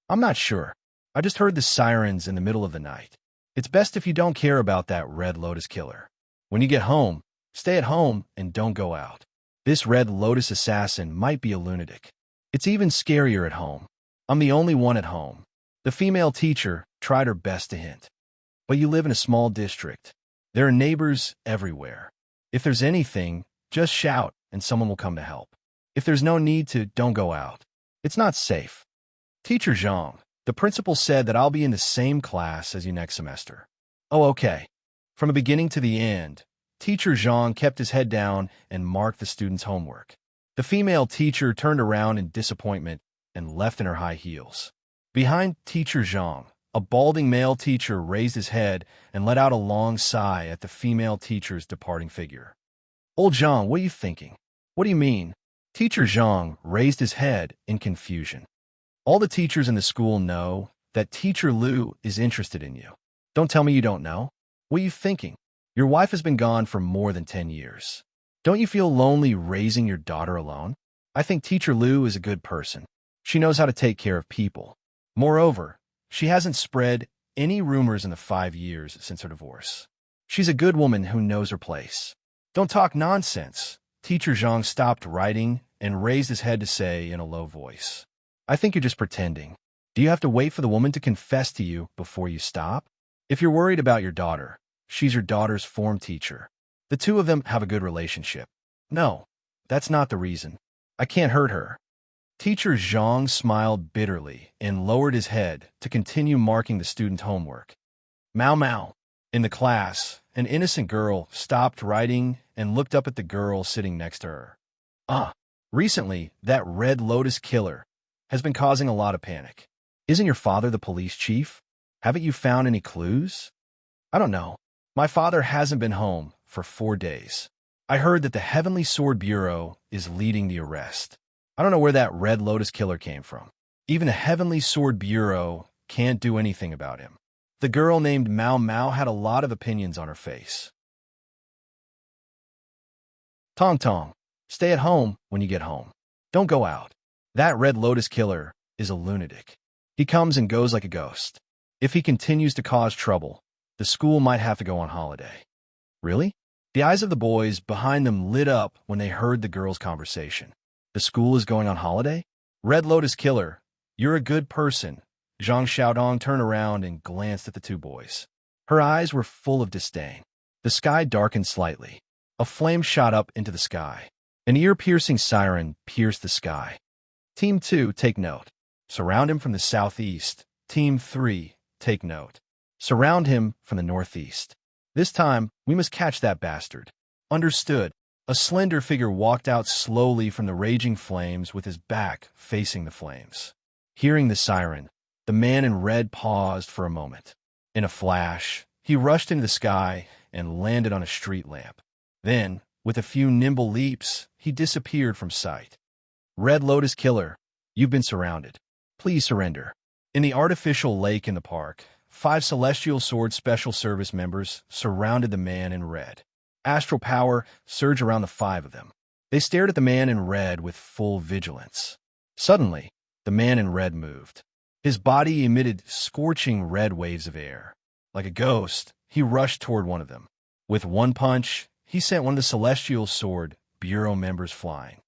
I'm not sure. I just heard the sirens in the middle of the night. It's best if you don't care about that Red Lotus killer. When you get home, stay at home and don't go out. This Red Lotus assassin might be a lunatic. It's even scarier at home. I'm the only one at home. The female teacher tried her best to hint. But you live in a small district. There are neighbors everywhere. If there's anything, just shout and someone will come to help. If there's no need to, don't go out. It's not safe. Teacher Zhang, the principal said that I'll be in the same class as you next semester. Oh, okay. From the beginning to the end, Teacher Zhang kept his head down and marked the student's homework. The female teacher turned around in disappointment and left in her high heels. Behind Teacher Zhang, a balding male teacher raised his head and let out a long sigh at the female teacher's departing figure. Old Zhang, what are you thinking? What do you mean? Teacher Zhang raised his head in confusion. All the teachers in the school know that Teacher Liu is interested in you. Don't tell me you don't know. What are you thinking? Your wife has been gone for more than 10 years. Don't you feel lonely raising your daughter alone? I think Teacher Liu is a good person. She knows how to take care of people. Moreover, she hasn't spread any rumors in the 5 years since her divorce. She's a good woman who knows her place. Don't talk nonsense. Teacher Zhang stopped writing and raised his head to say in a low voice. I think you're just pretending. Do you have to wait for the woman to confess to you before you stop? If you're worried about your daughter, she's your daughter's form teacher. The two of them have a good relationship. No, that's not the reason. I can't hurt her. Teacher Zhang smiled bitterly and lowered his head to continue marking the student's homework. Mao Mao. In the class, an innocent girl stopped writing and looked up at the girl sitting next to her. Recently, that Red Lotus killer has been causing a lot of panic. Isn't your father the police chief? Haven't you found any clues? I don't know. My father hasn't been home for 4 days. I heard that the Heavenly Sword Bureau is leading the arrest. I don't know where that Red Lotus killer came from. Even the Heavenly Sword Bureau can't do anything about him. The girl named Mao Mao had a lot of opinions on her face. Tong Tong, stay at home when you get home. Don't go out. That Red Lotus killer is a lunatic. He comes and goes like a ghost. If he continues to cause trouble, the school might have to go on holiday. Really? The eyes of the boys behind them lit up when they heard the girl's conversation. The school is going on holiday? Red Lotus killer, you're a good person. Zhang Xiaodong turned around and glanced at the two boys. Her eyes were full of disdain. The sky darkened slightly. A flame shot up into the sky. An ear-piercing siren pierced the sky. Team 2, take note. Surround him from the southeast. Team 3, take note. Surround him from the northeast. This time, we must catch that bastard. Understood. A slender figure walked out slowly from the raging flames with his back facing the flames. Hearing the siren, the man in red paused for a moment. In a flash, he rushed into the sky and landed on a street lamp. Then, with a few nimble leaps, he disappeared from sight. Red Lotus killer, you've been surrounded. Please surrender. In the artificial lake in the park, 5 Celestial Sword Special Service members surrounded the man in red. Astral power surged around the 5 of them. They stared at the man in red with full vigilance. Suddenly, the man in red moved. His body emitted scorching red waves of air. Like a ghost, he rushed toward one of them. With one punch, he sent one of the Celestial Sword Bureau members flying.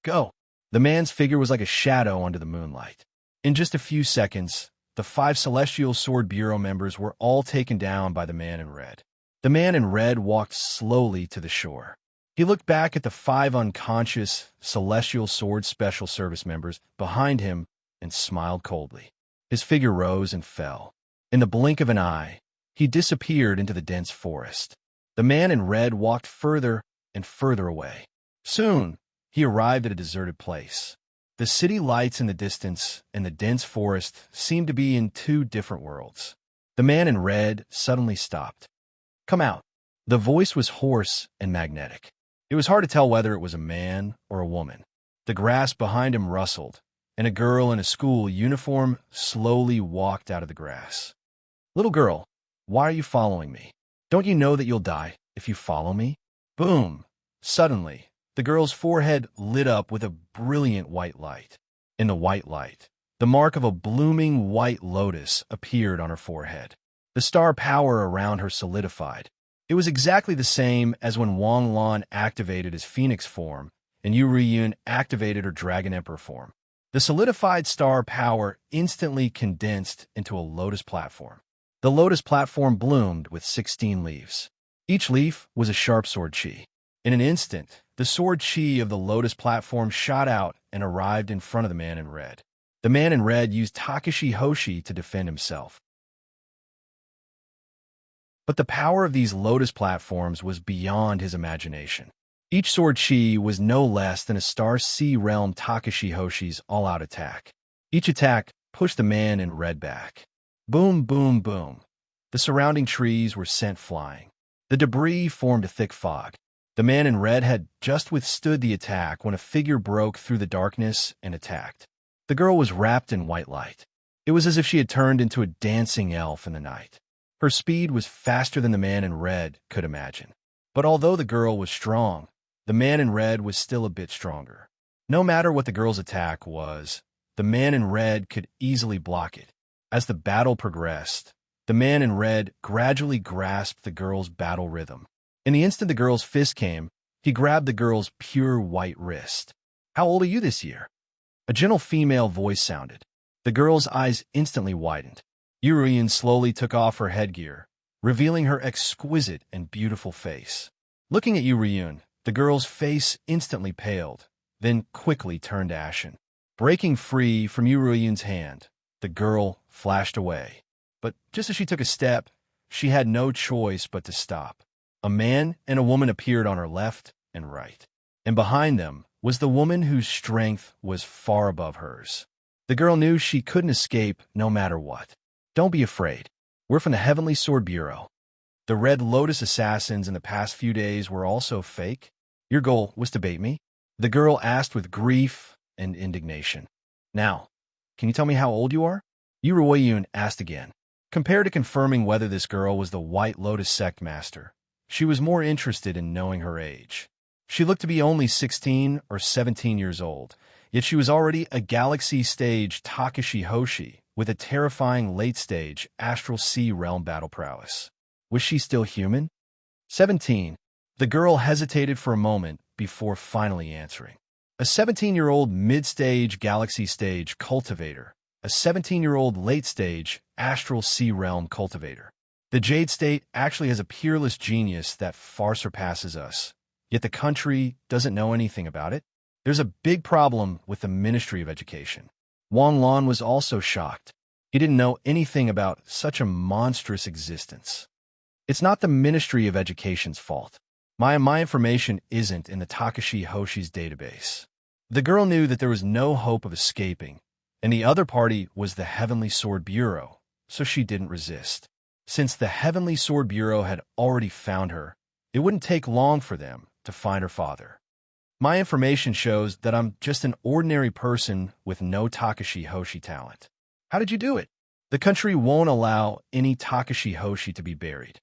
Go! The man's figure was like a shadow under the moonlight. In just a few seconds, the 5 Celestial Sword Bureau members were all taken down by the man in red. The man in red walked slowly to the shore. He looked back at the 5 unconscious Celestial Sword Special Service members behind him and smiled coldly. His figure rose and fell. In the blink of an eye, he disappeared into the dense forest. The man in red walked further and further away. Soon, he arrived at a deserted place. The city lights in the distance and the dense forest seemed to be in 2 different worlds. The man in red suddenly stopped. "Come out." The voice was hoarse and magnetic. It was hard to tell whether it was a man or a woman. The grass behind him rustled, and a girl in a school uniform slowly walked out of the grass. "Little girl, why are you following me? Don't you know that you'll die if you follow me?" Boom! Suddenly, the girl's forehead lit up with a brilliant white light. In the white light, the mark of a blooming white lotus appeared on her forehead. The star power around her solidified. It was exactly the same as when Wang Lan activated his phoenix form and Yu Riyun activated her dragon emperor form. The solidified star power instantly condensed into a lotus platform. The lotus platform bloomed with 16 leaves. Each leaf was a sharp sword chi. In an instant, the sword chi of the lotus platform shot out and arrived in front of the man in red. The man in red used Takashi Hoshi to defend himself. But the power of these lotus platforms was beyond his imagination. Each sword chi was no less than a Star Sea Realm Takashi Hoshi's all-out attack. Each attack pushed the man in red back. Boom, boom, boom. The surrounding trees were sent flying. The debris formed a thick fog. The man in red had just withstood the attack when a figure broke through the darkness and attacked. The girl was wrapped in white light. It was as if she had turned into a dancing elf in the night. Her speed was faster than the man in red could imagine. But although the girl was strong, the man in red was still a bit stronger. No matter what the girl's attack was, the man in red could easily block it. As the battle progressed, the man in red gradually grasped the girl's battle rhythm. In the instant the girl's fist came, he grabbed the girl's pure white wrist. "How old are you this year?" A gentle female voice sounded. The girl's eyes instantly widened. Urian slowly took off her headgear, revealing her exquisite and beautiful face. Looking at Urian, the girl's face instantly paled, then quickly turned ashen. Breaking free from Urian's hand, the girl flashed away. But just as she took a step, she had no choice but to stop. A man and a woman appeared on her left and right, and behind them was the woman whose strength was far above hers. The girl knew she couldn't escape no matter what. "Don't be afraid. We're from the Heavenly Sword Bureau. The Red Lotus assassins in the past few days were also fake. Your goal was to bait me?" The girl asked with grief and indignation. "Now, can you tell me how old you are?" Yu Ruoyun asked again. Compared to confirming whether this girl was the White Lotus sect master, she was more interested in knowing her age. She looked to be only 16 or 17 years old, yet she was already a galaxy-stage Takashi Hoshi with a terrifying late-stage Astral Sea Realm battle prowess. Was she still human? 17. The girl hesitated for a moment before finally answering. A 17-year-old mid-stage galaxy-stage cultivator, a 17-year-old late-stage Astral Sea Realm cultivator. The Jade State actually has a peerless genius that far surpasses us, yet the country doesn't know anything about it. There's a big problem with the Ministry of Education. Wang Lan was also shocked. He didn't know anything about such a monstrous existence. It's not the Ministry of Education's fault. My information isn't in the Takashi Hoshi's database. The girl knew that there was no hope of escaping, and the other party was the Heavenly Sword Bureau, so she didn't resist. Since the Heavenly Sword Bureau had already found her, it wouldn't take long for them to find her father. My information shows that I'm just an ordinary person with no Takashi Hoshi talent. How did you do it? The country won't allow any Takashi Hoshi to be buried.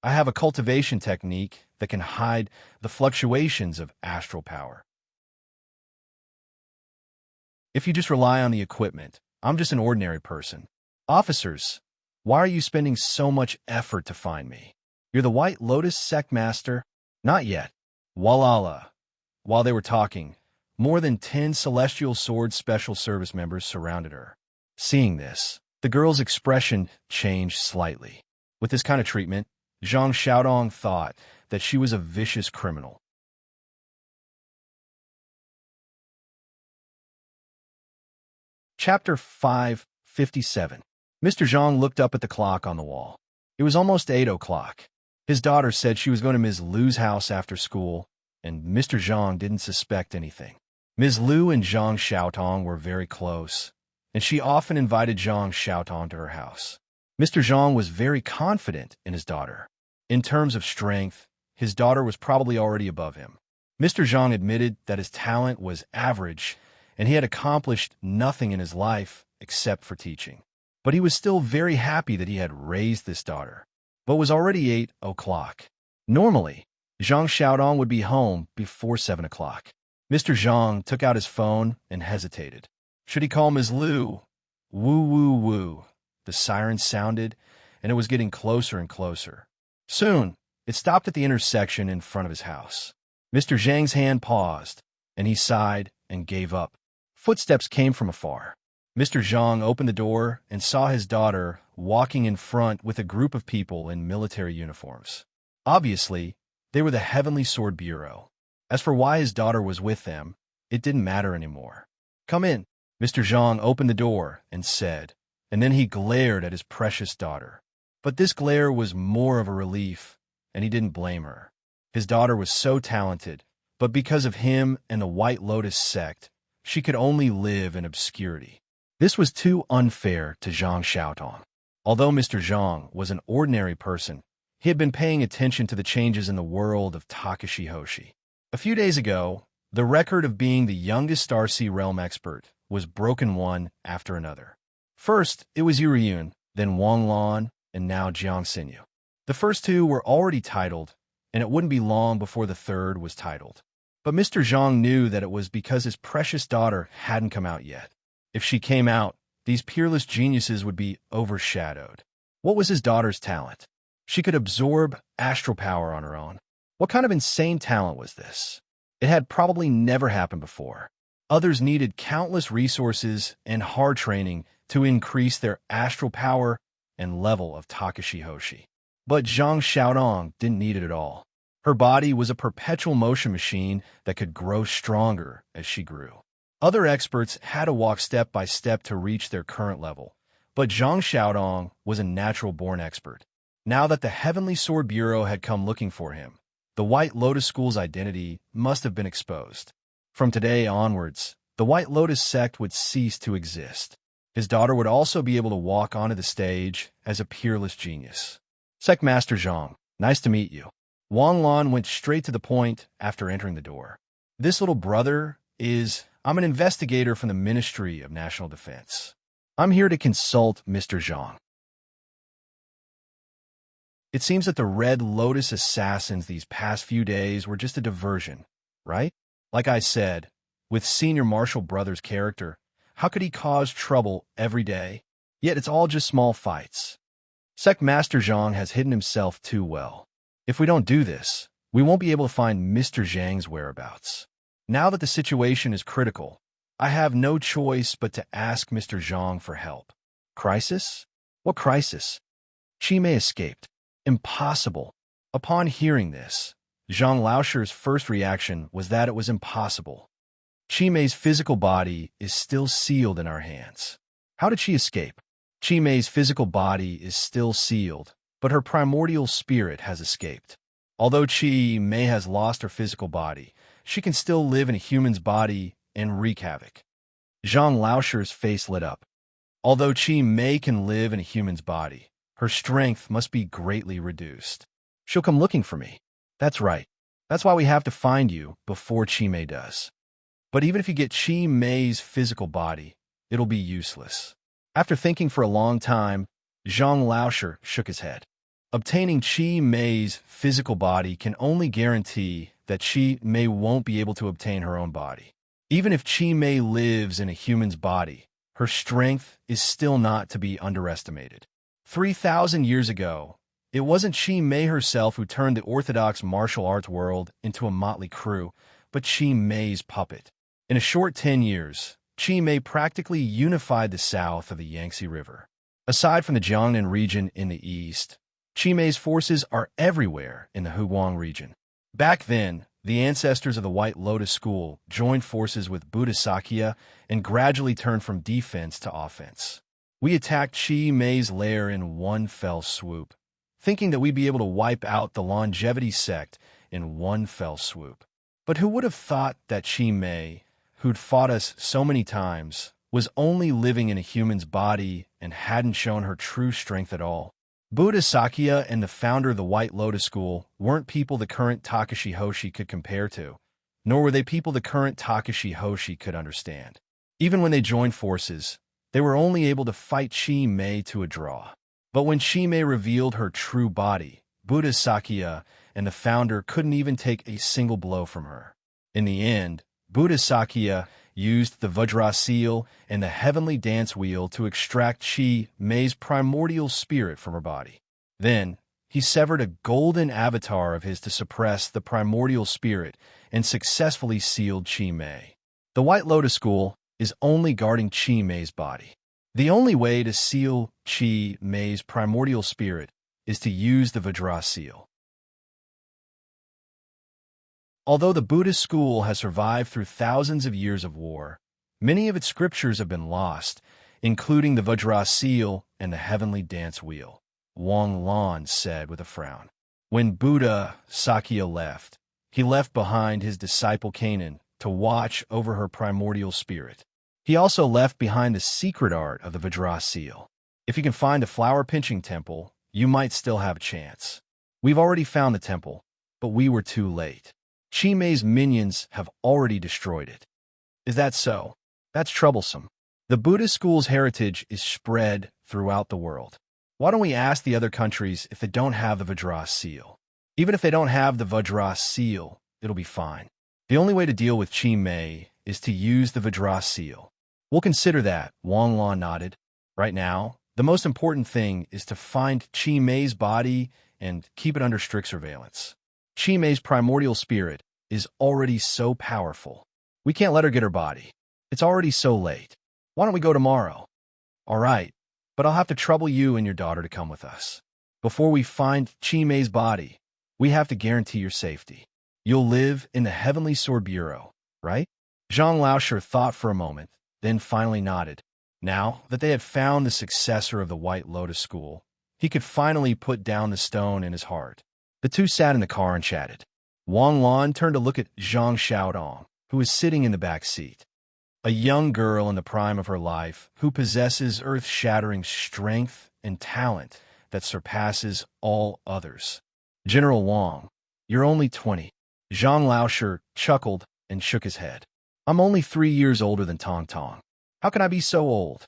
I have a cultivation technique that can hide the fluctuations of astral power. If you just rely on the equipment, I'm just an ordinary person. Officers, why are you spending so much effort to find me? You're the White Lotus sect master? Not yet. Walala. While they were talking, more than 10 Celestial Sword Special Service members surrounded her. Seeing this, the girl's expression changed slightly. With this kind of treatment, Zhang Xiaodong thought that she was a vicious criminal. Chapter 557. Mr. Zhang looked up at the clock on the wall. It was almost 8 o'clock. His daughter said she was going to Ms. Lu's house after school, and Mr. Zhang didn't suspect anything. Ms. Lu and Zhang Xiaotong were very close, and she often invited Zhang Xiaotong to her house. Mr. Zhang was very confident in his daughter. In terms of strength, his daughter was probably already above him. Mr. Zhang admitted that his talent was average, and he had accomplished nothing in his life except for teaching. But he was still very happy that he had raised this daughter. But it was already 8 o'clock. Normally, Zhang Xiaodong would be home before 7 o'clock. Mr. Zhang took out his phone and hesitated. Should he call Ms. Lu? Woo, woo, woo. The siren sounded, and it was getting closer and closer. Soon, it stopped at the intersection in front of his house. Mr. Zhang's hand paused, and he sighed and gave up. Footsteps came from afar. Mr. Zhang opened the door and saw his daughter walking in front with a group of people in military uniforms. Obviously, they were the Heavenly Sword Bureau. As for why his daughter was with them, it didn't matter anymore. Come in, Mr. Zhang opened the door and said, and then he glared at his precious daughter. But this glare was more of a relief, and he didn't blame her. His daughter was so talented, but because of him and the White Lotus sect, she could only live in obscurity. This was too unfair to Zhang Xiaotong. Although Mr. Zhang was an ordinary person, he had been paying attention to the changes in the world of Takashi Hoshi. A few days ago, the record of being the youngest Starseed Realm expert was broken one after another. First, it was Yuriyun, then Wang Lan, and now Jiang Xinyu. The first two were already titled, and it wouldn't be long before the third was titled. But Mr. Zhang knew that it was because his precious daughter hadn't come out yet. If she came out, these peerless geniuses would be overshadowed. What was his daughter's talent? She could absorb astral power on her own. What kind of insane talent was this? It had probably never happened before. Others needed countless resources and hard training to increase their astral power and level of Takashi Hoshi. But Zhang Xiaodong didn't need it at all. Her body was a perpetual motion machine that could grow stronger as she grew. Other experts had to walk step by step to reach their current level, but Zhang Xiaodong was a natural-born expert. Now that the Heavenly Sword Bureau had come looking for him, the White Lotus School's identity must have been exposed. From today onwards, the White Lotus sect would cease to exist. His daughter would also be able to walk onto the stage as a peerless genius. Sect Master Zhang, nice to meet you. Wang Lan went straight to the point after entering the door. This little brother is... I'm an investigator from the Ministry of National Defense. I'm here to consult Mr. Zhang. It seems that the Red Lotus assassins these past few days were just a diversion, right? Like I said, with Senior Marshal Brother's character, how could he cause trouble every day? Yet it's all just small fights. Sect Master Zhang has hidden himself too well. If we don't do this, we won't be able to find Mr. Zhang's whereabouts. Now that the situation is critical, I have no choice but to ask Mr. Zhang for help. Crisis? What crisis? Qi Mei escaped. Impossible. Upon hearing this, Zhang Laosher's first reaction was that it was impossible. Qi Mei's physical body is still sealed in our hands. How did she escape? Qi Mei's physical body is still sealed, but her primordial spirit has escaped. Although Qi Mei has lost her physical body, she can still live in a human's body and wreak havoc. Zhang Laosher's face lit up. Although Qi Mei can live in a human's body, her strength must be greatly reduced. She'll come looking for me. That's right. That's why we have to find you before Qi Mei does. But even if you get Qi Mei's physical body, it'll be useless. After thinking for a long time, Zhang Laosher shook his head. Obtaining Qi Mei's physical body can only guarantee that Qi Mei won't be able to obtain her own body. Even if Qi Mei lives in a human's body, her strength is still not to be underestimated. 3,000 years ago, it wasn't Qi Mei herself who turned the orthodox martial arts world into a motley crew, but Qi Mei's puppet. In a short 10 years, Qi Mei practically unified the south of the Yangtze River. Aside from the Jiangnan region in the east, Qi Mei's forces are everywhere in the Huguang region. Back then, The ancestors of the White Lotus School joined forces with Buddha Sakya and gradually turned from defense to offense. We attacked Chi Mei's lair in one fell swoop, thinking that we'd be able to wipe out the longevity sect in one fell swoop. But who would have thought that Chi Mei, who'd fought us so many times, was only living in a human's body and hadn't shown her true strength at all? Buddha Sakya and the founder of the White Lotus School weren't people the current Takashi Hoshi could compare to, nor were they people the current Takashi Hoshi could understand. Even when they joined forces, they were only able to fight Chi Mei to a draw. But when Chi Mei revealed her true body, Buddha Sakya and the founder couldn't even take a single blow from her. In the end, Buddha Sakya used the Vajra seal and the heavenly dance wheel to extract Chi Mei's primordial spirit from her body. Then, he severed a golden avatar of his to suppress the primordial spirit and successfully sealed Chi Mei. The White Lotus School is only guarding Chi Mei's body. The only way to seal Chi Mei's primordial spirit is to use the Vajra seal. Although the Buddhist school has survived through thousands of years of war, many of its scriptures have been lost, including the Vajra seal and the heavenly dance wheel, Wang Lan said with a frown. When Buddha Sakya left, he left behind his disciple Canaan to watch over her primordial spirit. He also left behind the secret art of the Vajra seal. If you can find the flower-pinching temple, you might still have a chance. We've already found the temple, but we were too late. Chi Mei's minions have already destroyed it. Is that so? That's troublesome. The Buddhist school's heritage is spread throughout the world. Why don't we ask the other countries if they don't have the Vajra seal? Even if they don't have the Vajra seal, it'll be fine. The only way to deal with Chi Mei is to use the Vajra seal. We'll consider that, Wang Lan nodded. Right now, the most important thing is to find Chi Mei's body and keep it under strict surveillance. Chi Mei's primordial spirit is already so powerful. We can't let her get her body. It's already so late. Why don't we go tomorrow? All right, but I'll have to trouble you and your daughter to come with us. Before we find Chi Mei's body, we have to guarantee your safety. You'll live in the Heavenly Sword Bureau, right? Zhang Laoshi thought for a moment, then finally nodded. Now that they had found the successor of the White Lotus School, he could finally put down the stone in his heart. The two sat in the car and chatted. Wang Lan turned to look at Zhang Xiaodong, who was sitting in the back seat. A young girl in the prime of her life who possesses earth-shattering strength and talent that surpasses all others. General Wang, you're only 20. Zhang Laoshi chuckled and shook his head. I'm only 3 years older than Tong Tong. How can I be so old?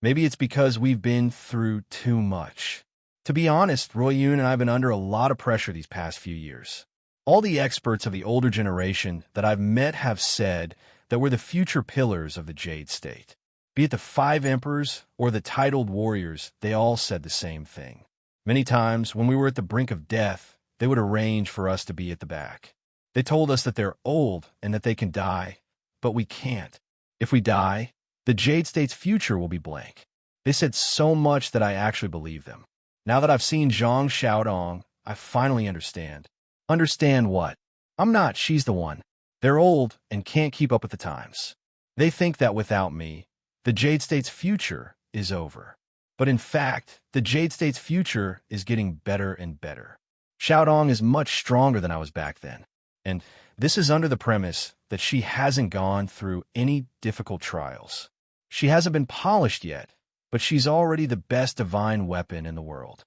Maybe it's because we've been through too much. To be honest, Roy Yun and I have been under a lot of pressure these past few years. All the experts of the older generation that I've met have said that we're the future pillars of the Jade State. Be it the 5 emperors or the titled warriors, they all said the same thing. Many times, when we were at the brink of death, they would arrange for us to be at the back. They told us that they're old and that they can die, but we can't. If we die, the Jade State's future will be blank. They said so much that I actually believe them. Now that I've seen Zhang Xiaodong, I finally understand. Understand what? I'm not, she's the one. They're old and can't keep up with the times. They think that without me, the Jade State's future is over. But in fact, the Jade State's future is getting better and better. Xiaodong is much stronger than I was back then. And this is under the premise that she hasn't gone through any difficult trials. She hasn't been polished yet, but she's already the best divine weapon in the world.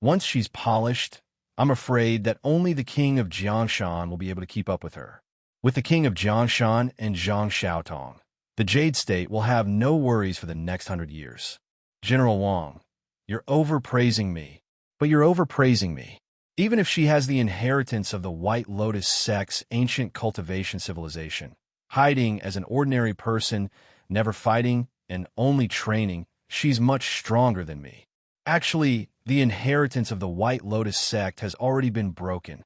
Once she's polished, I'm afraid that only the king of Jiangshan will be able to keep up with her. With the king of Jiangshan and Zhang Xiaotong, the Jade State will have no worries for the next 100 years. General Wang, you're overpraising me, but you're overpraising me. Even if she has the inheritance of the White Lotus sect's ancient cultivation civilization, hiding as an ordinary person, never fighting, and only training, she's much stronger than me. Actually, the inheritance of the White Lotus sect has already been broken.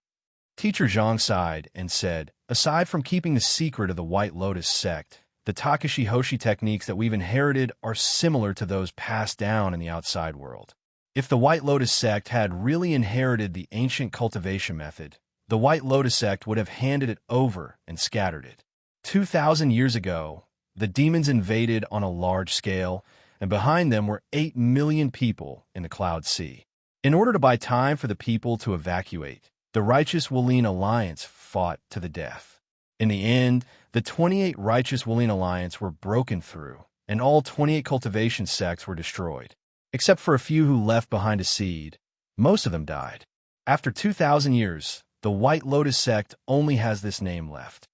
Teacher Zhang sighed and said, aside from keeping the secret of the White Lotus sect, the Takashi Hoshi techniques that we've inherited are similar to those passed down in the outside world. If the White Lotus sect had really inherited the ancient cultivation method, the White Lotus sect would have handed it over and scattered it. 2,000 years ago, the demons invaded on a large scale, and behind them were 8 million people in the Cloud Sea. In order to buy time for the people to evacuate, the Righteous Willeen Alliance fought to the death. In the end, the 28 Righteous Willeen Alliance were broken through, and all 28 cultivation sects were destroyed. Except for a few who left behind a seed, most of them died. After 2,000 years, the White Lotus sect only has this name left.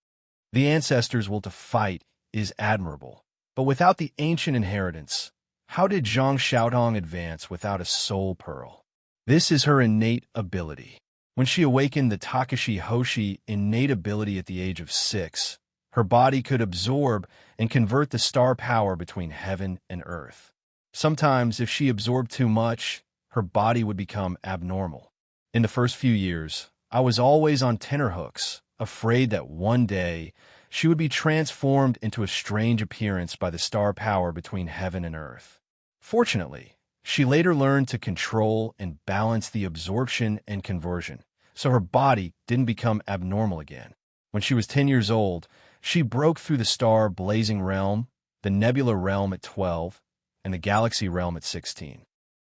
The ancestors' will to fight is admirable, but without the ancient inheritance, how did Zhang Xiaodong advance without a soul pearl? This is her innate ability. When she awakened the Takashi Hoshi innate ability at the age of 6, her body could absorb and convert the star power between heaven and earth. Sometimes, if she absorbed too much, her body would become abnormal. In the first few years, I was always on tenterhooks, afraid that one day she would be transformed into a strange appearance by the star power between heaven and earth. Fortunately, she later learned to control and balance the absorption and conversion, so her body didn't become abnormal again. When she was 10 years old, she broke through the star-blazing realm, the nebula realm at 12, and the galaxy realm at 16.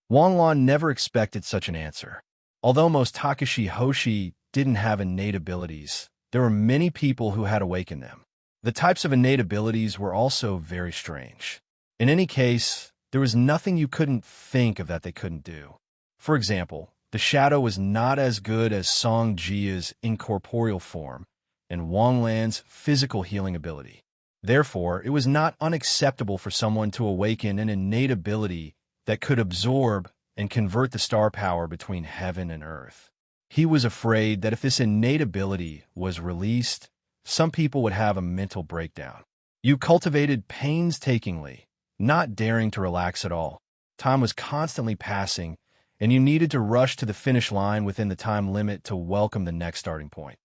Wang Lan never expected such an answer. Although most Takashi Hoshi didn't have innate abilities, there were many people who had awakened them. The types of innate abilities were also very strange. In any case, there was nothing you couldn't think of that they couldn't do. For example, the shadow was not as good as Song Jia's incorporeal form and Wang Lan's physical healing ability. Therefore, it was not unacceptable for someone to awaken an innate ability that could absorb and convert the star power between heaven and earth. He was afraid that if this innate ability was released, some people would have a mental breakdown. You cultivated painstakingly, not daring to relax at all. Time was constantly passing, and you needed to rush to the finish line within the time limit to welcome the next starting point.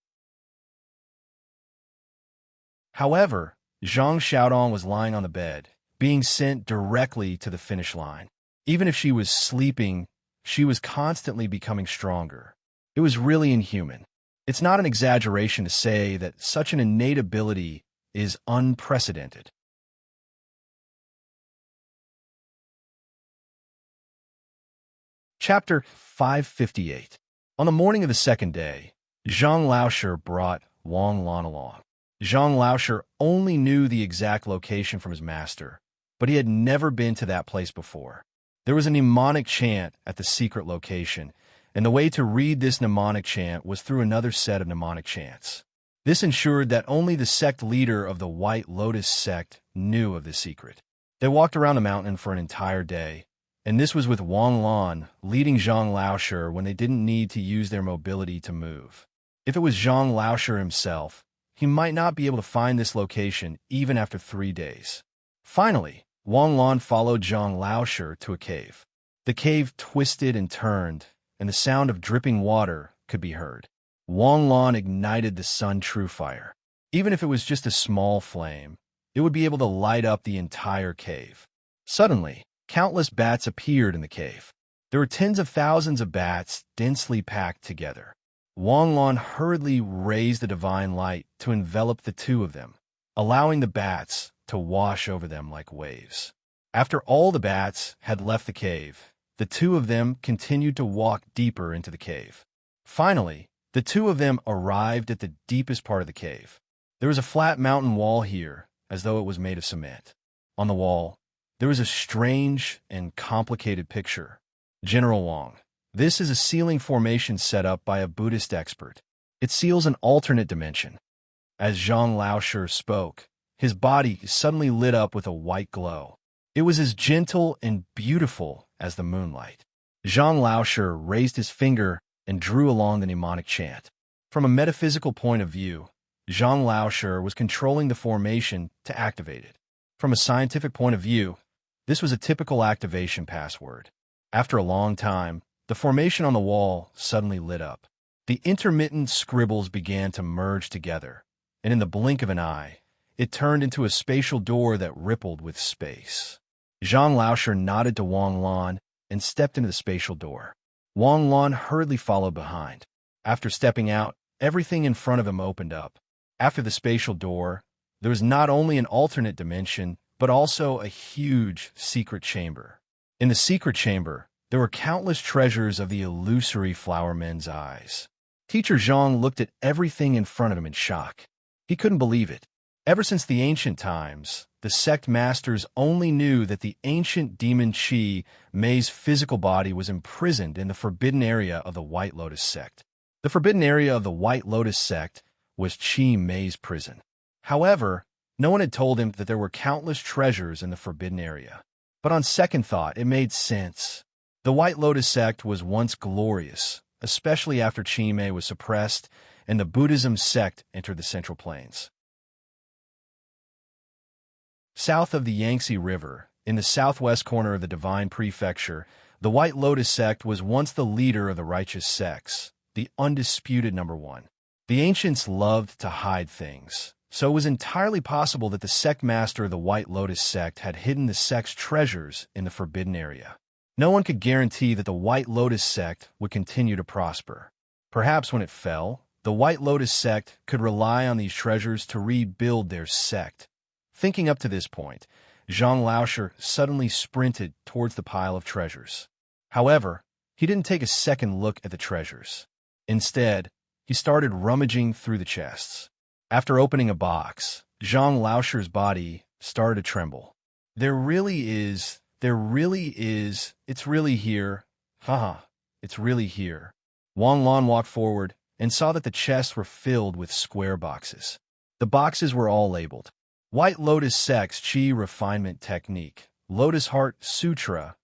However, Zhang Xiaodong was lying on the bed, being sent directly to the finish line. Even if she was sleeping, she was constantly becoming stronger. It was really inhuman. It's not an exaggeration to say that such an innate ability is unprecedented. Chapter 558. On the morning of the second day, Zhang Laoshe brought Wang Lan along. Zhang Laoshe only knew the exact location from his master, but he had never been to that place before. There was a mnemonic chant at the secret location, and the way to read this mnemonic chant was through another set of mnemonic chants. This ensured that only the sect leader of the White Lotus sect knew of the secret. They walked around the mountain for an entire day, and this was with Wang Lan leading Zhang Laoshe when they didn't need to use their mobility to move. If it was Zhang Laoshe himself, he might not be able to find this location even after 3 days. Finally, Wang Lan followed Zhang Laoshe to a cave. The cave twisted and turned, and the sound of dripping water could be heard. Wang Lan ignited the Sun True Fire. Even if it was just a small flame, it would be able to light up the entire cave. Suddenly, countless bats appeared in the cave. There were tens of thousands of bats densely packed together. Wang Lan hurriedly raised the divine light to envelop the two of them, allowing the bats to wash over them like waves. After all the bats had left the cave, the two of them continued to walk deeper into the cave. Finally, the two of them arrived at the deepest part of the cave. There was a flat mountain wall here, as though it was made of cement. On the wall, there was a strange and complicated picture. General Wang. This is a ceiling formation set up by a Buddhist expert. It seals an alternate dimension. As Zhang Laoshe spoke, his body suddenly lit up with a white glow. It was as gentle and beautiful as the moonlight. Zhang Laoshe raised his finger and drew along the mnemonic chant. From a metaphysical point of view, Zhang Laoshe was controlling the formation to activate it. From a scientific point of view, this was a typical activation password. After a long time, the formation on the wall suddenly lit up. The intermittent scribbles began to merge together, and in the blink of an eye, it turned into a spatial door that rippled with space. Zhang Laoshe nodded to Wang Lan and stepped into the spatial door. Wang Lan hurriedly followed behind. After stepping out, everything in front of him opened up. After the spatial door, there was not only an alternate dimension, but also a huge secret chamber. In the secret chamber, there were countless treasures of the illusory flower men's eyes. Teacher Zhang looked at everything in front of him in shock. He couldn't believe it. Ever since the ancient times, the sect masters only knew that the ancient demon Qi Mei's physical body was imprisoned in the forbidden area of the White Lotus sect. The forbidden area of the White Lotus sect was Qi Mei's prison. However, no one had told him that there were countless treasures in the forbidden area. But on second thought, it made sense. The White Lotus sect was once glorious, especially after Qi Mei was suppressed and the Buddhism sect entered the Central Plains. South of the Yangtze River, in the southwest corner of the Divine Prefecture, the White Lotus sect was once the leader of the righteous sects, the undisputed number one. The ancients loved to hide things, so it was entirely possible that the sect master of the White Lotus sect had hidden the sect's treasures in the forbidden area. No one could guarantee that the White Lotus sect would continue to prosper. Perhaps when it fell, the White Lotus sect could rely on these treasures to rebuild their sect. Thinking up to this point, Zhang Laosher suddenly sprinted towards the pile of treasures. However, he didn't take a second look at the treasures. Instead, he started rummaging through the chests. After opening a box, Zhang Laosher's body started to tremble. There really is, it's really here. Haha, it's really here. Wang Lan walked forward and saw that the chests were filled with square boxes. The boxes were all labeled White Lotus Sect's Qi Refinement Technique, Lotus Heart Sutra,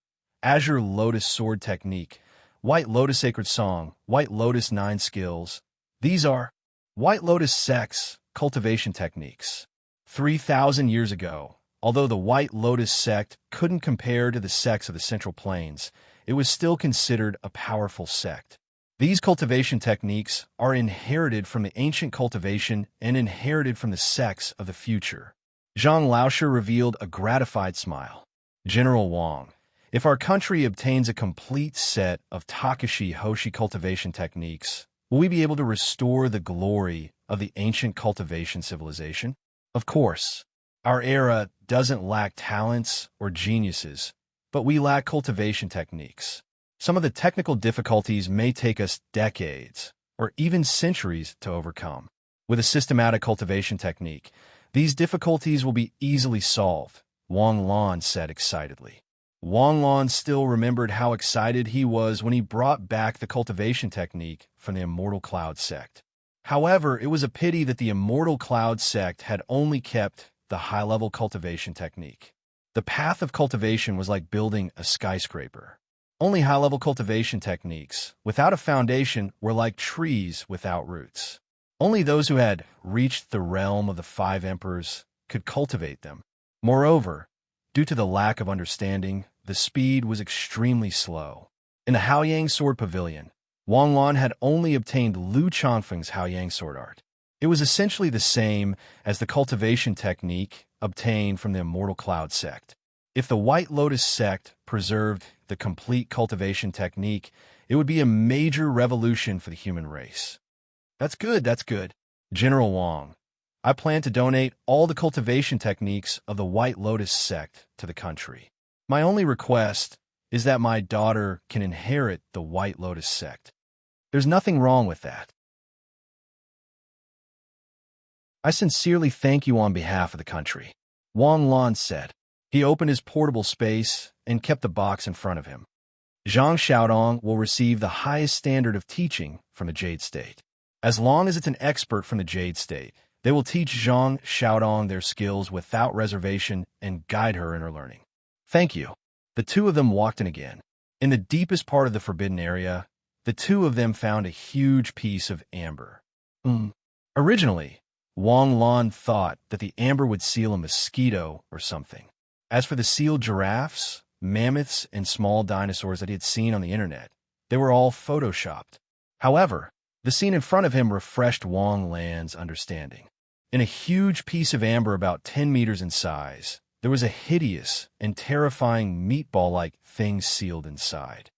Azure Lotus Sword Technique, White Lotus Sacred Song, White Lotus 9 Skills. These are White Lotus Sect's cultivation techniques. 3,000 years ago, although the White Lotus sect couldn't compare to the sects of the Central Plains, it was still considered a powerful sect. These cultivation techniques are inherited from the ancient cultivation and inherited from the sects of the future. Zhang Laosher revealed a gratified smile. General Wang, if our country obtains a complete set of Takashi Hoshi cultivation techniques, will we be able to restore the glory of the ancient cultivation civilization? Of course. Our era doesn't lack talents or geniuses, but we lack cultivation techniques. Some of the technical difficulties may take us decades or even centuries to overcome. With a systematic cultivation technique, these difficulties will be easily solved, Wang Lan said excitedly. Wang Lan still remembered how excited he was when he brought back the cultivation technique from the Immortal Cloud sect. However, it was a pity that the Immortal Cloud sect had only kept the high-level cultivation technique. The path of cultivation was like building a skyscraper. Only high-level cultivation techniques, without a foundation, were like trees without roots. Only those who had reached the realm of the 5 emperors could cultivate them. Moreover, due to the lack of understanding, the speed was extremely slow. In the Haoyang Sword Pavilion, Wang Lan had only obtained Lu Changfeng's Haoyang sword art. It was essentially the same as the cultivation technique obtained from the Immortal Cloud sect. If the White Lotus sect preserved the complete cultivation technique, it would be a major revolution for the human race. That's good. General Wang, I plan to donate all the cultivation techniques of the White Lotus sect to the country. My only request is that my daughter can inherit the White Lotus sect. There's nothing wrong with that. I sincerely thank you on behalf of the country, Wang Lan said. He opened his portable space and kept the box in front of him. Zhang Xiaodong will receive the highest standard of teaching from the Jade State. As long as it's an expert from the Jade State, they will teach Zhang Xiaodong their skills without reservation and guide her in her learning. Thank you. The two of them walked in again. In the deepest part of the forbidden area, the two of them found a huge piece of amber. Originally, Wang Lan thought that the amber would seal a mosquito or something. As for the sealed giraffes, mammoths, and small dinosaurs that he had seen on the internet, they were all photoshopped. However, the scene in front of him refreshed Wang Lan's understanding. In a huge piece of amber about 10 meters in size, there was a hideous and terrifying meatball-like thing sealed inside.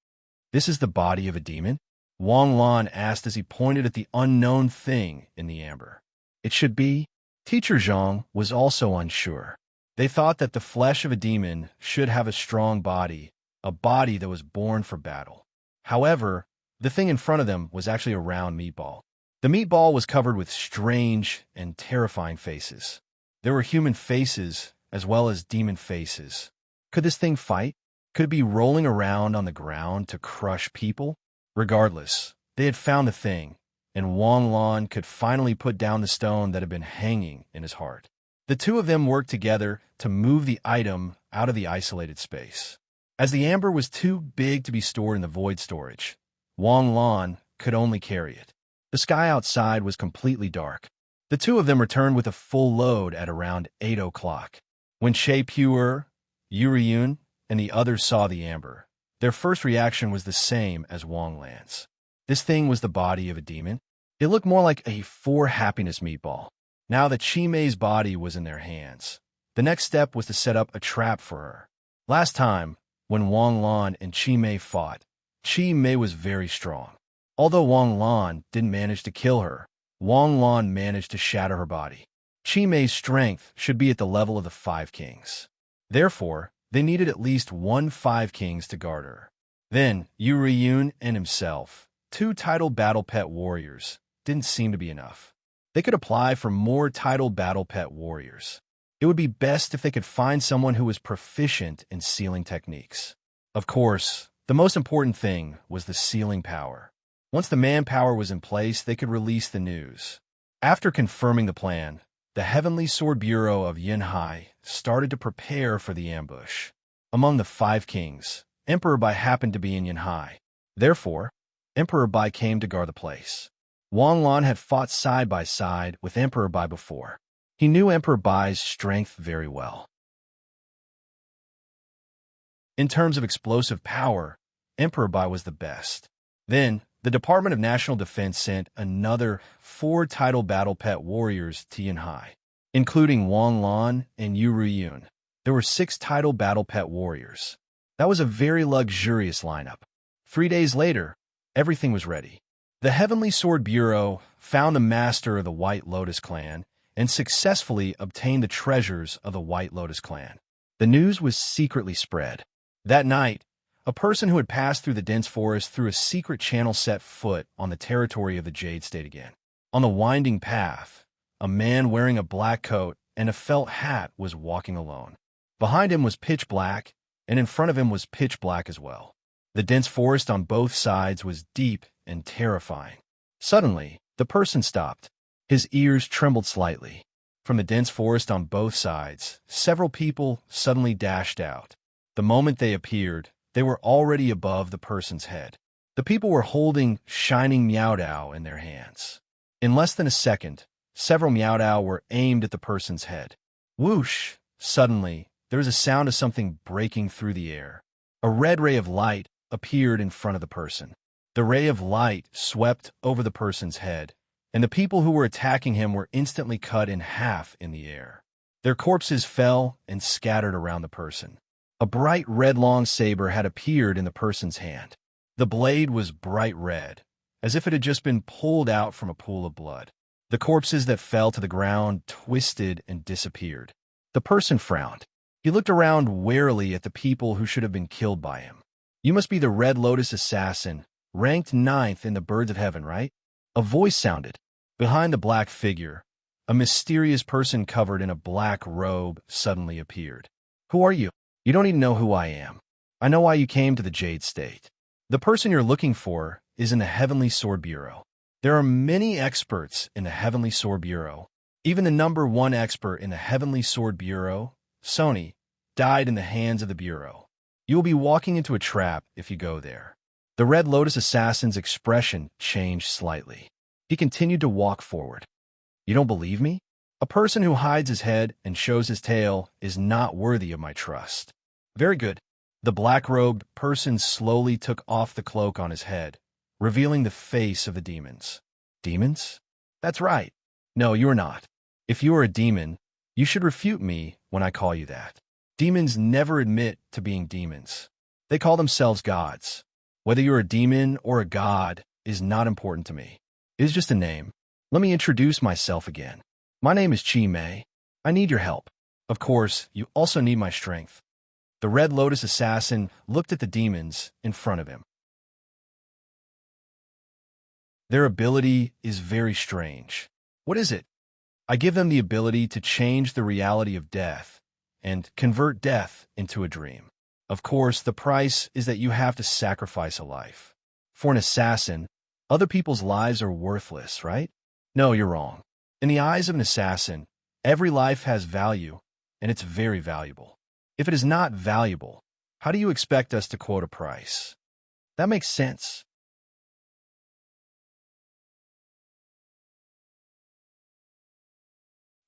"This is the body of a demon?" Wang Lan asked as he pointed at the unknown thing in the amber. "It should be." Teacher Zhang was also unsure. They thought that the flesh of a demon should have a strong body, a body that was born for battle. However, the thing in front of them was actually a round meatball. The meatball was covered with strange and terrifying faces. There were human faces as well as demon faces. Could this thing fight? Could it be rolling around on the ground to crush people? Regardless, they had found the thing, and Wang Lan could finally put down the stone that had been hanging in his heart. The two of them worked together to move the item out of the isolated space. As the amber was too big to be stored in the void storage, Wang Lan could only carry it. The sky outside was completely dark. The two of them returned with a full load at around 8 o'clock. When She Pure, Yuriyun, and the others saw the amber, their first reaction was the same as Wang Lan's. This thing was the body of a demon. It looked more like a for-happiness meatball. Now that Chi Mei's body was in their hands, the next step was to set up a trap for her. Last time, when Wang Lan and Chi Mei fought, Chi Mei was very strong. Although Wang Lan didn't manage to kill her, Wang Lan managed to shatter her body. Chi Mei's strength should be at the level of the 5 kings. Therefore, they needed at least 1 5 kings to guard her. Then, Yuriyun and himself, 2 titled battle pet warriors, didn't seem to be enough. They could apply for more titled battle pet warriors. It would be best if they could find someone who was proficient in sealing techniques. Of course, the most important thing was the sealing power. Once the manpower was in place, they could release the news. After confirming the plan, the Heavenly Sword Bureau of Yunhai started to prepare for the ambush. Among the 5 kings, Emperor Bai happened to be in Yunhai. Therefore, Emperor Bai came to guard the place. Wang Lan had fought side by side with Emperor Bai before. He knew Emperor Bai's strength very well. In terms of explosive power, Emperor Bai was the best. Then, the Department of National Defense sent another 4 titled battle pet warriors to Yunhai, including Wang Lan and Yuriyun. There were 6 titled battle pet warriors. That was a very luxurious lineup. 3 days later, everything was ready. The Heavenly Sword Bureau found the master of the White Lotus clan and successfully obtained the treasures of the White Lotus clan. The news was secretly spread. That night, a person who had passed through the dense forest through a secret channel set foot on the territory of the Jade State again. On the winding path, a man wearing a black coat and a felt hat was walking alone. Behind him was pitch black, and in front of him was pitch black as well. The dense forest on both sides was deep and terrifying. Suddenly, the person stopped. His ears trembled slightly. From the dense forest on both sides, several people suddenly dashed out. The moment they appeared, they were already above the person's head. The people were holding shining Miaodao in their hands. In less than a second, several Miaodao were aimed at the person's head. Whoosh! Suddenly, there was a sound of something breaking through the air. A red ray of light appeared in front of the person. The ray of light swept over the person's head, and the people who were attacking him were instantly cut in half in the air. Their corpses fell and scattered around the person. A bright red long saber had appeared in the person's hand. The blade was bright red, as if it had just been pulled out from a pool of blood. The corpses that fell to the ground twisted and disappeared. The person frowned. He looked around warily at the people who should have been killed by him. "You must be the Red Lotus assassin, ranked 9th in the Birds of Heaven, right?" A voice sounded. Behind the black figure, a mysterious person covered in a black robe suddenly appeared. "Who are you?" "You don't even know who I am. I know why you came to the Jade State. The person you're looking for is in the Heavenly Sword Bureau. There are many experts in the Heavenly Sword Bureau. Even the number 1 expert in the Heavenly Sword Bureau, Sony, died in the hands of the Bureau. You will be walking into a trap if you go there." The Red Lotus assassin's expression changed slightly. He continued to walk forward. "You don't believe me? A person who hides his head and shows his tail is not worthy of my trust." "Very good." The black-robed person slowly took off the cloak on his head, revealing the face of the demons. "Demons? That's right. No, you are not. If you are a demon, you should refute me when I call you that." Demons never admit to being demons. They call themselves gods. Whether you're a demon or a god is not important to me. It is just a name. Let me introduce myself again. My name is Chi Mei. I need your help. Of course, you also need my strength. The Red Lotus assassin looked at the demons in front of him. Their ability is very strange. What is it? I give them the ability to change the reality of death and convert death into a dream. Of course, the price is that you have to sacrifice a life. For an assassin, other people's lives are worthless, right? No, you're wrong. In the eyes of an assassin, every life has value, and it's very valuable. If it is not valuable, how do you expect us to quote a price? That makes sense.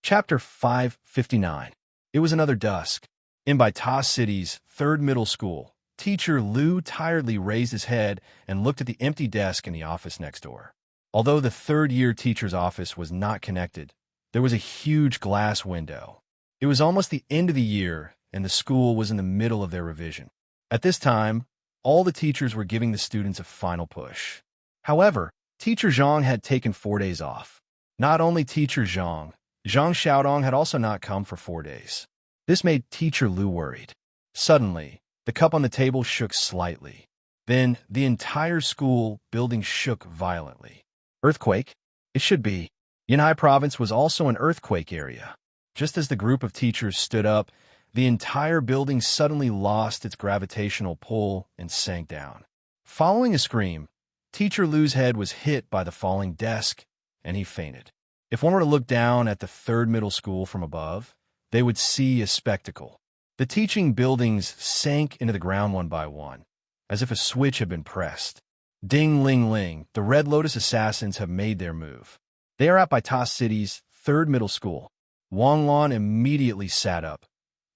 Chapter 559. It was another dusk. In Baita City's third middle school, teacher Liu tiredly raised his head and looked at the empty desk in the office next door. Although the third-year teacher's office was not connected, there was a huge glass window. It was almost the end of the year, and the school was in the middle of their revision. At this time, all the teachers were giving the students a final push. However, Teacher Zhang had taken 4 days off. Not only Teacher Zhang Xiaodong had also not come for 4 days. This made Teacher Liu worried. Suddenly, the cup on the table shook slightly. Then, the entire school building shook violently. Earthquake? It should be. Yanhai Province was also an earthquake area. Just as the group of teachers stood up, the entire building suddenly lost its gravitational pull and sank down. Following a scream, Teacher Liu's head was hit by the falling desk, and he fainted. If one were to look down at the third middle school from above, they would see a spectacle. The teaching buildings sank into the ground one by one, as if a switch had been pressed. Ding ling ling, the Red Lotus assassins have made their move. They are at Baita City's third middle school. Wang Lan immediately sat up.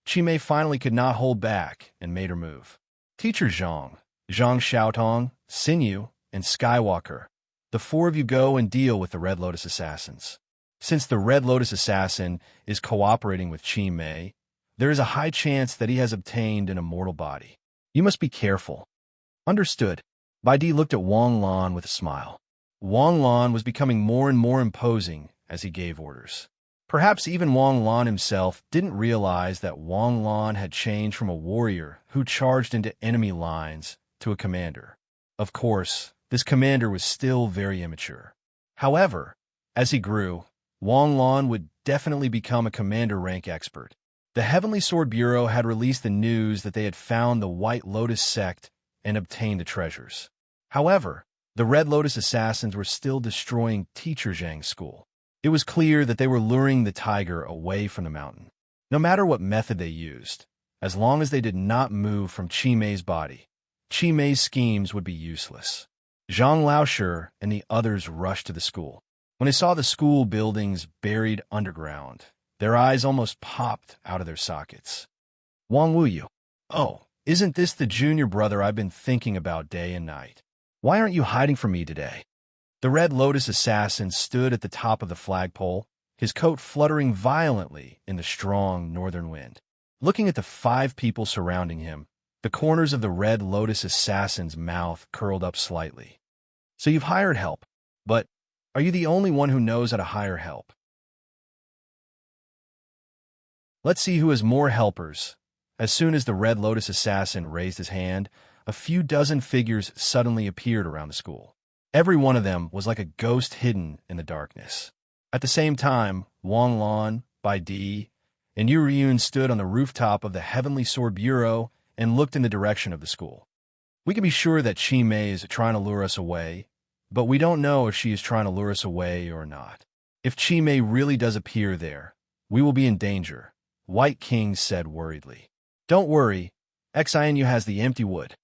Chi Mei finally could not hold back and made her move. Teacher Zhang Xiaotong, Xinyu, and Skywalker, the 4 of you go and deal with the Red Lotus assassins. Since the Red Lotus assassin is cooperating with Chi Mei, there is a high chance that he has obtained an immortal body. You must be careful. Understood. Bai Di looked at Wang Lan with a smile. Wang Lan was becoming more and more imposing as he gave orders. Perhaps even Wang Lan himself didn't realize that Wang Lan had changed from a warrior who charged into enemy lines to a commander. Of course, this commander was still very immature. However, as he grew, Wang Lan would definitely become a commander rank expert. The Heavenly Sword Bureau had released the news that they had found the White Lotus sect and obtained the treasures. However, the Red Lotus assassins were still destroying Teacher Zhang's school. It was clear that they were luring the tiger away from the mountain. No matter what method they used, as long as they did not move from Chi Mei's body, Chi Mei's schemes would be useless. Zhang Laoshi and the others rushed to the school. When they saw the school buildings buried underground, their eyes almost popped out of their sockets. Wang Wuyu. Oh, isn't this the junior brother I've been thinking about day and night? Why aren't you hiding from me today? The Red Lotus assassin stood at the top of the flagpole, his coat fluttering violently in the strong northern wind. Looking at the 5 people surrounding him, the corners of the Red Lotus assassin's mouth curled up slightly. So you've hired help, but are you the only one who knows how to hire help? Let's see who has more helpers. As soon as the Red Lotus assassin raised his hand, a few dozen figures suddenly appeared around the school. Every one of them was like a ghost hidden in the darkness. At the same time, Wang Lan, Bai Di, and Yu Ryun stood on the rooftop of the Heavenly Sword Bureau and looked in the direction of the school. We can be sure that Chi Mei is trying to lure us away, but we don't know if she is trying to lure us away or not. If Chi Mei really does appear there, we will be in danger, White King said worriedly. Don't worry, Xinu has the empty wood.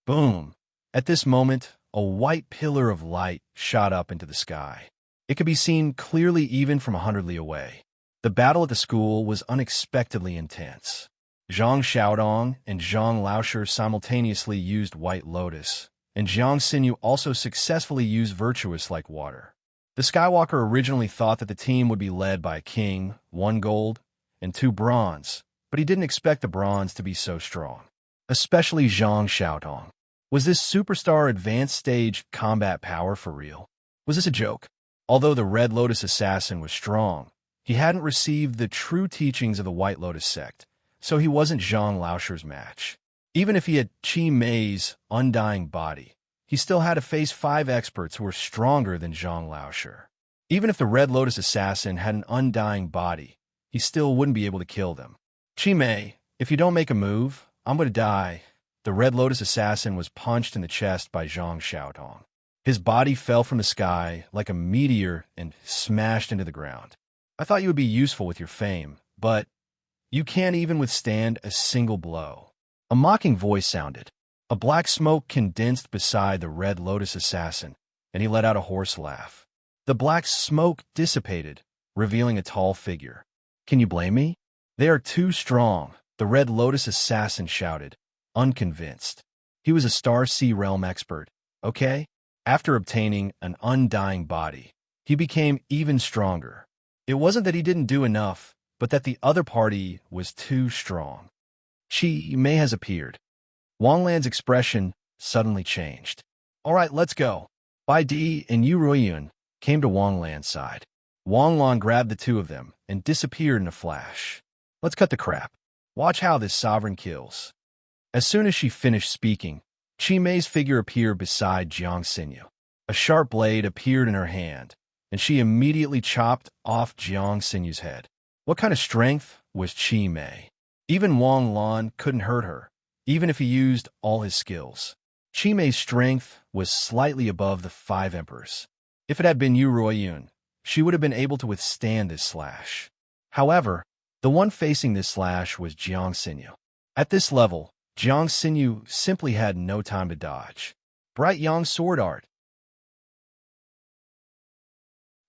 Boom! At this moment, a white pillar of light shot up into the sky. It could be seen clearly even from 100 li away. The battle at the school was unexpectedly intense. Zhang Xiaodong and Zhang Laoshi simultaneously used White Lotus, and Jiang Xinyu also successfully used Virtuous like water. The Skywalker originally thought that the team would be led by a king, 1 gold, and 2 bronze, but he didn't expect the bronze to be so strong. Especially Zhang Xiaotong. Was this superstar advanced stage combat power for real? Was this a joke? Although the Red Lotus assassin was strong, he hadn't received the true teachings of the White Lotus sect, so he wasn't Zhang Laosher's match. Even if he had Qi Mei's undying body, he still had to face 5 experts who were stronger than Zhang Laosher. Even if the Red Lotus assassin had an undying body, he still wouldn't be able to kill them. Qi Mei, if you don't make a move, I'm going to die. The Red Lotus assassin was punched in the chest by Zhang Xiaotong. His body fell from the sky like a meteor and smashed into the ground. I thought you would be useful with your fame, but you can't even withstand a single blow. A mocking voice sounded. A black smoke condensed beside the Red Lotus assassin, and he let out a hoarse laugh. The black smoke dissipated, revealing a tall figure. Can you blame me? They are too strong, the Red Lotus assassin shouted, unconvinced. He was a Star Sea Realm expert, okay? After obtaining an undying body, he became even stronger. It wasn't that he didn't do enough, but that the other party was too strong. Qi Mei has appeared. Wang Lan's expression suddenly changed. All right, let's go. Bai Di and Yu Ruiyun came to Wang Lan's side. Wang Lan grabbed the two of them and disappeared in a flash. Let's cut the crap. Watch how this sovereign kills. As soon as she finished speaking, Qi Mei's figure appeared beside Jiang Xinyu. A sharp blade appeared in her hand, and she immediately chopped off Jiang Xinyu's head. What kind of strength was Qi Mei? Even Wang Lan couldn't hurt her, even if he used all his skills. Qi Mei's strength was slightly above the 5 emperors. If it had been Yu Ruiyun, she would have been able to withstand this slash. However, the one facing this slash was Jiang Xinyu. At this level, Jiang Xinyu simply had no time to dodge. Bright Yang sword art.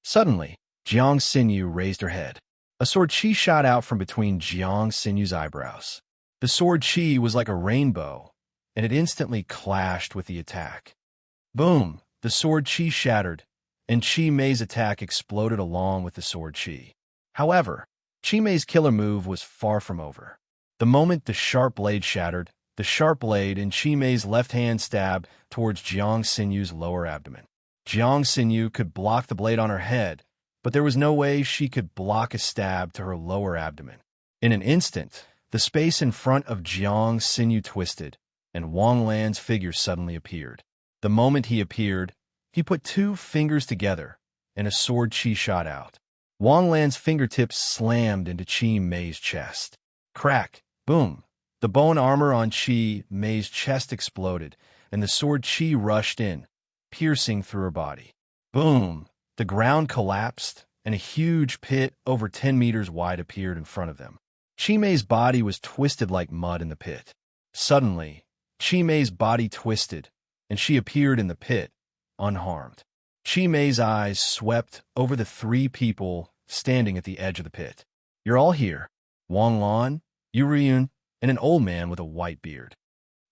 Suddenly, Jiang Xinyu raised her head. A sword chi shot out from between Jiang Xinyu's eyebrows. The sword chi was like a rainbow, and it instantly clashed with the attack. Boom! The sword chi shattered, and Qi Mei's attack exploded along with the sword chi. However, Qi Mei's killer move was far from over. The moment the sharp blade shattered, the sharp blade in Qi Mei's left hand stabbed towards Jiang Xinyu's lower abdomen. Jiang Xinyu could block the blade on her head, but there was no way she could block a stab to her lower abdomen. In an instant, the space in front of Jiang Xinyu twisted, and Wang Lan's figure suddenly appeared. The moment he appeared, he put 2 fingers together, and a sword chi shot out. Wang Lan's fingertips slammed into Qi Mei's chest. Crack! Boom! The bone armor on Qi Mei's chest exploded, and the sword chi rushed in, piercing through her body. Boom! The ground collapsed, and a huge pit over 10 meters wide appeared in front of them. Qi Mei's body was twisted like mud in the pit. Suddenly, Qi Mei's body twisted, and she appeared in the pit, unharmed. Qi Mei's eyes swept over the 3 people standing at the edge of the pit. You're all here. Wang Lan, Yu Ruiyun, and an old man with a white beard.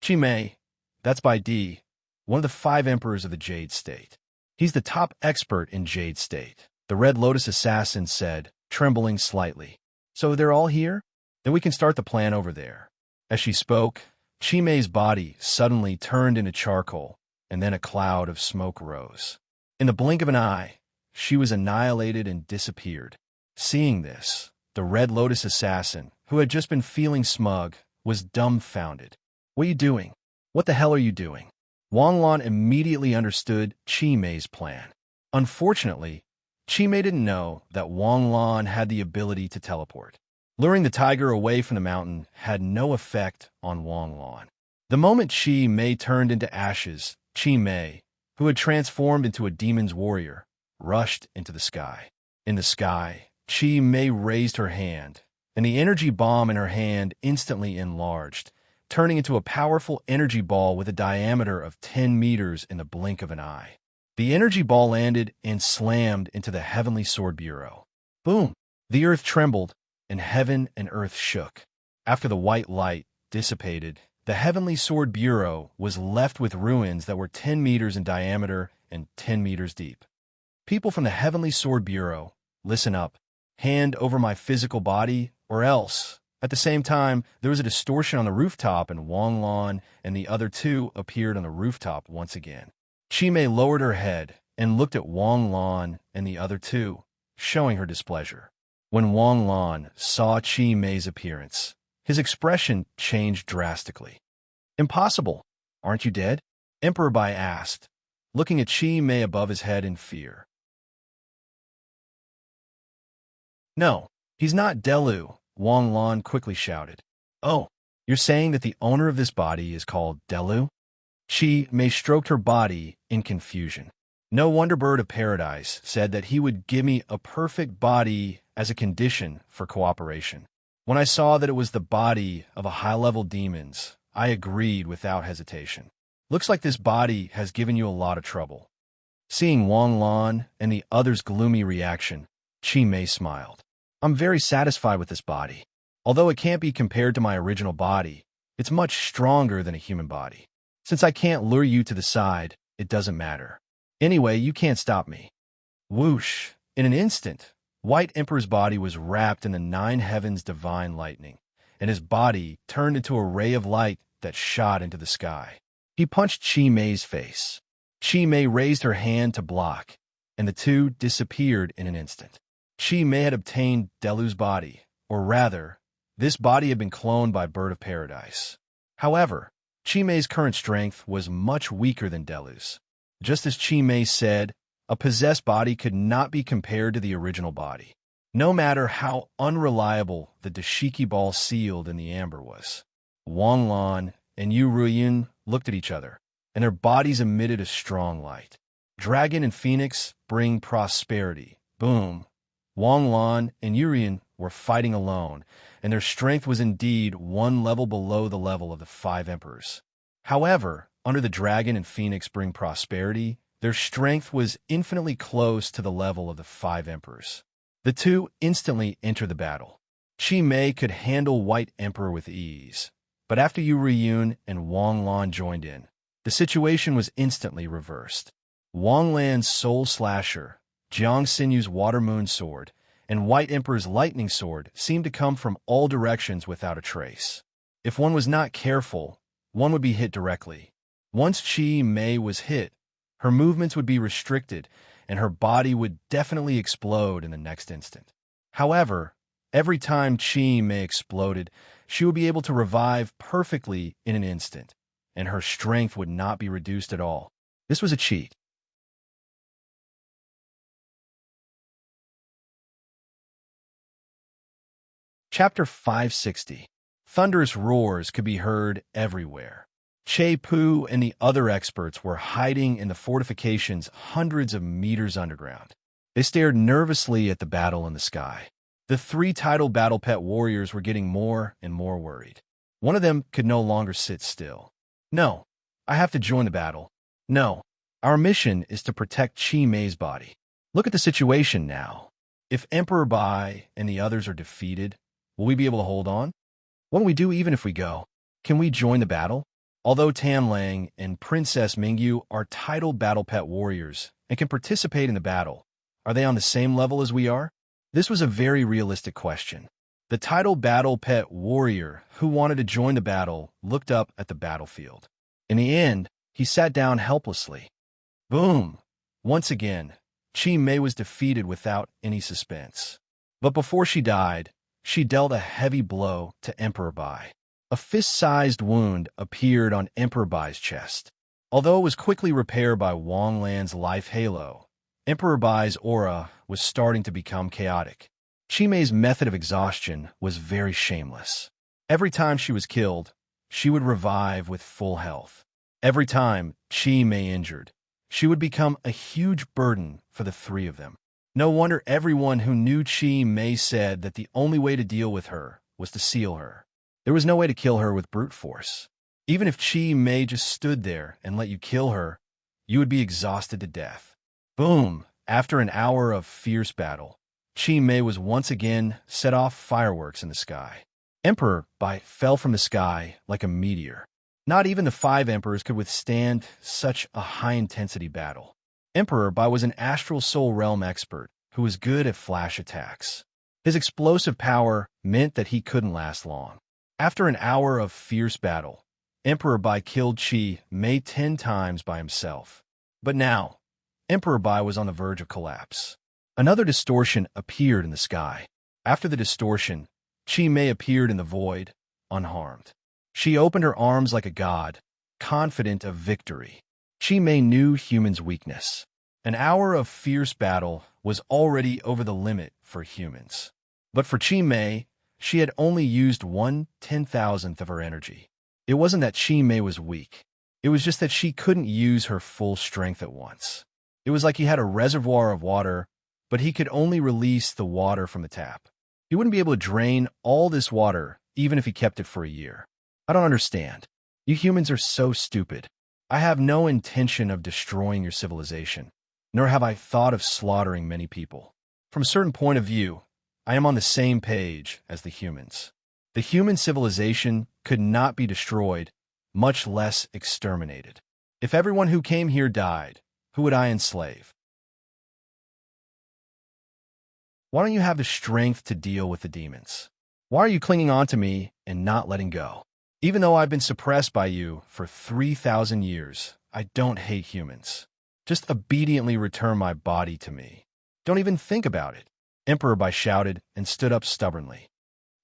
Qi Mei, that's Bai Di, one of the 5 emperors of the Jade State. He's the top expert in Jade State, the Red Lotus assassin said, trembling slightly. So they're all here? Then we can start the plan over there. As she spoke, Qi Mei's body suddenly turned into charcoal, and then a cloud of smoke rose. In the blink of an eye, she was annihilated and disappeared. Seeing this, the Red Lotus assassin, who had just been feeling smug, was dumbfounded. What are you doing? What the hell are you doing? Wang Lan immediately understood Qi Mei's plan. Unfortunately, Qi Mei didn't know that Wang Lan had the ability to teleport. Luring the tiger away from the mountain had no effect on Wang Lan. The moment Qi Mei turned into ashes, Qi Mei, who had transformed into a demon's warrior, rushed into the sky. In the sky, Qi Mei raised her hand, and the energy bomb in her hand instantly enlarged, turning into a powerful energy ball with a diameter of 10 meters in the blink of an eye. The energy ball landed and slammed into the Heavenly Sword Bureau. Boom! The earth trembled, and heaven and earth shook. After the white light dissipated, the Heavenly Sword Bureau was left with ruins that were 10 meters in diameter and 10 meters deep. People from the Heavenly Sword Bureau, listen up. Hand over my physical body, or else At the same time, there was a distortion on the rooftop, and Wang Lan and the other two appeared on the rooftop once again. Chi Mei lowered her head and looked at Wang Lan and the other two, showing her displeasure. When Wang Lan saw Chi Mei's appearance, his expression changed drastically. "Impossible! Aren't you dead?" Emperor Bai asked, looking at Chi Mei above his head in fear. "No, he's not Delu," Wang Lan quickly shouted. "Oh, you're saying that the owner of this body is called Delu?" Chi Mei stroked her body in confusion. "No wonder Bird of Paradise said that he would give me a perfect body as a condition for cooperation. When I saw that it was the body of a high-level demons, I agreed without hesitation. Looks like this body has given you a lot of trouble." Seeing Wang Lan and the others' gloomy reaction, Chi Mei smiled. "I'm very satisfied with this body. Although it can't be compared to my original body, it's much stronger than a human body. Since I can't lure you to the side, it doesn't matter. Anyway, you can't stop me." Whoosh! In an instant, White Emperor's body was wrapped in the nine heavens' divine lightning, and his body turned into a ray of light that shot into the sky. He punched Chi Mei's face. Chi Mei raised her hand to block, and the two disappeared in an instant. Chi Mei had obtained Delu's body, or rather, this body had been cloned by Bird of Paradise. However, Chi Mei's current strength was much weaker than Delu's. Just as Chi Mei said, a possessed body could not be compared to the original body, no matter how unreliable the dashiki ball sealed in the amber was. Wang Lan and Yu Ruiyun looked at each other, and their bodies emitted a strong light. Dragon and Phoenix bring prosperity. Boom. Wang Lan and Yu Ruiyun were fighting alone, and their strength was indeed one level below the level of the five emperors. However, under the Dragon and Phoenix bring prosperity, their strength was infinitely close to the level of the five emperors. The two instantly entered the battle. Chi Mei could handle White Emperor with ease, but after Yu Ruiyun and Wang Lan joined in, the situation was instantly reversed. Wang Lan's Soul Slasher, Jiang Sinyu's Water Moon Sword, and White Emperor's Lightning Sword seemed to come from all directions without a trace. If one was not careful, one would be hit directly. Once Chi Mei was hit, her movements would be restricted, and her body would definitely explode in the next instant. However, every time Chi Mei exploded, she would be able to revive perfectly in an instant, and her strength would not be reduced at all. This was a cheat. Chapter 560. Thunderous roars could be heard everywhere. Che Pu and the other experts were hiding in the fortifications hundreds of meters underground. They stared nervously at the battle in the sky. The three titled battle pet warriors were getting more and more worried. One of them could no longer sit still. "No, I have to join the battle. No, our mission is to protect Chi Mei's body. Look at the situation now. If Emperor Bai and the others are defeated, will we be able to hold on? What will we do even if we go? Can we join the battle?" Although Tam Lang and Princess Mingyu are titled battle pet warriors and can participate in the battle, are they on the same level as we are? This was a very realistic question. The titled battle pet warrior who wanted to join the battle looked up at the battlefield. In the end, he sat down helplessly. Boom! Once again, Chi Mei was defeated without any suspense. But before she died, she dealt a heavy blow to Emperor Bai. A fist-sized wound appeared on Emperor Bai's chest. Although it was quickly repaired by Wang Lan's life halo, Emperor Bai's aura was starting to become chaotic. Chi Mei's method of exhaustion was very shameless. Every time she was killed, she would revive with full health. Every time Chi Mei injured, she would become a huge burden for the three of them. No wonder everyone who knew Chi Mei said that the only way to deal with her was to seal her. There was no way to kill her with brute force. Even if Chi Mei just stood there and let you kill her, you would be exhausted to death. Boom! After an hour of fierce battle, Chi Mei was once again set off fireworks in the sky. Emperor Bai fell from the sky like a meteor. Not even the five emperors could withstand such a high-intensity battle. Emperor Bai was an astral soul realm expert who was good at flash attacks. His explosive power meant that he couldn't last long. After an hour of fierce battle, Emperor Bai killed Chi Mei 10 times by himself. But now, Emperor Bai was on the verge of collapse. Another distortion appeared in the sky. After the distortion, Chi Mei appeared in the void, unharmed. She opened her arms like a god, confident of victory. Chi Mei knew humans' weakness. An hour of fierce battle was already over the limit for humans. But for Chi Mei, she had only used 1/10,000th of her energy. It wasn't that Chi Mei was weak. It was just that she couldn't use her full strength at once. It was like he had a reservoir of water, but he could only release the water from the tap. He wouldn't be able to drain all this water, even if he kept it for a year. I don't understand. You humans are so stupid. I have no intention of destroying your civilization, nor have I thought of slaughtering many people. From a certain point of view, I am on the same page as the humans. The human civilization could not be destroyed, much less exterminated. If everyone who came here died, who would I enslave? Why don't you have the strength to deal with the demons? Why are you clinging on to me and not letting go? Even though I've been suppressed by you for 3,000 years, I don't hate humans. Just obediently return my body to me. Don't even think about it. Emperor Bai shouted and stood up stubbornly.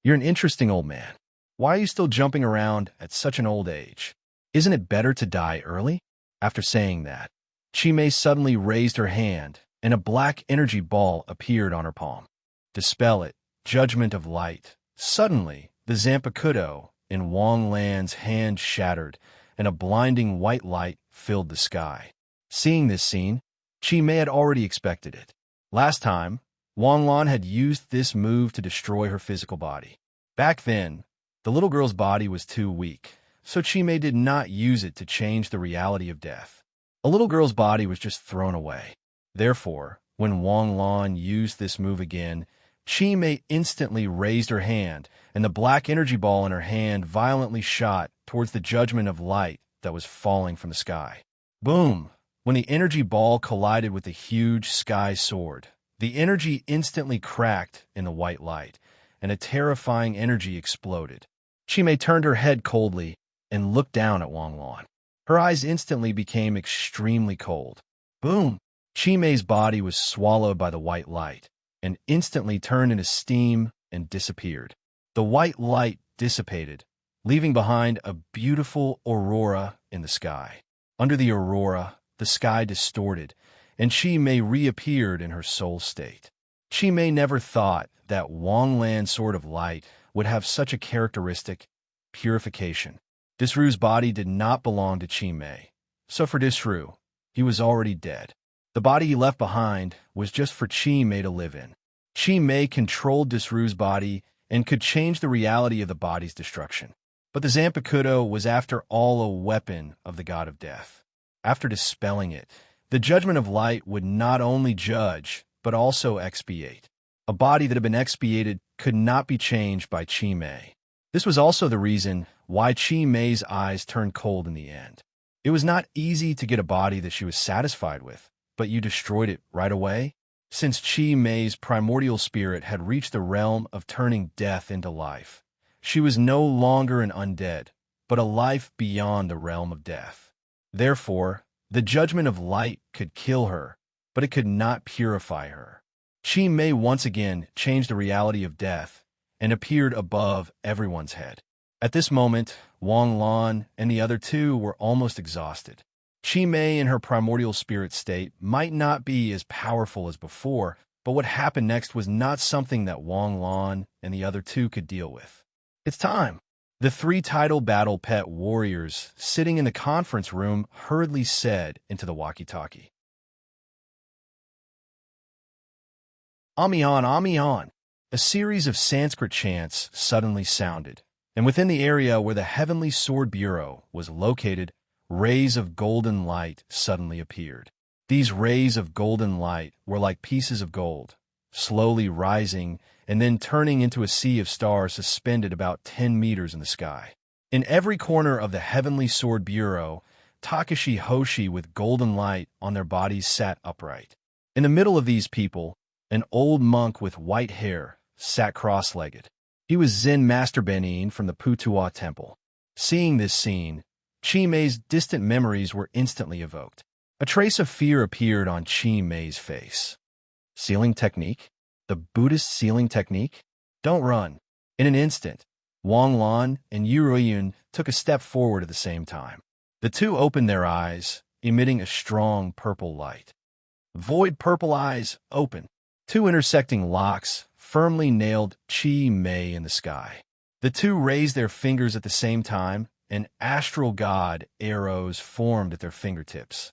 You're an interesting old man. Why are you still jumping around at such an old age? Isn't it better to die early? After saying that, Chi Mei suddenly raised her hand, and a black energy ball appeared on her palm. Dispel it, judgment of light. Suddenly, the Zanpakuto in Wang Lan's hand shattered, and a blinding white light filled the sky. Seeing this scene, Chi Mei had already expected it. Last time, Wang Lan had used this move to destroy her physical body. Back then, the little girl's body was too weak, so Chi Mei did not use it to change the reality of death. A little girl's body was just thrown away. Therefore, when Wang Lan used this move again, Chi Mei instantly raised her hand, and the black energy ball in her hand violently shot towards the judgment of light that was falling from the sky. Boom! When the energy ball collided with the huge sky sword, the energy instantly cracked in the white light, and a terrifying energy exploded. Chi Mei turned her head coldly and looked down at Wang Lan. Her eyes instantly became extremely cold. Boom! Chi Mei's body was swallowed by the white light, and instantly turned into steam and disappeared. The white light dissipated, leaving behind a beautiful aurora in the sky. Under the aurora, the sky distorted, and Chi Mei reappeared in her soul state. Chi Mei never thought that Wang Lan's sword of light would have such a characteristic, purification. Disru's body did not belong to Chi Mei, so for Disru, he was already dead. The body he left behind was just for Chi Mei to live in. Chi Mei controlled Disru's body and could change the reality of the body's destruction. But the Zanpakuto was after all a weapon of the god of death. After dispelling it, the judgment of light would not only judge, but also expiate. A body that had been expiated could not be changed by Chi Mei. This was also the reason why Chi Mei's eyes turned cold in the end. It was not easy to get a body that she was satisfied with, but you destroyed it right away? Since Chi Mei's primordial spirit had reached the realm of turning death into life, she was no longer an undead, but a life beyond the realm of death. Therefore, the judgment of light could kill her, but it could not purify her. Chi Mei once again changed the reality of death and appeared above everyone's head. At this moment, Wang Lan and the other two were almost exhausted. Chi Mei in her primordial spirit state might not be as powerful as before, but what happened next was not something that Wang Lan and the other two could deal with. It's time. The three tidal battle pet warriors sitting in the conference room hurriedly said into the walkie-talkie. Amihan, Amihan. A series of Sanskrit chants suddenly sounded, and within the area where the Heavenly Sword Bureau was located, rays of golden light suddenly appeared. These rays of golden light were like pieces of gold, slowly rising and then turning into a sea of stars suspended about 10 meters in the sky. In every corner of the Heavenly Sword Bureau, Takashi Hoshi with golden light on their bodies sat upright. In the middle of these people, an old monk with white hair sat cross-legged. He was Zen Master Benin from the Putua Temple. Seeing this scene, Chi Mei's distant memories were instantly evoked. A trace of fear appeared on Chi Mei's face. Sealing technique? The Buddhist sealing technique? Don't run. In an instant, Wang Lan and Yu Ruiyun took a step forward at the same time. The two opened their eyes, emitting a strong purple light. Void purple eyes, open. Two intersecting locks firmly nailed Chi Mei in the sky. The two raised their fingers at the same time, and astral god arrows formed at their fingertips.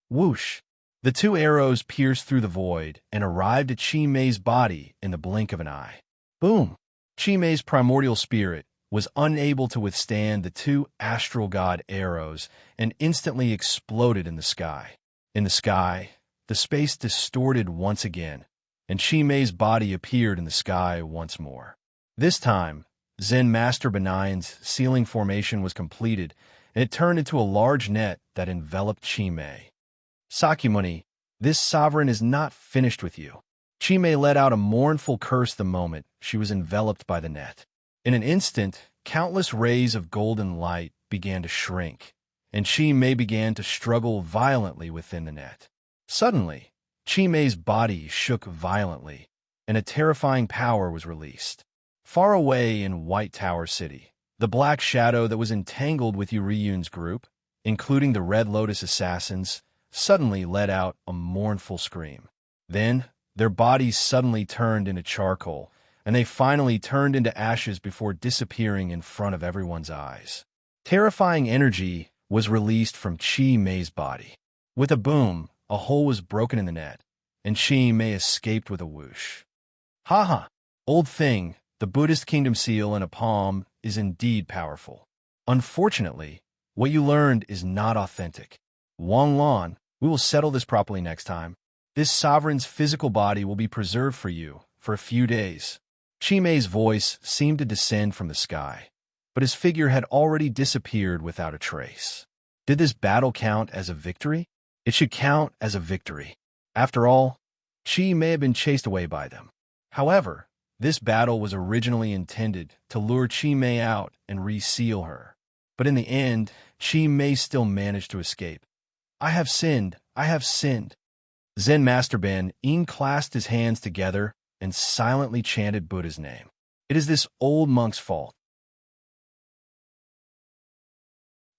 Whoosh! The two arrows pierced through the void and arrived at Chi Mei's body in the blink of an eye. Boom! Chi Mei's primordial spirit was unable to withstand the two astral god arrows and instantly exploded in the sky. In the sky, the space distorted once again, and Chi Mei's body appeared in the sky once more. This time, Zen Master Benin's sealing formation was completed, and it turned into a large net that enveloped Chi Mei. Sakyamuni, this sovereign is not finished with you. Chi Mei let out a mournful curse the moment she was enveloped by the net. In an instant, countless rays of golden light began to shrink, and Chi Mei began to struggle violently within the net. Suddenly, Chi Mei's body shook violently, and a terrifying power was released. Far away in White Tower City, the black shadow that was entangled with Yuriyun's group, including the Red Lotus assassins, suddenly let out a mournful scream. Then, their bodies suddenly turned into charcoal, and they finally turned into ashes before disappearing in front of everyone's eyes. Terrifying energy was released from Chi Mei's body. With a boom, a hole was broken in the net, and Chi Mei escaped with a whoosh. Haha! Old thing, the Buddhist kingdom seal in a palm is indeed powerful. Unfortunately, what you learned is not authentic. Wang Lan, we will settle this properly next time. This sovereign's physical body will be preserved for you for a few days. Chi Mei's voice seemed to descend from the sky, but his figure had already disappeared without a trace. Did this battle count as a victory? It should count as a victory. After all, Chi may have been chased away by them. However, this battle was originally intended to lure Chi Mei out and reseal her. But in the end, Chi Mei still managed to escape. I have sinned. I have sinned. Zen Master Ben clasped his hands together and silently chanted Buddha's name. It is this old monk's fault.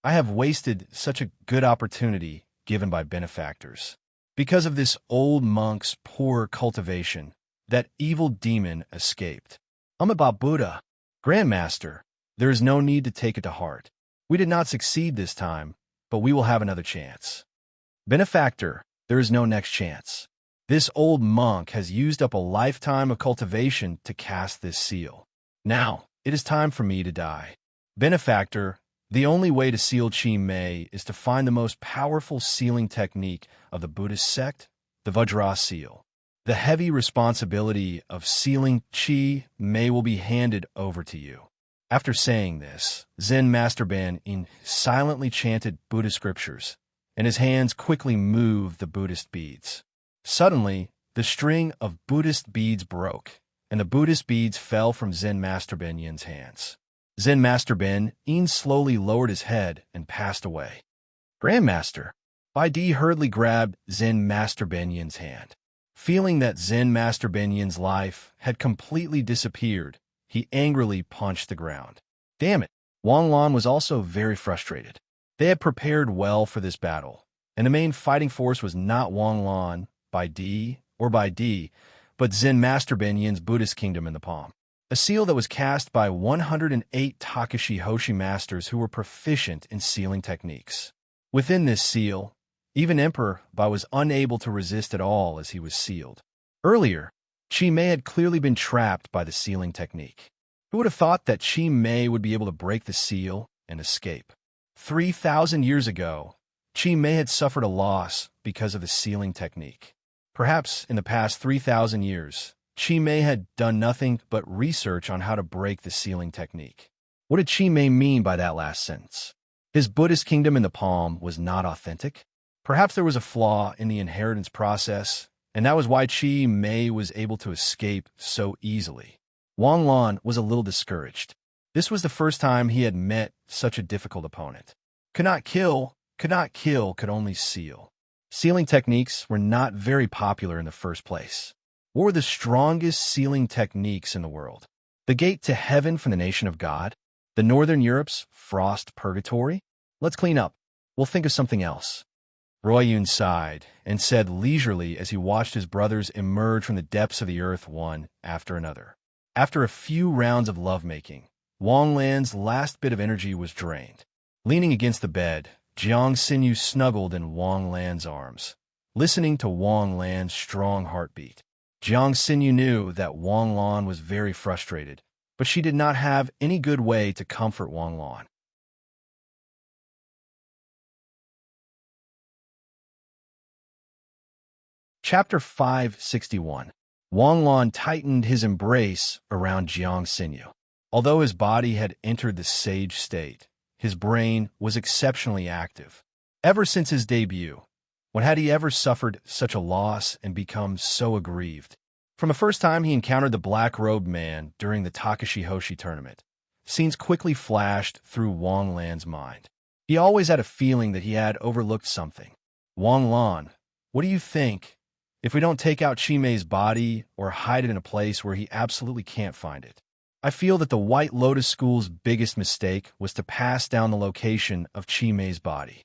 I have wasted such a good opportunity given by benefactors. Because of this old monk's poor cultivation, that evil demon escaped. About Buddha, Grandmaster, there is no need to take it to heart. We did not succeed this time, but we will have another chance. Benefactor, there is no next chance. This old monk has used up a lifetime of cultivation to cast this seal. Now, it is time for me to die. Benefactor, the only way to seal Chi Mei is to find the most powerful sealing technique of the Buddhist sect, the Vajra seal. The heavy responsibility of sealing Chi Mei will be handed over to you. After saying this, Zen Master Ben silently chanted Buddhist scriptures, and his hands quickly moved the Buddhist beads. Suddenly, the string of Buddhist beads broke, and the Buddhist beads fell from Zen Master Ben Yin's hands. Zen Master Ben slowly lowered his head and passed away. Grandmaster, Bai Di hurriedly grabbed Zen Master Ben Yin's hand. Feeling that Zen Master Ben Yin's life had completely disappeared, he angrily punched the ground. Damn it! Wang Lan was also very frustrated. They had prepared well for this battle, and the main fighting force was not Wang Lan, Bai Di, but Zen Master Ben Yin's Buddhist kingdom in the palm. A seal that was cast by 108 Takashi Hoshi masters who were proficient in sealing techniques. Within this seal, even Emperor Bai was unable to resist at all as he was sealed. Earlier, Chi Mei had clearly been trapped by the sealing technique. Who would have thought that Chi Mei would be able to break the seal and escape? 3,000 years ago, Chi Mei had suffered a loss because of the sealing technique. Perhaps in the past 3,000 years, Chi Mei had done nothing but research on how to break the sealing technique. What did Chi Mei mean by that last sentence? His Buddhist kingdom in the palm was not authentic? Perhaps there was a flaw in the inheritance process, and that was why Chi Mei was able to escape so easily. Wang Lan was a little discouraged. This was the first time he had met such a difficult opponent. Could not kill, could only seal. Sealing techniques were not very popular in the first place. What were the strongest sealing techniques in the world? The gate to heaven from the nation of God? The Northern Europe's frost purgatory? Let's clean up. We'll think of something else. Royun sighed and said leisurely as he watched his brothers emerge from the depths of the earth one after another. After a few rounds of lovemaking, Wang Lan's last bit of energy was drained. Leaning against the bed, Jiang Xinyu snuggled in Wang Lan's arms, listening to Wang Lan's strong heartbeat. Jiang Xinyu knew that Wang Lan was very frustrated, but she did not have any good way to comfort Wang Lan. Chapter 561. Wang Lan tightened his embrace around Jiang Xinyu. Although his body had entered the sage state, his brain was exceptionally active. Ever since his debut, when had he ever suffered such a loss and become so aggrieved? From the first time he encountered the black-robed man during the Takashi Hoshi tournament, scenes quickly flashed through Wang Lan's mind. He always had a feeling that he had overlooked something. Wang Lan, what do you think if we don't take out Chi Mei's body or hide it in a place where he absolutely can't find it? I feel that the White Lotus School's biggest mistake was to pass down the location of Chi Mei's body.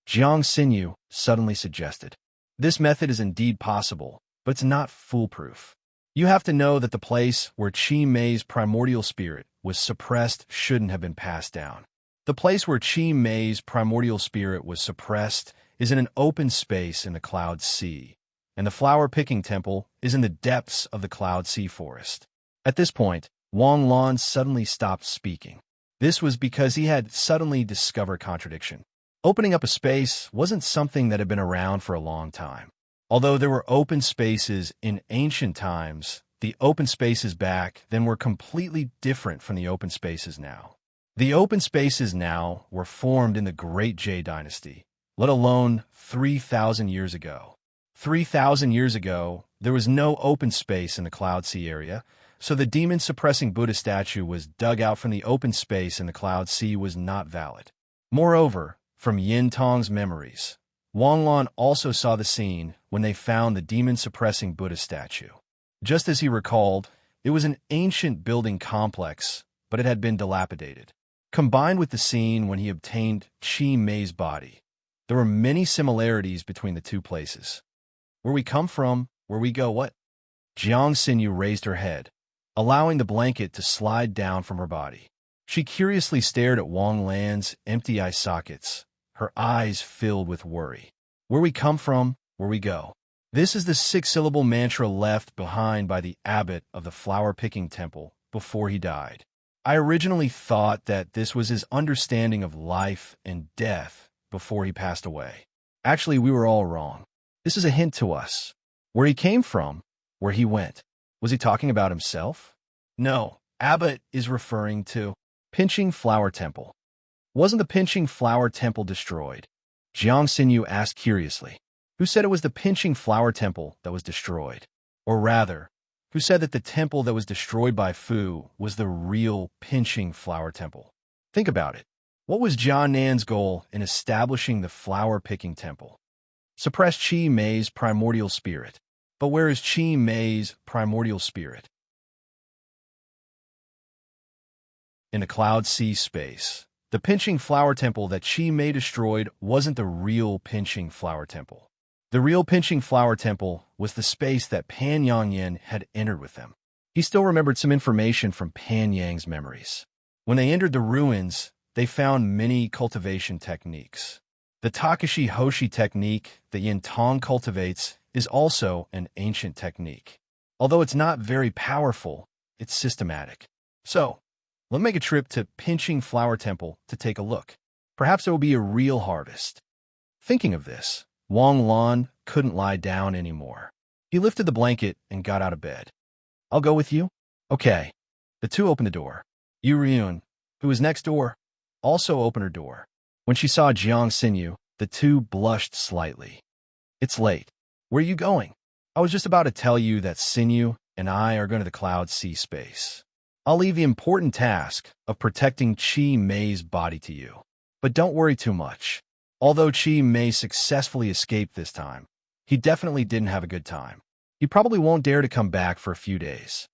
Jiang Xinyu suddenly suggested. This method is indeed possible, but it's not foolproof. You have to know that the place where Chi Mei's primordial spirit was suppressed shouldn't have been passed down. The place where Chi Mei's primordial spirit was suppressed is in an open space in the Cloud Sea, and the flower-picking temple is in the depths of the Cloud Sea forest. At this point, Wang Lan suddenly stopped speaking. This was because he had suddenly discovered contradiction. Opening up a space wasn't something that had been around for a long time. Although there were open spaces in ancient times, the open spaces back then were completely different from the open spaces now. The open spaces now were formed in the Great Jade Dynasty, let alone 3,000 years ago. 3,000 years ago, there was no open space in the Cloud Sea area, so the demon-suppressing Buddha statue was dug out from the open space in the Cloud Sea was not valid. Moreover, from Yin Tong's memories, Wang Lan also saw the scene when they found the demon-suppressing Buddha statue. Just as he recalled, it was an ancient building complex, but it had been dilapidated. Combined with the scene when he obtained Chi Mei's body, there were many similarities between the two places. Where we come from, where we go, what? Jiang Xinyu raised her head, allowing the blanket to slide down from her body. She curiously stared at Wang Lan's empty eye sockets, her eyes filled with worry. Where we come from, where we go. This is the six-syllable mantra left behind by the abbot of the flower-picking temple before he died. I originally thought that this was his understanding of life and death before he passed away. Actually, we were all wrong. This is a hint to us. Where he came from, where he went. Was he talking about himself? No, abbot is referring to Pinching Flower Temple. Wasn't the Pinching Flower Temple destroyed? Jiang Xinyu asked curiously. Who said it was the Pinching Flower Temple that was destroyed? Or rather, who said that the temple that was destroyed by Fu was the real Pinching Flower Temple? Think about it. What was Jiang Nan's goal in establishing the flower-picking temple? Suppress Chi Mei's primordial spirit. But where is Chi Mei's primordial spirit? In the Cloud Sea space. The Pinching Flower Temple that Chi Mei destroyed wasn't the real Pinching Flower Temple. The real Pinching Flower Temple was the space that Pan Yangyan had entered with them. He still remembered some information from Pan Yang's memories. When they entered the ruins, they found many cultivation techniques. The Takashi Hoshi technique that Yin Tong cultivates is also an ancient technique. Although it's not very powerful, it's systematic. So, let's make a trip to Pinching Flower Temple to take a look. Perhaps there will be a real harvest. Thinking of this, Wang Lan couldn't lie down anymore. He lifted the blanket and got out of bed. I'll go with you? Okay. The two opened the door. Yu Ryun, who was next door, also opened her door. When she saw Jiang Xinyu, the two blushed slightly. It's late. Where are you going? I was just about to tell you that Xinyu and I are going to the Cloud Sea space. I'll leave the important task of protecting Chi Mei's body to you. But don't worry too much. Although Chi Mei successfully escaped this time, he definitely didn't have a good time. He probably won't dare to come back for a few days.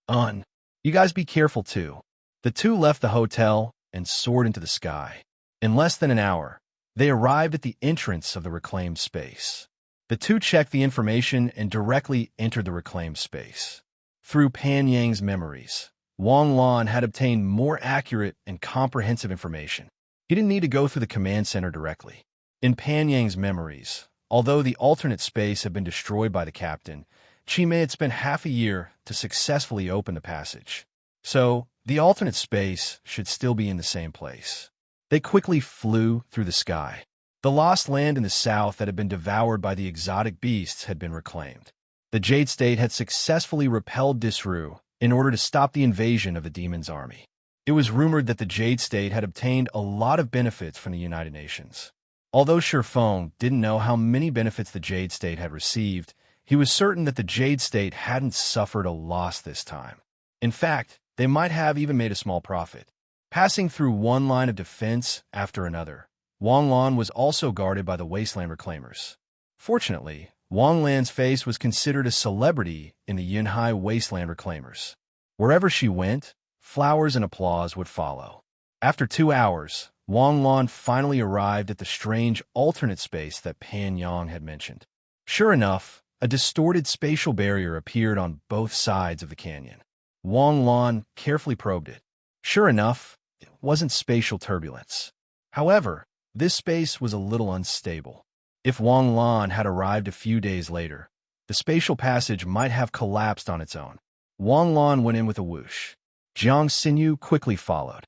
You guys be careful too. The two left the hotel and soared into the sky. In less than an hour, they arrived at the entrance of the reclaimed space. The two checked the information and directly entered the reclaimed space. Through Pan Yang's memories, Wang Lan had obtained more accurate and comprehensive information. He didn't need to go through the command center directly. In Pan Yang's memories, although the alternate space had been destroyed by the captain, Chi Mei had spent half a year to successfully open the passage. So, the alternate space should still be in the same place. They quickly flew through the sky. The lost land in the south that had been devoured by the exotic beasts had been reclaimed. The Jade State had successfully repelled Disru in order to stop the invasion of the demon's army. It was rumored that the Jade State had obtained a lot of benefits from the United Nations. Although Shifeng didn't know how many benefits the Jade State had received, he was certain that the Jade State hadn't suffered a loss this time. In fact, they might have even made a small profit. Passing through one line of defense after another, Wang Lan was also guarded by the Wasteland Reclaimers. Fortunately, Wang Lan's face was considered a celebrity in the Yunhai Wasteland Reclaimers. Wherever she went, flowers and applause would follow. After 2 hours, Wang Lan finally arrived at the strange alternate space that Pan Yang had mentioned. Sure enough, a distorted spatial barrier appeared on both sides of the canyon. Wang Lan carefully probed it. Sure enough, it wasn't spatial turbulence. However, this space was a little unstable. If Wang Lan had arrived a few days later, the spatial passage might have collapsed on its own. Wang Lan went in with a whoosh. Jiang Xinyu quickly followed.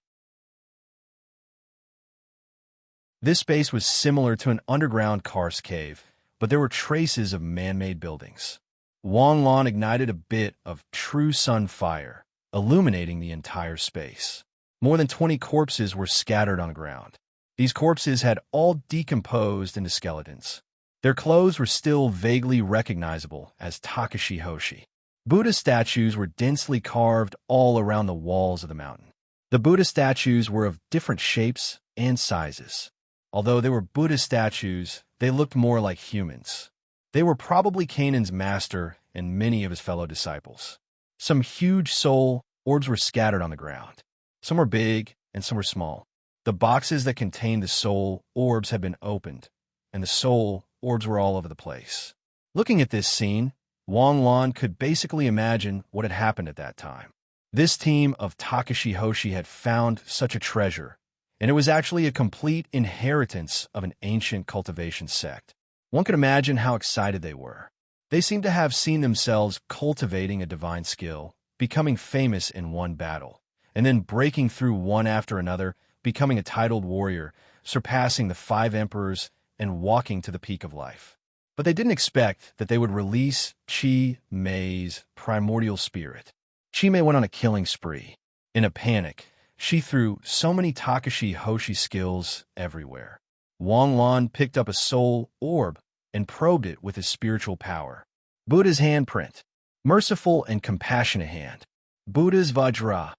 This space was similar to an underground karst cave, but there were traces of man-made buildings. Wang Lan ignited a bit of true sun fire, illuminating the entire space. More than 20 corpses were scattered on the ground. These corpses had all decomposed into skeletons. Their clothes were still vaguely recognizable as Takashi Hoshi. Buddha statues were densely carved all around the walls of the mountain. The Buddha statues were of different shapes and sizes. Although they were Buddha statues, they looked more like humans. They were probably Canaan's master and many of his fellow disciples. Some huge soul orbs were scattered on the ground. Some were big and some were small. The boxes that contained the soul orbs had been opened, and the soul orbs were all over the place. Looking at this scene, Wang Lan could basically imagine what had happened at that time. This team of Takashi Hoshi had found such a treasure, and it was actually a complete inheritance of an ancient cultivation sect. One could imagine how excited they were. They seemed to have seen themselves cultivating a divine skill, becoming famous in one battle, and then breaking through one after another, becoming a titled warrior, surpassing the 5 emperors, and walking to the peak of life. But they didn't expect that they would release Chi Mei's primordial spirit. Chi Mei went on a killing spree. In a panic, she threw so many Takashi Hoshi skills everywhere. Wang Lan picked up a soul orb and probed it with his spiritual power. Buddha's handprint. Merciful and compassionate hand. Buddha's Vajra.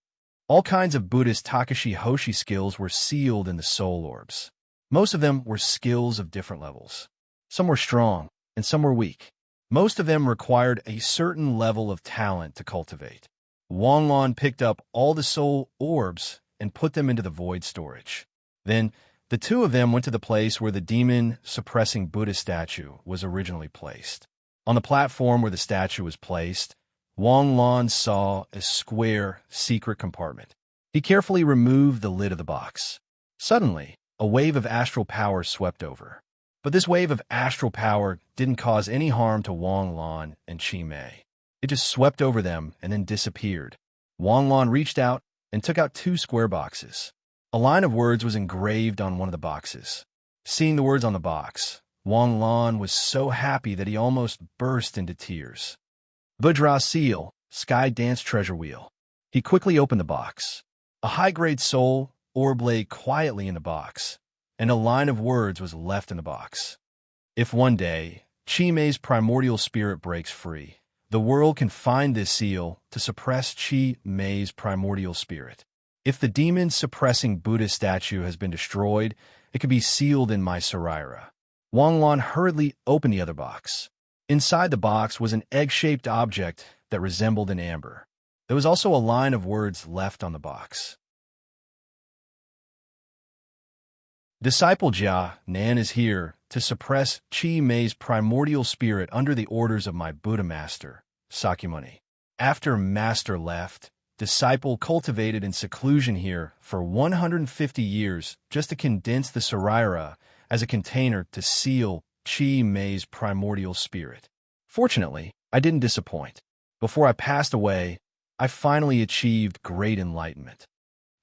All kinds of Buddhist Takashi Hoshi skills were sealed in the soul orbs. Most of them were skills of different levels. Some were strong, and some were weak. Most of them required a certain level of talent to cultivate. Wang Lan picked up all the soul orbs and put them into the void storage. Then, the two of them went to the place where the demon-suppressing Buddha statue was originally placed. On the platform where the statue was placed, Wang Lan saw a square, secret compartment. He carefully removed the lid of the box. Suddenly, a wave of astral power swept over. But this wave of astral power didn't cause any harm to Wang Lan and Chi Mei. It just swept over them and then disappeared. Wang Lan reached out and took out 2 square boxes. A line of words was engraved on one of the boxes. Seeing the words on the box, Wang Lan was so happy that he almost burst into tears. Vajra Seal, Sky Dance Treasure Wheel. He quickly opened the box. A high-grade soul orb lay quietly in the box, and a line of words was left in the box. If one day Chi Mei's primordial spirit breaks free, The world can find this seal to suppress Chi Mei's primordial spirit. If the demon-suppressing Buddha statue has been destroyed, it can be sealed in my saraira. Wang Lan hurriedly opened the other box. Inside the box was an egg-shaped object that resembled an amber. There was also a line of words left on the box. Disciple Jia Nan is here to suppress Chi Mei's primordial spirit under the orders of my Buddha master, Sakyamuni. After master left, disciple cultivated in seclusion here for 150 years just to condense the saraira as a container to seal Chi Mei's primordial spirit. Fortunately, I didn't disappoint. Before I passed away, I finally achieved great enlightenment.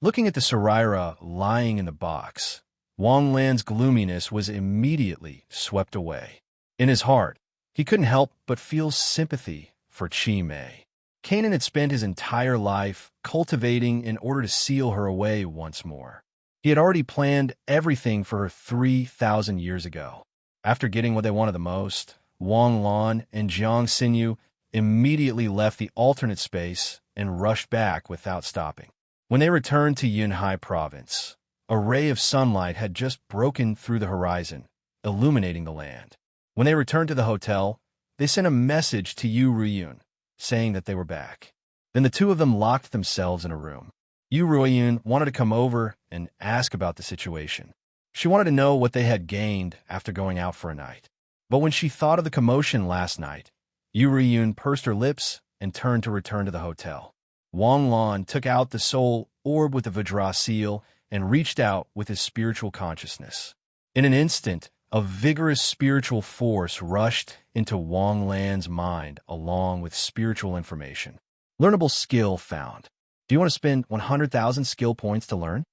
Looking at the saraira lying in the box, Wang Lan's gloominess was immediately swept away. In his heart, he couldn't help but feel sympathy for Chi Mei. Canaan had spent his entire life cultivating in order to seal her away once more. He had already planned everything for her 3,000 years ago. After getting what they wanted the most, Wang Lan and Jiang Xinyu immediately left the alternate space and rushed back without stopping. When they returned to Yunhai province, a ray of sunlight had just broken through the horizon, illuminating the land. When they returned to the hotel, they sent a message to Yu Ruiyun, saying that they were back. Then the two of them locked themselves in a room. Yu Ruiyun wanted to come over and ask about the situation. She wanted to know what they had gained after going out for a night. But when she thought of the commotion last night, Yu Ruiyun pursed her lips and turned to return to the hotel. Wang Lan took out the soul orb with the Vajra seal and reached out with his spiritual consciousness. In an instant, a vigorous spiritual force rushed into Wang Lan's mind along with spiritual information. Learnable skill found. Do you want to spend 100,000 skill points to learn?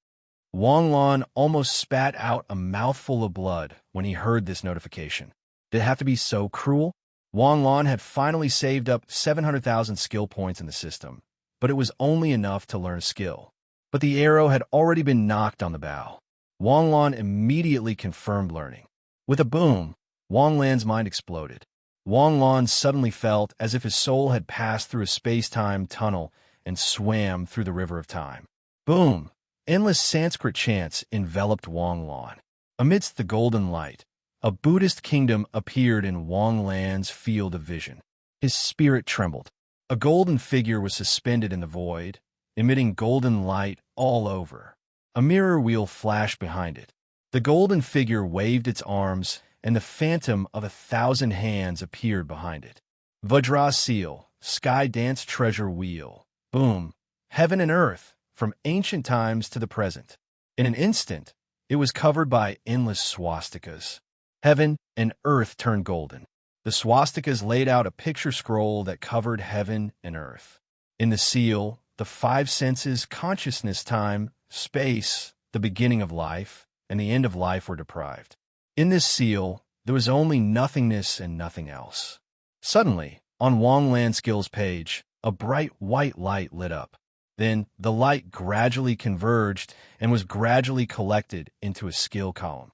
Wang Lan almost spat out a mouthful of blood when he heard this notification. Did it have to be so cruel? Wang Lan had finally saved up 700,000 skill points in the system, but it was only enough to learn a skill. But the arrow had already been knocked on the bow. Wang Lan immediately confirmed learning. With a boom, Wang Lan's mind exploded. Wang Lan suddenly felt as if his soul had passed through a space-time tunnel and swam through the river of time. Boom! Endless Sanskrit chants enveloped Wang Lan. Amidst the golden light, a Buddhist kingdom appeared in Wang Lan's field of vision. His spirit trembled. A golden figure was suspended in the void, emitting golden light all over. A mirror wheel flashed behind it. The golden figure waved its arms, and the phantom of 1,000 hands appeared behind it. Vajra seal, sky dance treasure wheel. Boom! Heaven and earth, from ancient times to the present. In an instant, it was covered by endless swastikas. Heaven and earth turned golden. The swastikas laid out a picture scroll that covered heaven and earth. In the seal, the five senses, consciousness, time, space, the beginning of life, and the end of life were deprived. In this seal, there was only nothingness and nothing else. Suddenly, on Wang Lan skills page, a bright white light lit up. Then the light gradually converged and was gradually collected into a skill column.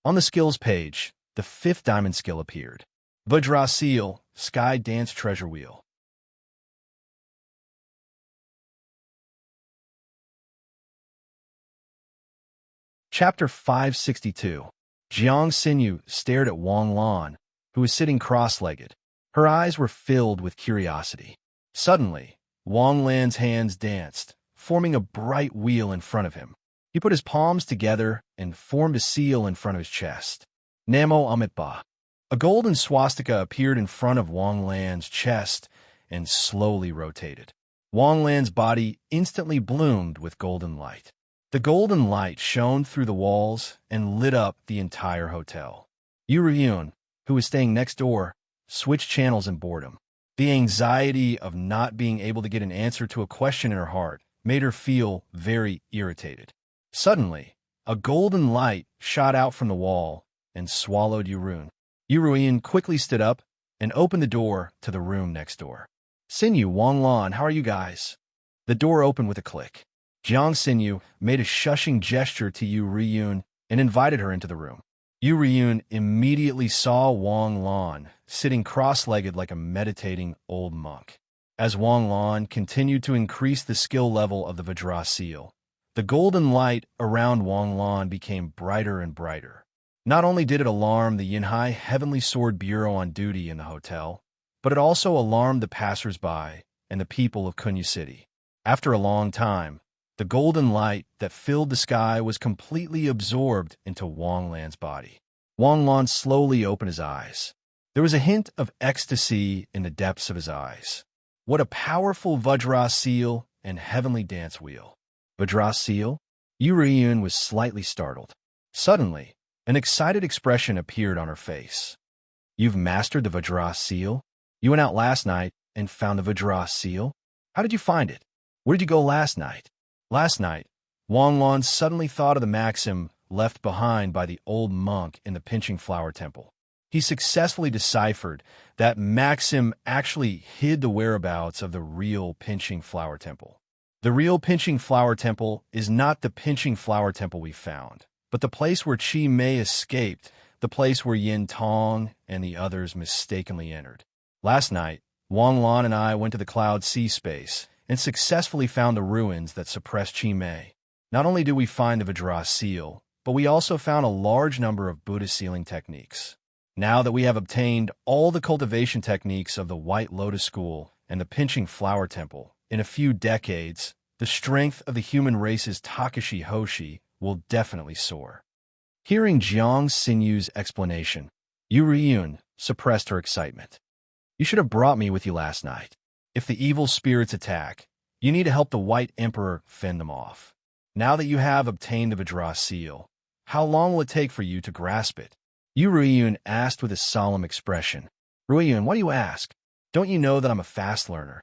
On the skills page, the 5th diamond skill appeared. Vajra seal, sky dance treasure wheel. Chapter 562. Jiang Xinyu stared at Wang Lan, who was sitting cross-legged. Her eyes were filled with curiosity. Suddenly, Wang Lan's hands danced, forming a bright wheel in front of him. He put his palms together and formed a seal in front of his chest. Namo Amitba. A golden swastika appeared in front of Wang Lan's chest and slowly rotated. Wang Lan's body instantly bloomed with golden light. The golden light shone through the walls and lit up the entire hotel. Yu Ruiyun, who was staying next door, switched channels in boredom. The anxiety of not being able to get an answer to a question in her heart made her feel very irritated. Suddenly, a golden light shot out from the wall and swallowed Yu Ruiyun. Yu Ruiyun quickly stood up and opened the door to the room next door. Xinyu, Wang Lan, how are you guys? The door opened with a click. Jiang Xinyu made a shushing gesture to Yu Ruiyun and invited her into the room. Yu Riyun immediately saw Wang Lan sitting cross-legged like a meditating old monk. As Wang Lan continued to increase the skill level of the Vajra seal, the golden light around Wang Lan became brighter and brighter. Not only did it alarm the Yinhai Heavenly Sword Bureau on duty in the hotel, but it also alarmed the passers-by and the people of Kunya City. After a long time, the golden light that filled the sky was completely absorbed into Wang Lan's body. Wang Lan slowly opened his eyes. There was a hint of ecstasy in the depths of his eyes. What a powerful Vajra seal and heavenly dance wheel. Vajra seal? Yu Riyun was slightly startled. Suddenly, an excited expression appeared on her face. You've mastered the Vajra seal? You went out last night and found the Vajra seal? How did you find it? Where did you go last night? Last night, Wang Lan suddenly thought of the maxim left behind by the old monk in the Pinching Flower Temple. He successfully deciphered that maxim actually hid the whereabouts of the real Pinching Flower Temple. The real Pinching Flower Temple is not the Pinching Flower Temple we found, but the place where Qi Mei escaped, the place where Yin Tong and the others mistakenly entered. Last night, Wang Lan and I went to the Cloud Sea space and successfully found the ruins that suppressed Qi Mei. Not only did we find the Vajra seal, but we also found a large number of Buddhist sealing techniques. Now that we have obtained all the cultivation techniques of the White Lotus School and the Pinching Flower Temple, in a few decades, the strength of the human race's Takashi Hoshi will definitely soar. Hearing Jiang Sinyu's explanation, Yu Riyun suppressed her excitement. You should have brought me with you last night. If the evil spirits attack, you need to help the White Emperor fend them off. Now that you have obtained the Vajra seal, how long will it take for you to grasp it? Yu Riyun asked with a solemn expression. Riyun, why do you ask? Don't you know that I'm a fast learner?